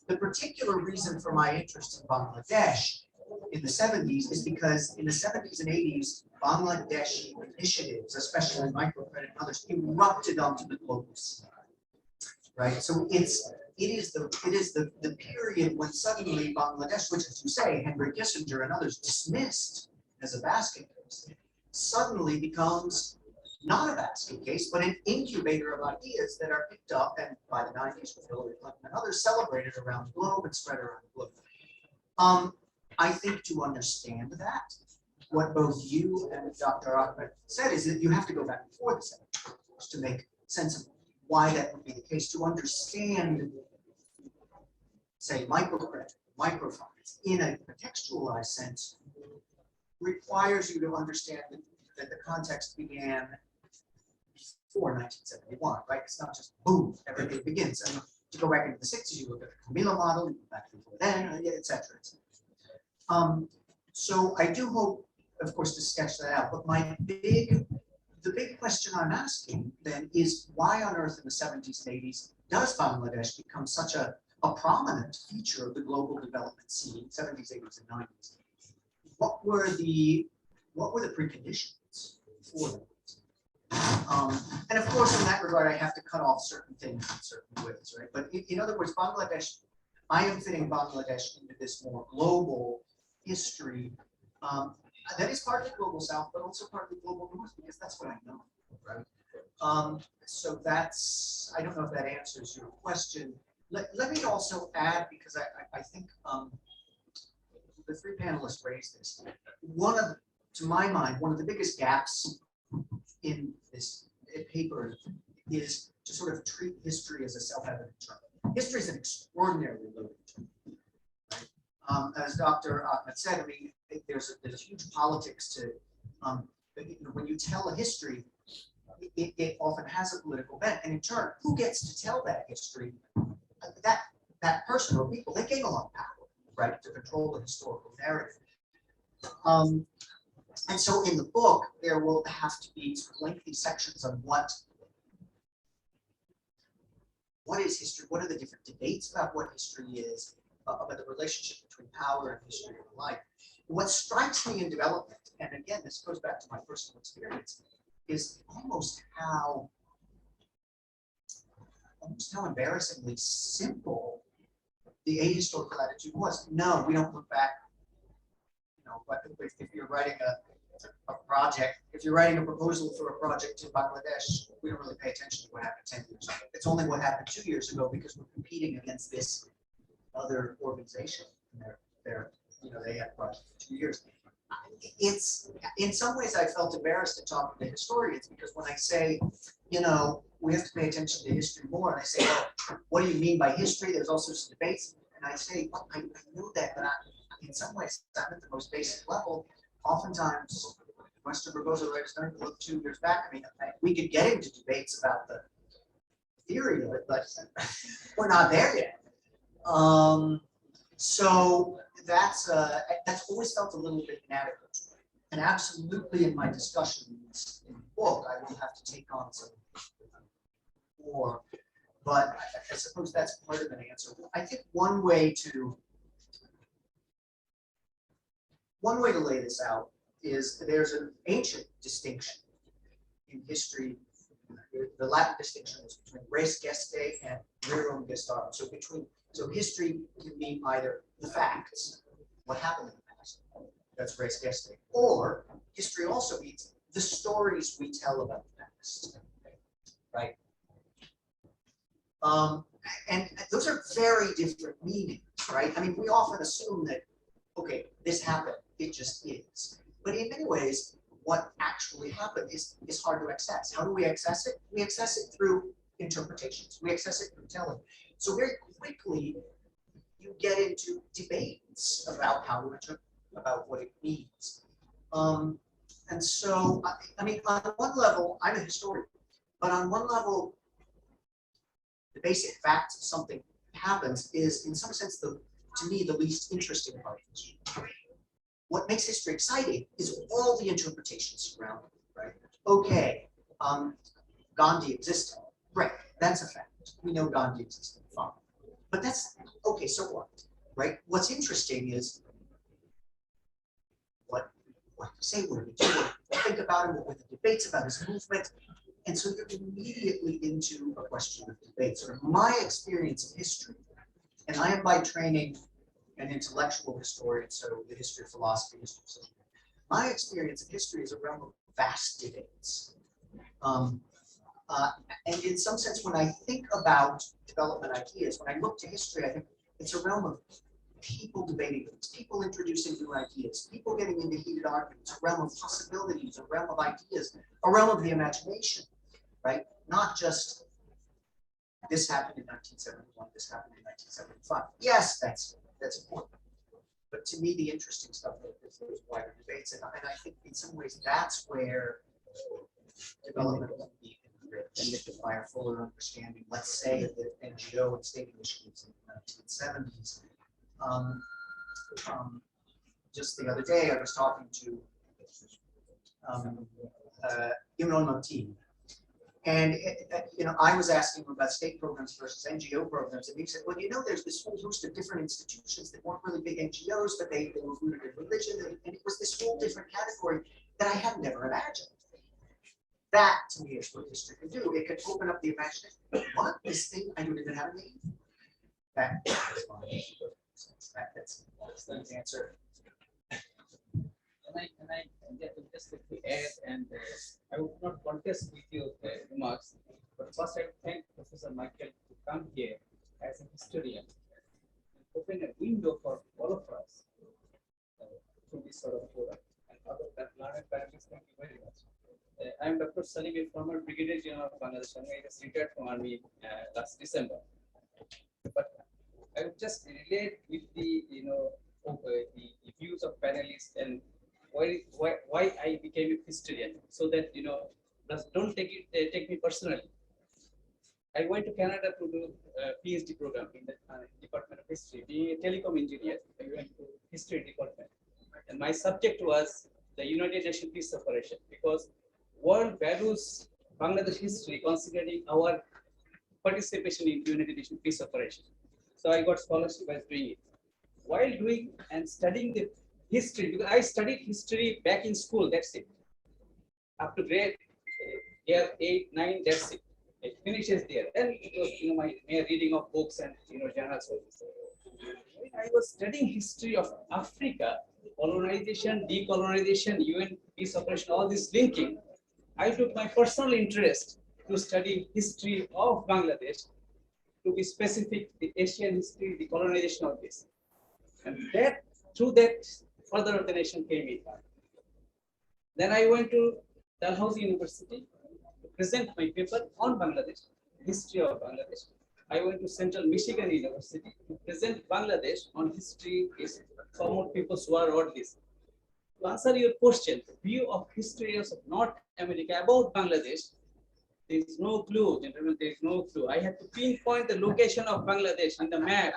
The particular reason for my interest in Bangladesh in the 70s is because in the 70s and 80s, Bangladeshi initiatives, especially microcredit and others, erupted onto the global scene. Right? So it is the period when suddenly Bangladesh, which, as you say, Henry Kissinger and others dismissed as a basket case, suddenly becomes not a basket case, but an incubator of ideas that are picked up and by the 90s with Hillary Clinton and others celebrated around the globe and spread around the globe. I think to understand that, what both you and Dr. Ahmed said is that you have to go back before the 70s to make sense of why that would be the case, to understand, say, microcredit, microfinance in a contextualized sense requires you to understand that the context began before 1971, right? It's not just boom, everything begins. And to go back into the 60s, you look at the Camilo model, you go back before then, et cetera, et cetera. So I do hope, of course, to sketch that out, but the big question I'm asking then is why on earth in the 70s and 80s does Bangladesh become such a prominent feature of the global development scene, 70s, 80s, and 90s? What were the preconditions for that? And of course, in that regard, I have to cut off certain things in certain ways, right? But in other words, Bangladesh, I am fitting Bangladesh into this more global history that is part of the global south, but also part of the global north, because that's what I know, right? So that's, I don't know if that answers your question. Let me also add, because I think the three panelists raised this. To my mind, one of the biggest gaps in this paper is to sort of treat history as a self-evident term. History is an extraordinarily loaded term. Right? As Dr. Ahmed said, I mean, there's huge politics to, when you tell a history, it often has a political bent, and in turn, who gets to tell that history? That person or people, they gain a lot of power, right, to control the historical narrative. And so in the book, there will have to be sort of lengthy sections on what is history, what are the different debates about what history is, about the relationship between power and history and the like. What strikes me in development, and again, this goes back to my personal experience, is almost how embarrassingly simple the ahistorical attitude was. No, we don't look back. But if you're writing a project, if you're writing a proposal for a project in Bangladesh, we don't really pay attention to what happened 10 years ago. It's only what happened 2 years ago because we're competing against this other organization. They had projects for 2 years. It's, in some ways, I felt embarrassed in talking to historians because when I say, we have to pay attention to history more, and I say, well, what do you mean by history? There's all sorts of debates. And I say, well, I know that, but in some ways, I'm at the most basic level. Oftentimes, Western proposal writers don't even look 2 years back. I mean, we could get into debates about theory of it, but we're not there yet. So that's always felt a little bit inadequate. And absolutely in my discussions in the book, I will have to take on some more, but I suppose that's part of an answer. I think one way to lay this out is there's an ancient distinction in history. The Latin distinction is between res gestae and rerum gestarum. So history can mean either the facts, what happened in the past, that's res gestae, or history also means the stories we tell about the past, right? And those are very different meanings, right? I mean, we often assume that, okay, this happened, it just is. But in many ways, what actually happened is hard to access. How do we access it? We access it through interpretations. We access it through telling. So very quickly, you get into debates about how to interpret, about what it means. And so, I mean, on one level, I'm a historian, but on one level, the basic facts of something happens is, in some sense, to me, the least interesting part of history. What makes history exciting is all the interpretations around it, right? Okay, Gandhi existed. Right, that's a fact. We know Gandhi existed, fine. But that's, okay, so what, right? What's interesting is what you say, what we do, what we think about him, what were the debates about his movement. And so you're immediately into a question of debate. Sort of my experience of history, and I am by training an intellectual historian, so the history of philosophy, history of social. My experience of history is a realm of vast debates. And in some sense, when I think about development ideas, when I look to history, I think it's a realm of people debating things, people introducing new ideas, people getting into heated arguments, a realm of possibilities, a realm of ideas, a realm of the imagination, right? Not just this happened in 1971, this happened in 1975. Yes, that's important. But to me, the interesting stuff is those wider debates. And I think in some ways that's where development can be enriched by a fuller understanding, let's say, of the NGO and state initiatives in the 1970s. Just the other day, I was talking to Imran Mati, and I was asking him about state programs versus NGO programs, and he said, well, there's this whole host of different institutions that weren't really big NGOs, but they were rooted in religion, and it was this whole different category that I had never imagined. That, to me, is what history can do. It can open up the imagination. What? This thing, I don't even have a name. That's the answer. Can I just quickly add, and I would not contest with your remarks, but first I would thank Professor Michael to come here as a historian and open a window for all of us through this sort of forum. And other learned panelists, thank you very much. I am Dr. Salim, a former Brigadier General of Bangladesh, and I just retired from Army last December. But I would just relate with the the views of panelists and why I became a historian, so that don't take me personally. I went to Canada to do a PhD program in the Department of History. Being a telecom engineer, I went to history department, and my subject was the United Nations Peace Operation, because world values Bangladesh history considering our participation in United Nations Peace Operation. So I got scholarship by doing it. While doing and studying the history, because I studied history back in school, that's it. Up to grade year 8, 9, that's it. It finishes there. Then it was my mere reading of books and journals. When I was studying history of Africa, colonization, decolonization, UN peace operation, all this linking, I took my personal interest to study history of Bangladesh, to be specific, the Asian history, the colonization of this. And that, through that, further organization came in. Then I went to Dalhousie University to present my paper on Bangladesh, history of Bangladesh. I went to Central Michigan University to present Bangladesh on history, former people's war, or this. To answer your question, the view of history of North America about Bangladesh There is no clue, gentlemen, there is no clue. I have to pinpoint the location of Bangladesh on the map.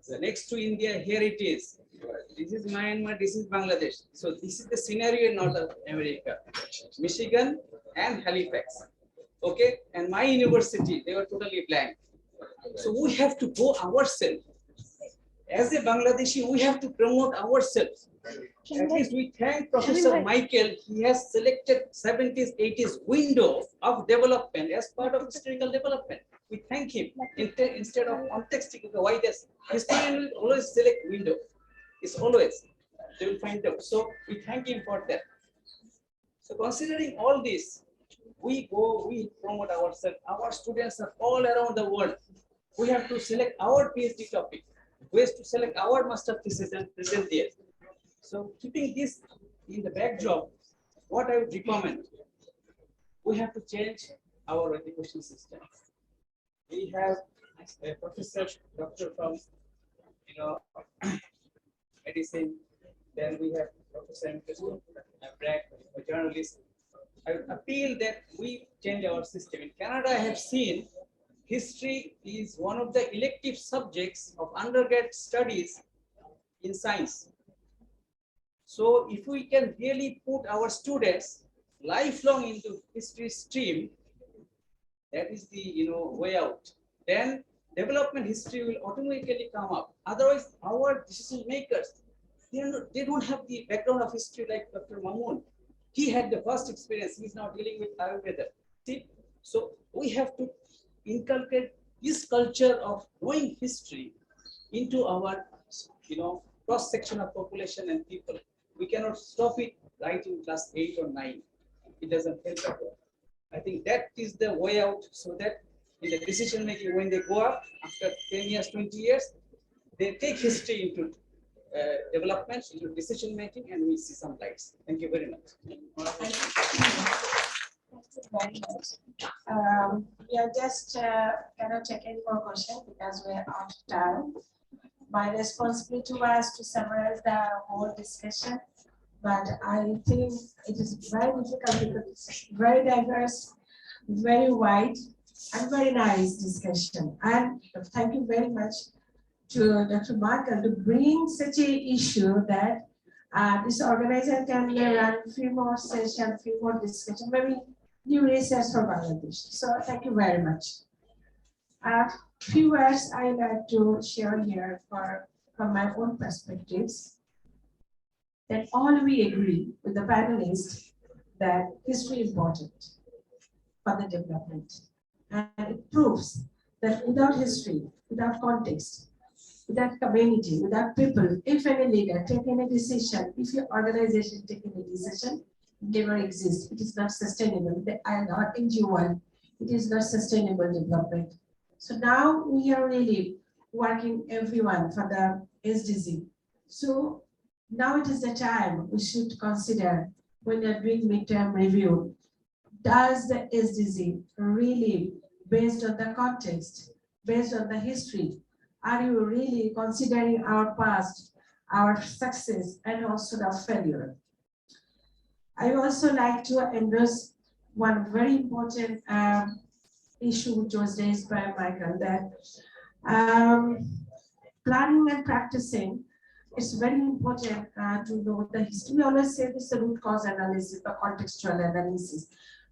So next to India, here it is. This is Myanmar, this is Bangladesh. So this is the scenario in North America, Michigan and Halifax. Okay, and my university, they were totally blank. So we have to go ourselves. As a Bangladeshi, we have to promote ourselves. At least we thank Professor Michael. He has selected 70s, 80s window of development as part of historical development. We thank him instead of contexting why this historian will always select window. It's always they will find out. So we thank him for that. So considering all this, we promote ourselves. Our students are all around the world. We have to select our PhD topic, ways to select our master thesis and present there. So keeping this in the backdrop, what I would recommend, we have to change our education system. We have a professor, doctor from, medicine. Then we have Professor Bragg, a journalist. I would appeal that we change our system. In Canada, I have seen history is one of the elective subjects of undergrad studies in science. So if we can really put our students lifelong into history stream, that is the way out. Then development history will automatically come up. Otherwise, our decision makers, they don't have the background of history like Dr. Mamoon. He had the first experience. He's now dealing with Ayurveda. See, so we have to inculcate this culture of knowing history into our, cross section of population and people. We cannot stop it right in class 8 or 9. It doesn't help at all. I think that is the way out, so that in the decision making, when they go up after 10 years, 20 years, they take history into development, into decision making, and we see some lights. Thank you very much. Thank you very much. We are just cannot take any more questions because we are out of time. My responsibility was to summarize the whole discussion, but I think it is very difficult because it's very diverse, very wide, and very nice discussion. And thank you very much to Dr. Michael to bring such an issue that this organization can run a few more sessions, few more discussion, maybe new research for Bangladesh. So thank you very much. Few words I like to share here from my own perspectives. That all we agree with the panelists that history is important for the development. And it proves that without history, without context, without community, without people, if any leader take any decision, if your organization take any decision, it never exists. It is not sustainable. I am not NGO. It is not sustainable development. So now we are really working everyone for the SDG. So now it is the time we should consider when we are doing midterm review. Does the SDG really, based on the context, based on the history, are you really considering our past, our success, and also the failure? I also like to endorse one very important issue which was raised by Michael, that planning and practicing, it's very important to know the history. We always say this is the root cause analysis, the contextual analysis,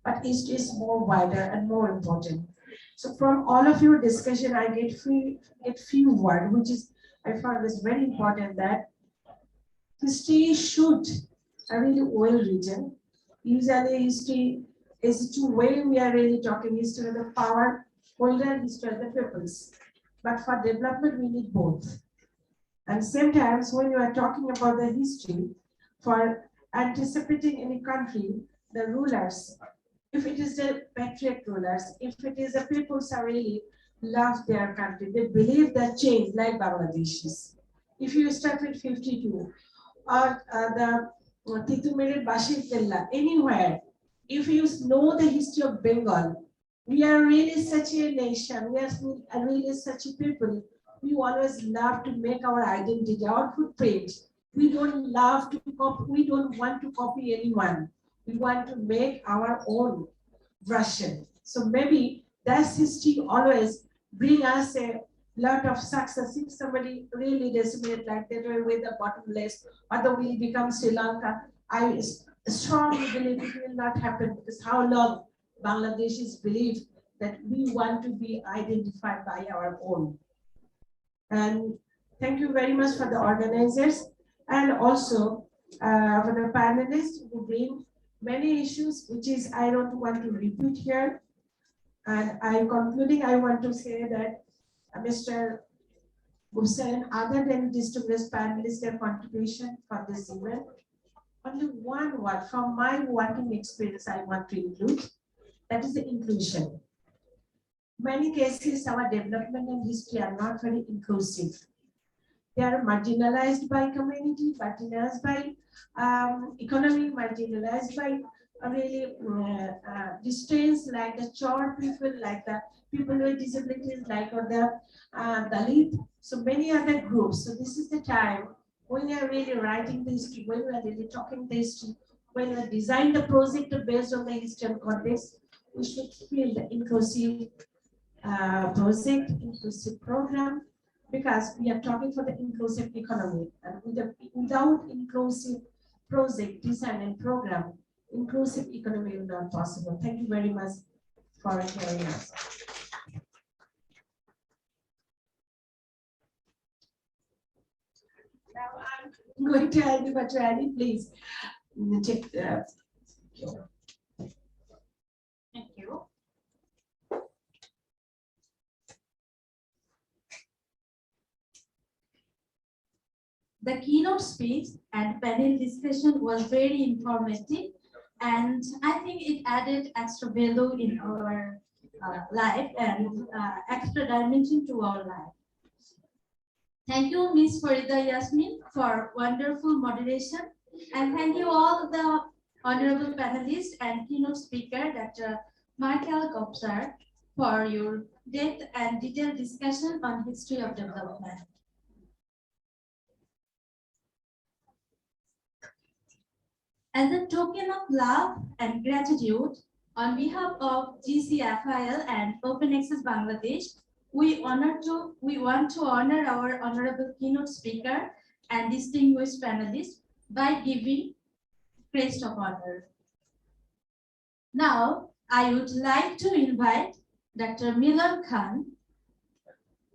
but history is more wider and more important. So from all of your discussion, I get few words, which is I found is very important, that history should really well written. Usually history is two way we are really talking history of the power holder, history of the peoples. But for development, we need both. And sometimes when you are talking about the history, for anticipating any country, the rulers, if it is the patriot rulers, if it is the people who really love their country, they believe that change, like Bangladeshis. If you start with 52, or the Titumirid Bashir Tilla, anywhere, if you know the history of Bengal, we are really such a nation, we are really such a people. We always love to make our identity, our footprint. We don't love to copy, we don't want to copy anyone. We want to make our own version. So maybe that's history always bring us a lot of success. If somebody really decimate like that way with the bottomless, or the will become Sri Lanka, I strongly believe it will not happen, because how long Bangladeshis believe that we want to be identified by our own. And thank you very much for the organizers, and also for the panelists who bring many issues, which is I don't want to repeat here. And I want to say that Mr. Hussain, other than distinguished panelists, their contribution for this event, only one word from my working experience I want to include, that is the inclusion. Many cases, our development and history are not very inclusive. They are marginalized by community, marginalized by economy, marginalized by really distance, like the chore people, like the people with disabilities, like or the Dalit, so many other groups. So this is the time when we are really writing the history, when we are really talking the history, when we are designing the project based on the historical context, we should feel the inclusive project, inclusive program, because we are talking for the inclusive economy, and without inclusive project design and program, inclusive economy is not possible. Thank you very much for hearing us. Now I'm going to hand over to Annie, please. Take the. Thank you. The keynote speech and panel discussion was very informative, and I think it added extra value in our life and extra dimension to our life. Thank you, Ms. Farida Yasmin, for wonderful moderation, and thank you all the honorable panelists and keynote speaker, Dr. Michael Gopsar, for your depth and detailed discussion on history of development. As a token of love and gratitude, on behalf of GCFIL and Open Access Bangladesh, we want to honor our honorable keynote speaker and distinguished panelists by giving crest of honor. Now, I would like to invite Dr. Milan Khan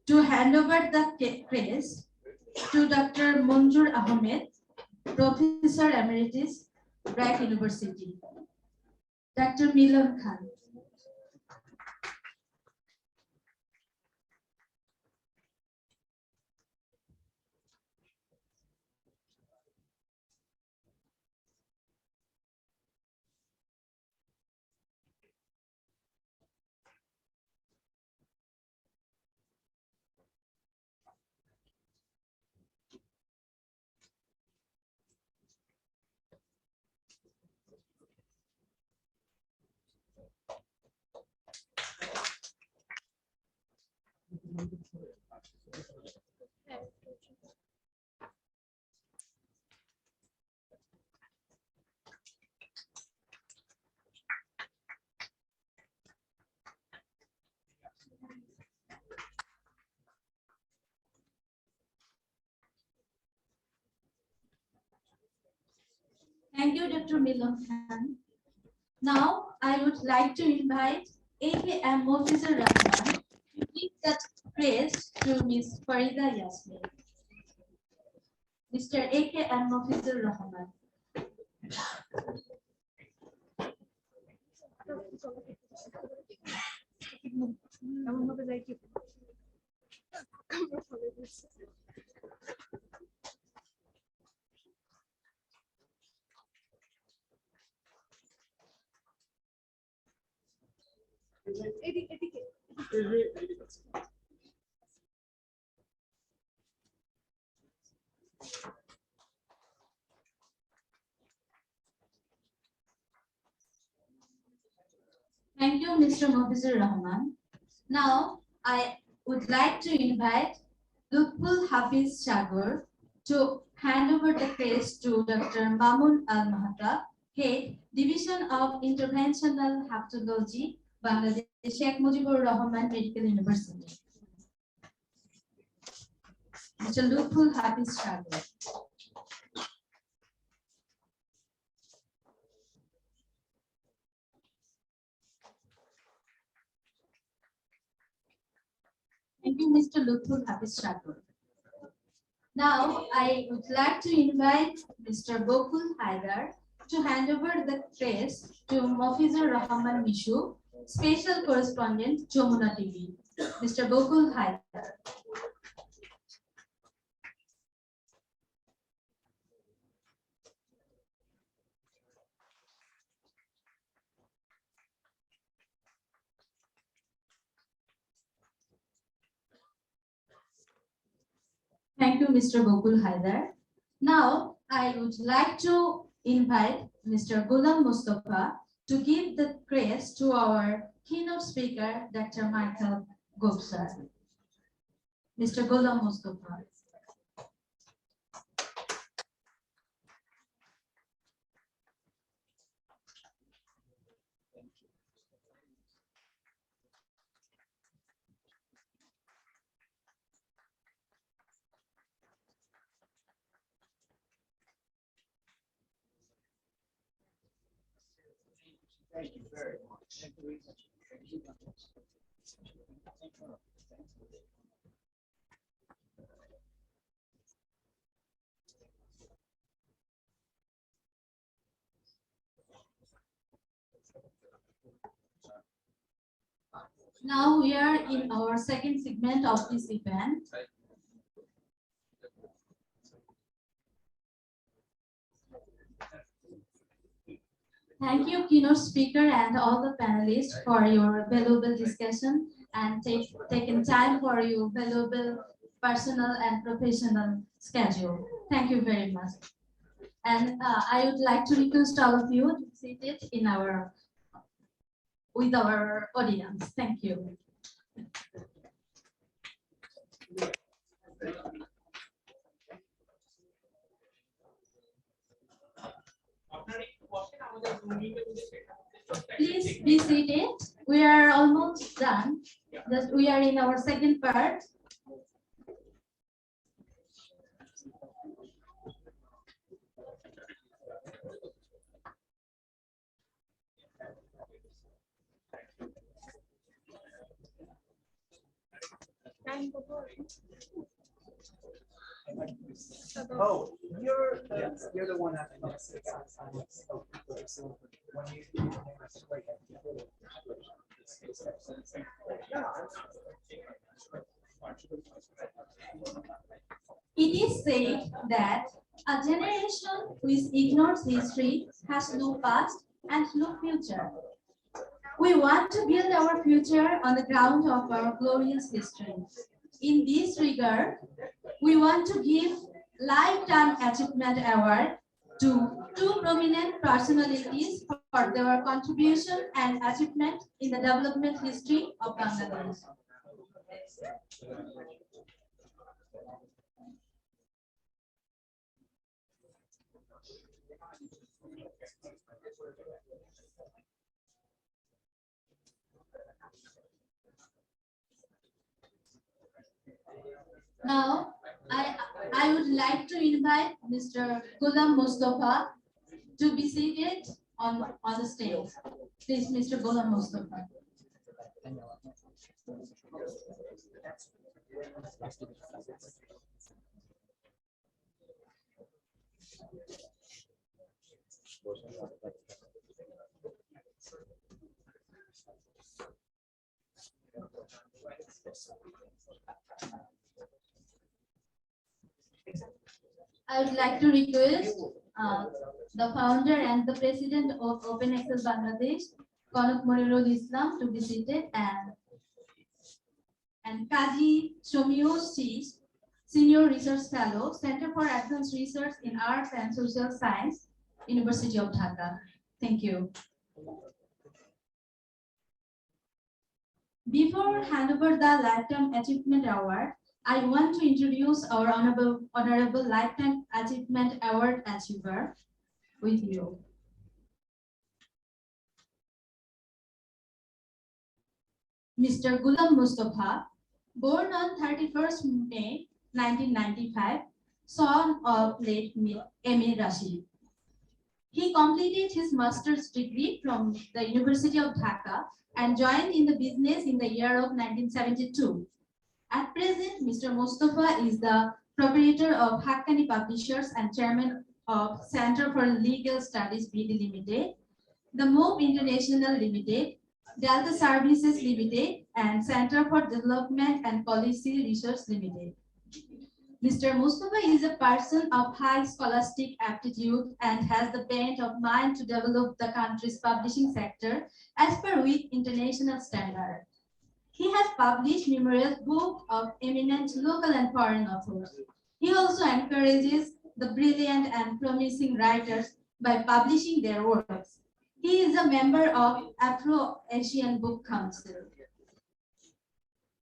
to hand over the crest to Dr. Manjur Ahmed, Professor Emeritus, Bright University. Dr. Milan Khan. Thank you, Dr. Milan Khan. Now, I would like to invite AKM Mofizur Rahman to give that praise to Ms. Farida Yasmin. Mr. AKM Mofizur Rahman. Thank you, Mr. Mofizur Rahman. Now, I would like to invite Lutful Hafiz Sagar to hand over the case to Dr. Mamun Al Mahata, Head, Division of Interventional Haptology, Bangladesh Sheikh Mujibur Rahman Medical University. Mr. Lutful Hafiz Shagar. Thank you, Mr. Lutful Hafiz Shagar. Now, I would like to invite Mr. Gokul Haidar to hand over the press to Mofizur Rahman Mishu, Special Correspondent, Jamuna TV. Mr. Gokul Haidar. Thank you, Mr. Gokul Haidar. Now, I would like to invite Mr. Ghulam Mustafa to give the praise to our keynote speaker, Dr. Michael Gupta. Mr. Ghulam Mustafa. Thank you very much. Now we are in our second segment of this event. Thank you, keynote speaker and all the panelists for your valuable discussion and taking time for your valuable personal and professional schedule. Thank you very much. And I would like to request all of you to be seated in with our audience. Thank you. Please be seated. We are almost done. We are in our second part. Oh, you're the one having this. It is said that a generation which ignores history has no past and no future. We want to build our future on the ground of our glorious history. In this regard, we want to give Lifetime Achievement Award to two prominent personalities for their contribution and achievement in the development history of Bangladesh. Now, I would like to invite Mr. Ghulam Mustafa to be seated on the stage. Please, Mr. Ghulam Mustafa. I would like to request the founder and the president of Open Access Bangladesh, Kanak Morirul Islam, to be seated, and Kaji Shomio Shish, Senior Research Fellow, Center for Advanced Research in Arts and Social Science, University of Dhaka. Thank you. Before hand over the Lifetime Achievement Award, I want to introduce our honorable Lifetime Achievement Award achiever with you. Mr. Ghulam Mustafa, born on 31st May 1995, son of late M.A. Rashid. He completed his master's degree from the University of Dhaka and joined in the business in the year of 1972. At present, Mr. Mustafa is the proprietor of Haqqani Publishers and chairman of Center for Legal Studies BD Limited, the MOB International Limited, Delta Services Limited, and Center for Development and Policy Research Limited. Mr. Mustafa is a person of high scholastic aptitude and has the bent of mind to develop the country's publishing sector as per with international standard. He has published numerous books of eminent local and foreign authors. He also encourages the brilliant and promising writers by publishing their works. He is a member of Afro-Asian Book Council.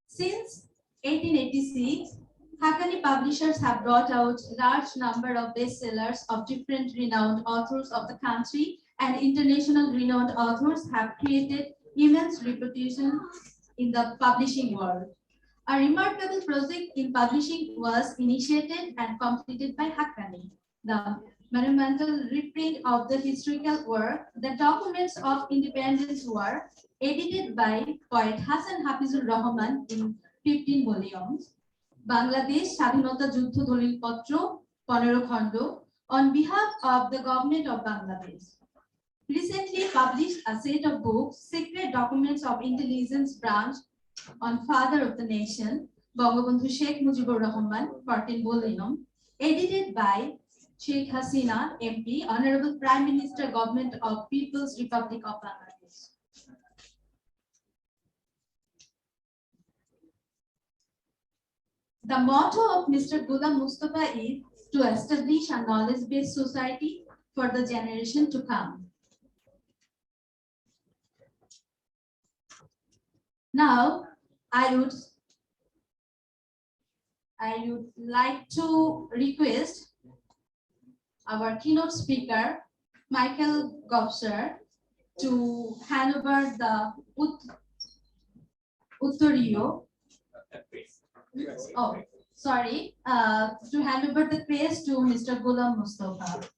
Since 1886, Haqqani Publishers have brought out a large number of bestsellers of different renowned authors of the country, and international renowned authors have created immense reputation in the publishing world. A remarkable project in publishing was initiated and completed by Haqqani, the monumental reprint of the historical work, The Documents of Independence War, edited by poet Hassan Hafizur Rahman in 15 volumes. Bangladesh স্বাধীনতা যুদ্ধ দলিলপত্র 15 খণ্ড on behalf of the government of Bangladesh. Recently published a set of books, Secret Documents of Intelligence Branch on Father of the Nation, Bangabandhu Sheikh Mujibur Rahman, 14 volume, edited by Sheikh Hasina, MP, Honorable Prime Minister, Government of People's Republic of Bangladesh. The motto of Mr. Ghulam Mustafa is to establish a knowledge-based society for the generation to come. Now, I would like to request our keynote speaker, Michael Gobser, to hand over the Uttorio. Oh, sorry, to hand over the praise to Mr. Ghulam Mustafa.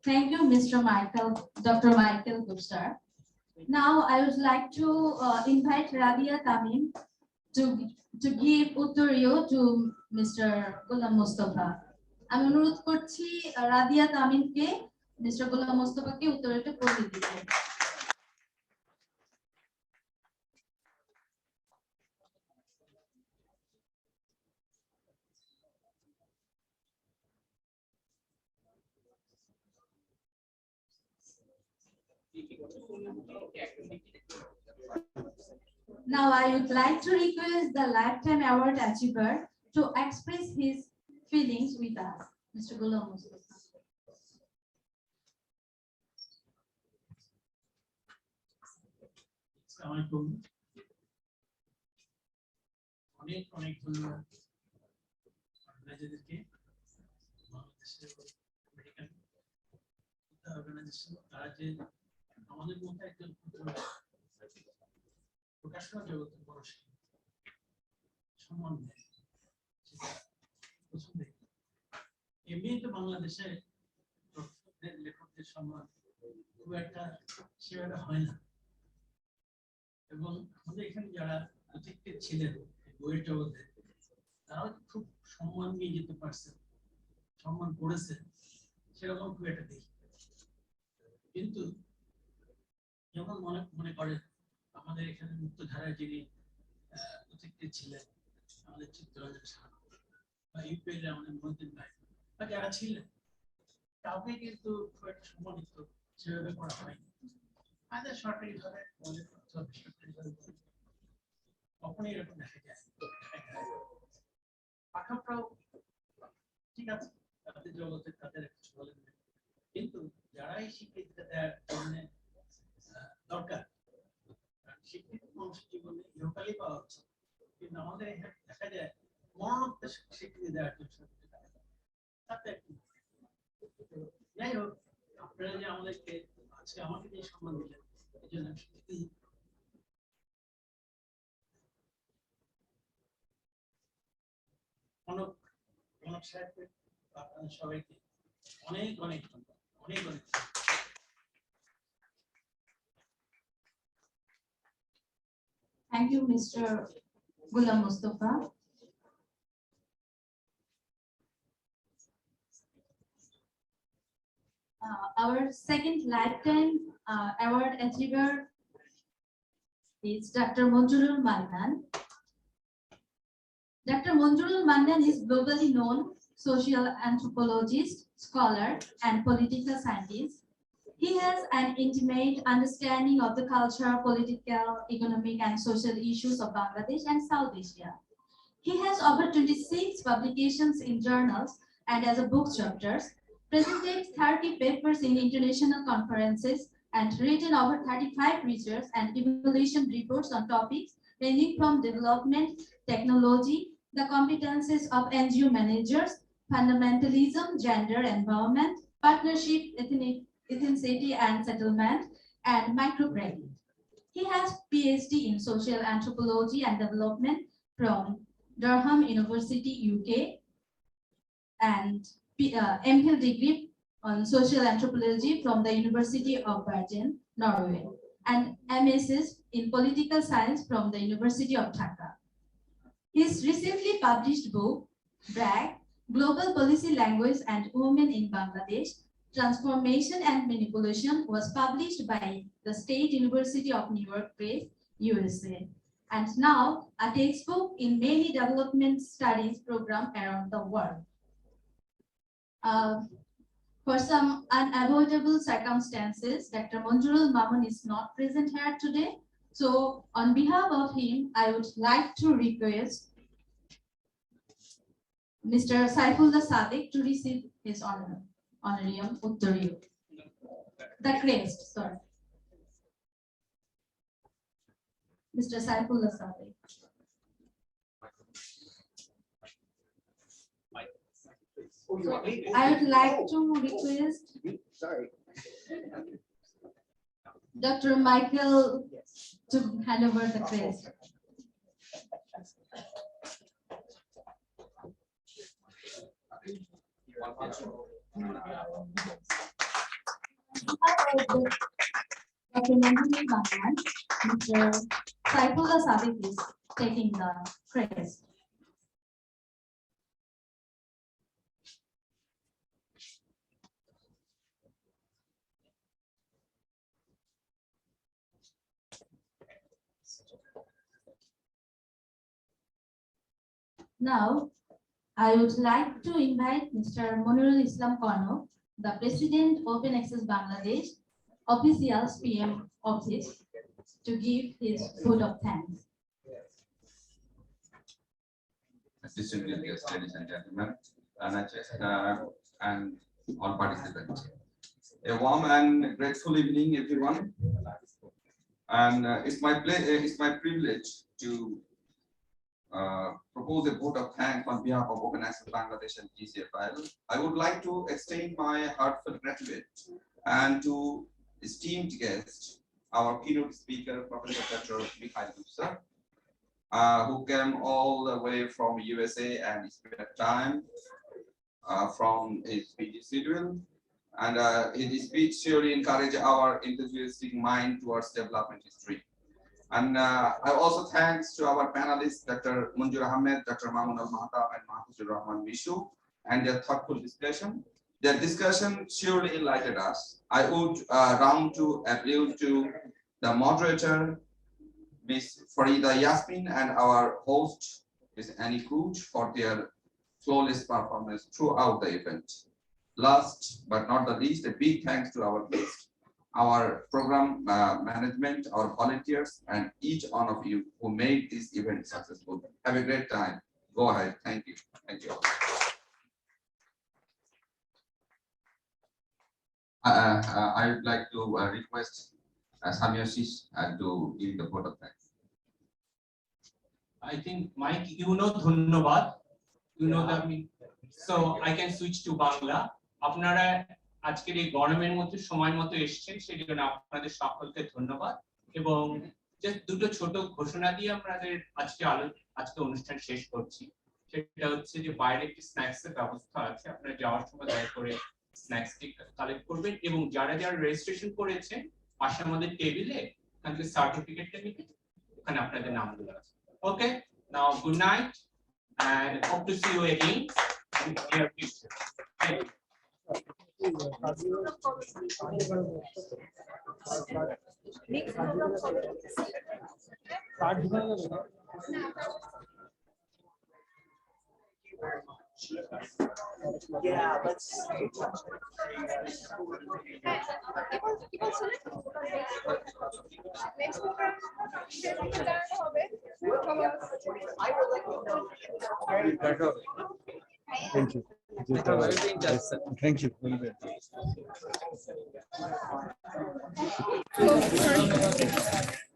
Thank you, Dr. Michael Gupsar. Now, I would like to invite Rabia Tamim to give Uttorio to Mr. Ghulam Mustafa. আমি অনুরোধ করছি Radia তামিমকে mister গোলাম মোস্তফাকে উত্তরটা পড়ে দিতে। Now I would like to request the Lifetime Award achiever to express his feelings with us, Mr. Ghulam Mustafa. Assalamualaikum. অনেক ধন্যবাদ আপনাদেরকে বাংলাদেশের মেডিকেল অর্গানাইজেশন তারা যে আমাদের মধ্যে একজন প্রকাশনা জগতের বড় সম্মান দেয় এমনি তো বাংলাদেশে লেখকদের সম্মান খুব একটা সেভাবে হয় না, এবং আমাদের এখানে যারা প্রত্যেককে ছিলেন বইয়ের জগতে তারাও খুব সম্মান নিয়ে যেতে পারছেন, সম্মান করেছেন, সেরকম খুব একটা দেখি। কিন্তু যেমন মনে করেন আমাদের এখানে মুক্তধারায় যিনি প্রত্যেককে ছিলেন আমাদের চিত্তরঞ্জন সাহা বা ইউপিএল আমাদের মহিউদ্দিন ভাই বা যারা ছিলেন কাউকে কিন্তু খুব একটা সম্মানিত সেভাবে করা হয়নি। আগে সরকারিভাবে বলে সরকারিভাবে কখনই এরকম দেখা যায় পাঠকরাও ঠিক আছে তাদের জগতে তাদের কিছু বলে দেবে কিন্তু যারাই শিক্ষিতদের জন্য দরকার শিক্ষিত মানুষের জীবনে ইহকালই পাওয়া উচিত কিন্তু আমাদের এখানে দেখা যায় মরণোত্তর স্বীকৃতি দেওয়ার জন্য তাতে যাই হোক আপনারা যে আমাদেরকে আজকে আমাকে যে সম্মান দিলেন এই জন্য সত্যি অনেক অনেক সাহেবকে আপনাদের সবাইকে অনেক অনেক ধন্যবাদ অনেক অনেক Thank you, Mr. Ghulam Mustafa. Our second lifetime award achiever is Dr. Monjurul Mannan. Dr. Monjurul Mannan is globally known social anthropologist, scholar, and political scientist. He has an intimate understanding of the culture, political, economic, and social issues of Bangladesh and South Asia. He has over 26 publications in journals and as a book chapters, presented 30 papers in international conferences, and written over 35 research and evaluation reports on topics ranging from development, technology, the competences of NGO managers, fundamentalism, gender, environment, partnership, ethnicity and settlement, and microcredit. He has PhD in social anthropology and development from Durham University, UK, and MPhil degree on social anthropology from the University of Bergen, Norway, and MSc in political science from the University of Dhaka. His recently published book, BRAG, Global Policy Language and Women in Bangladesh, Transformation and Manipulation, was published by the State University of New York Press, USA, and now a textbook in many development studies programs around the world. For some unavoidable circumstances, Dr. Monjurul Mamun is not present here today. So on behalf of him, I would like to request Mr. Saifullah Sadiq to receive his honorarium Uttariyu. The crest, sorry. Mr. Saifullah Sadiq. I would like to request Dr. Michael to hand over the crest. Dr. Monjurul Mannan, Mr. Saifullah Sadiq is taking the crest. Now, I would like to invite Mr. Monirul Islam Kono, the President Open Access Bangladesh Officials PM Office, to give his vote of thanks. Distinguished guests, ladies and gentlemen, and all participants. A warm and grateful evening, everyone. And it's my privilege to propose a vote of thanks on behalf of Open Access Bangladesh and GCFIL. I would like to extend my heartfelt gratitude and to esteemed guest, our keynote speaker, Professor Dr. Mikhail Gupta, who came all the way from USA and spent time from his speech schedule. And his speech surely encouraged our enthusiastic mind towards development history. And I also thanks to our panelists, Dr. Munjur Ahmed, Dr. Mamun Al-Mahtab, and Mahfuzur Rahman Vishu, and their thoughtful discussion. Their discussion surely enlightened us. I would round to appeal to the moderator, Ms. Farida Yasmin, and our host, Ms. Annie Cooch, for their flawless performance throughout the event. Last but not the least, a big thanks to our guests our program management, our volunteers, and each one of you who made this event successful. Have a great time. Go ahead. Thank you. Thank you all. I would like to request Samyashish to give the vote of thanks. I think Mike, you know dhanyabad. You know that me. So I can switch to Bangla. আপনারা আজকের এই গরমের মধ্যে সময় মতো এসেছেন সেই জন্য আপনাদের সকলকে ধন্যবাদ এবং জাস্ট দুটো ছোট ঘোষণা দিয়ে আমাদের আজকে অনুষ্ঠান শেষ করছি সেটা হচ্ছে যে বাইরে একটি স্ন্যাক্স এর ব্যবস্থা আছে আপনারা যাওয়ার সময় দয়া করে স্ন্যাক্স টি কালেক্ট করবেন এবং যারা যারা রেজিস্ট্রেশন করেছেন পাশে আমাদের টেবিলে তাদের সার্টিফিকেটটা নিতে ওখানে আপনাদের নামগুলো আছে okay now good night and hope to see you again in the near future. Thank you. Yeah, let's. Thank you. Thank you.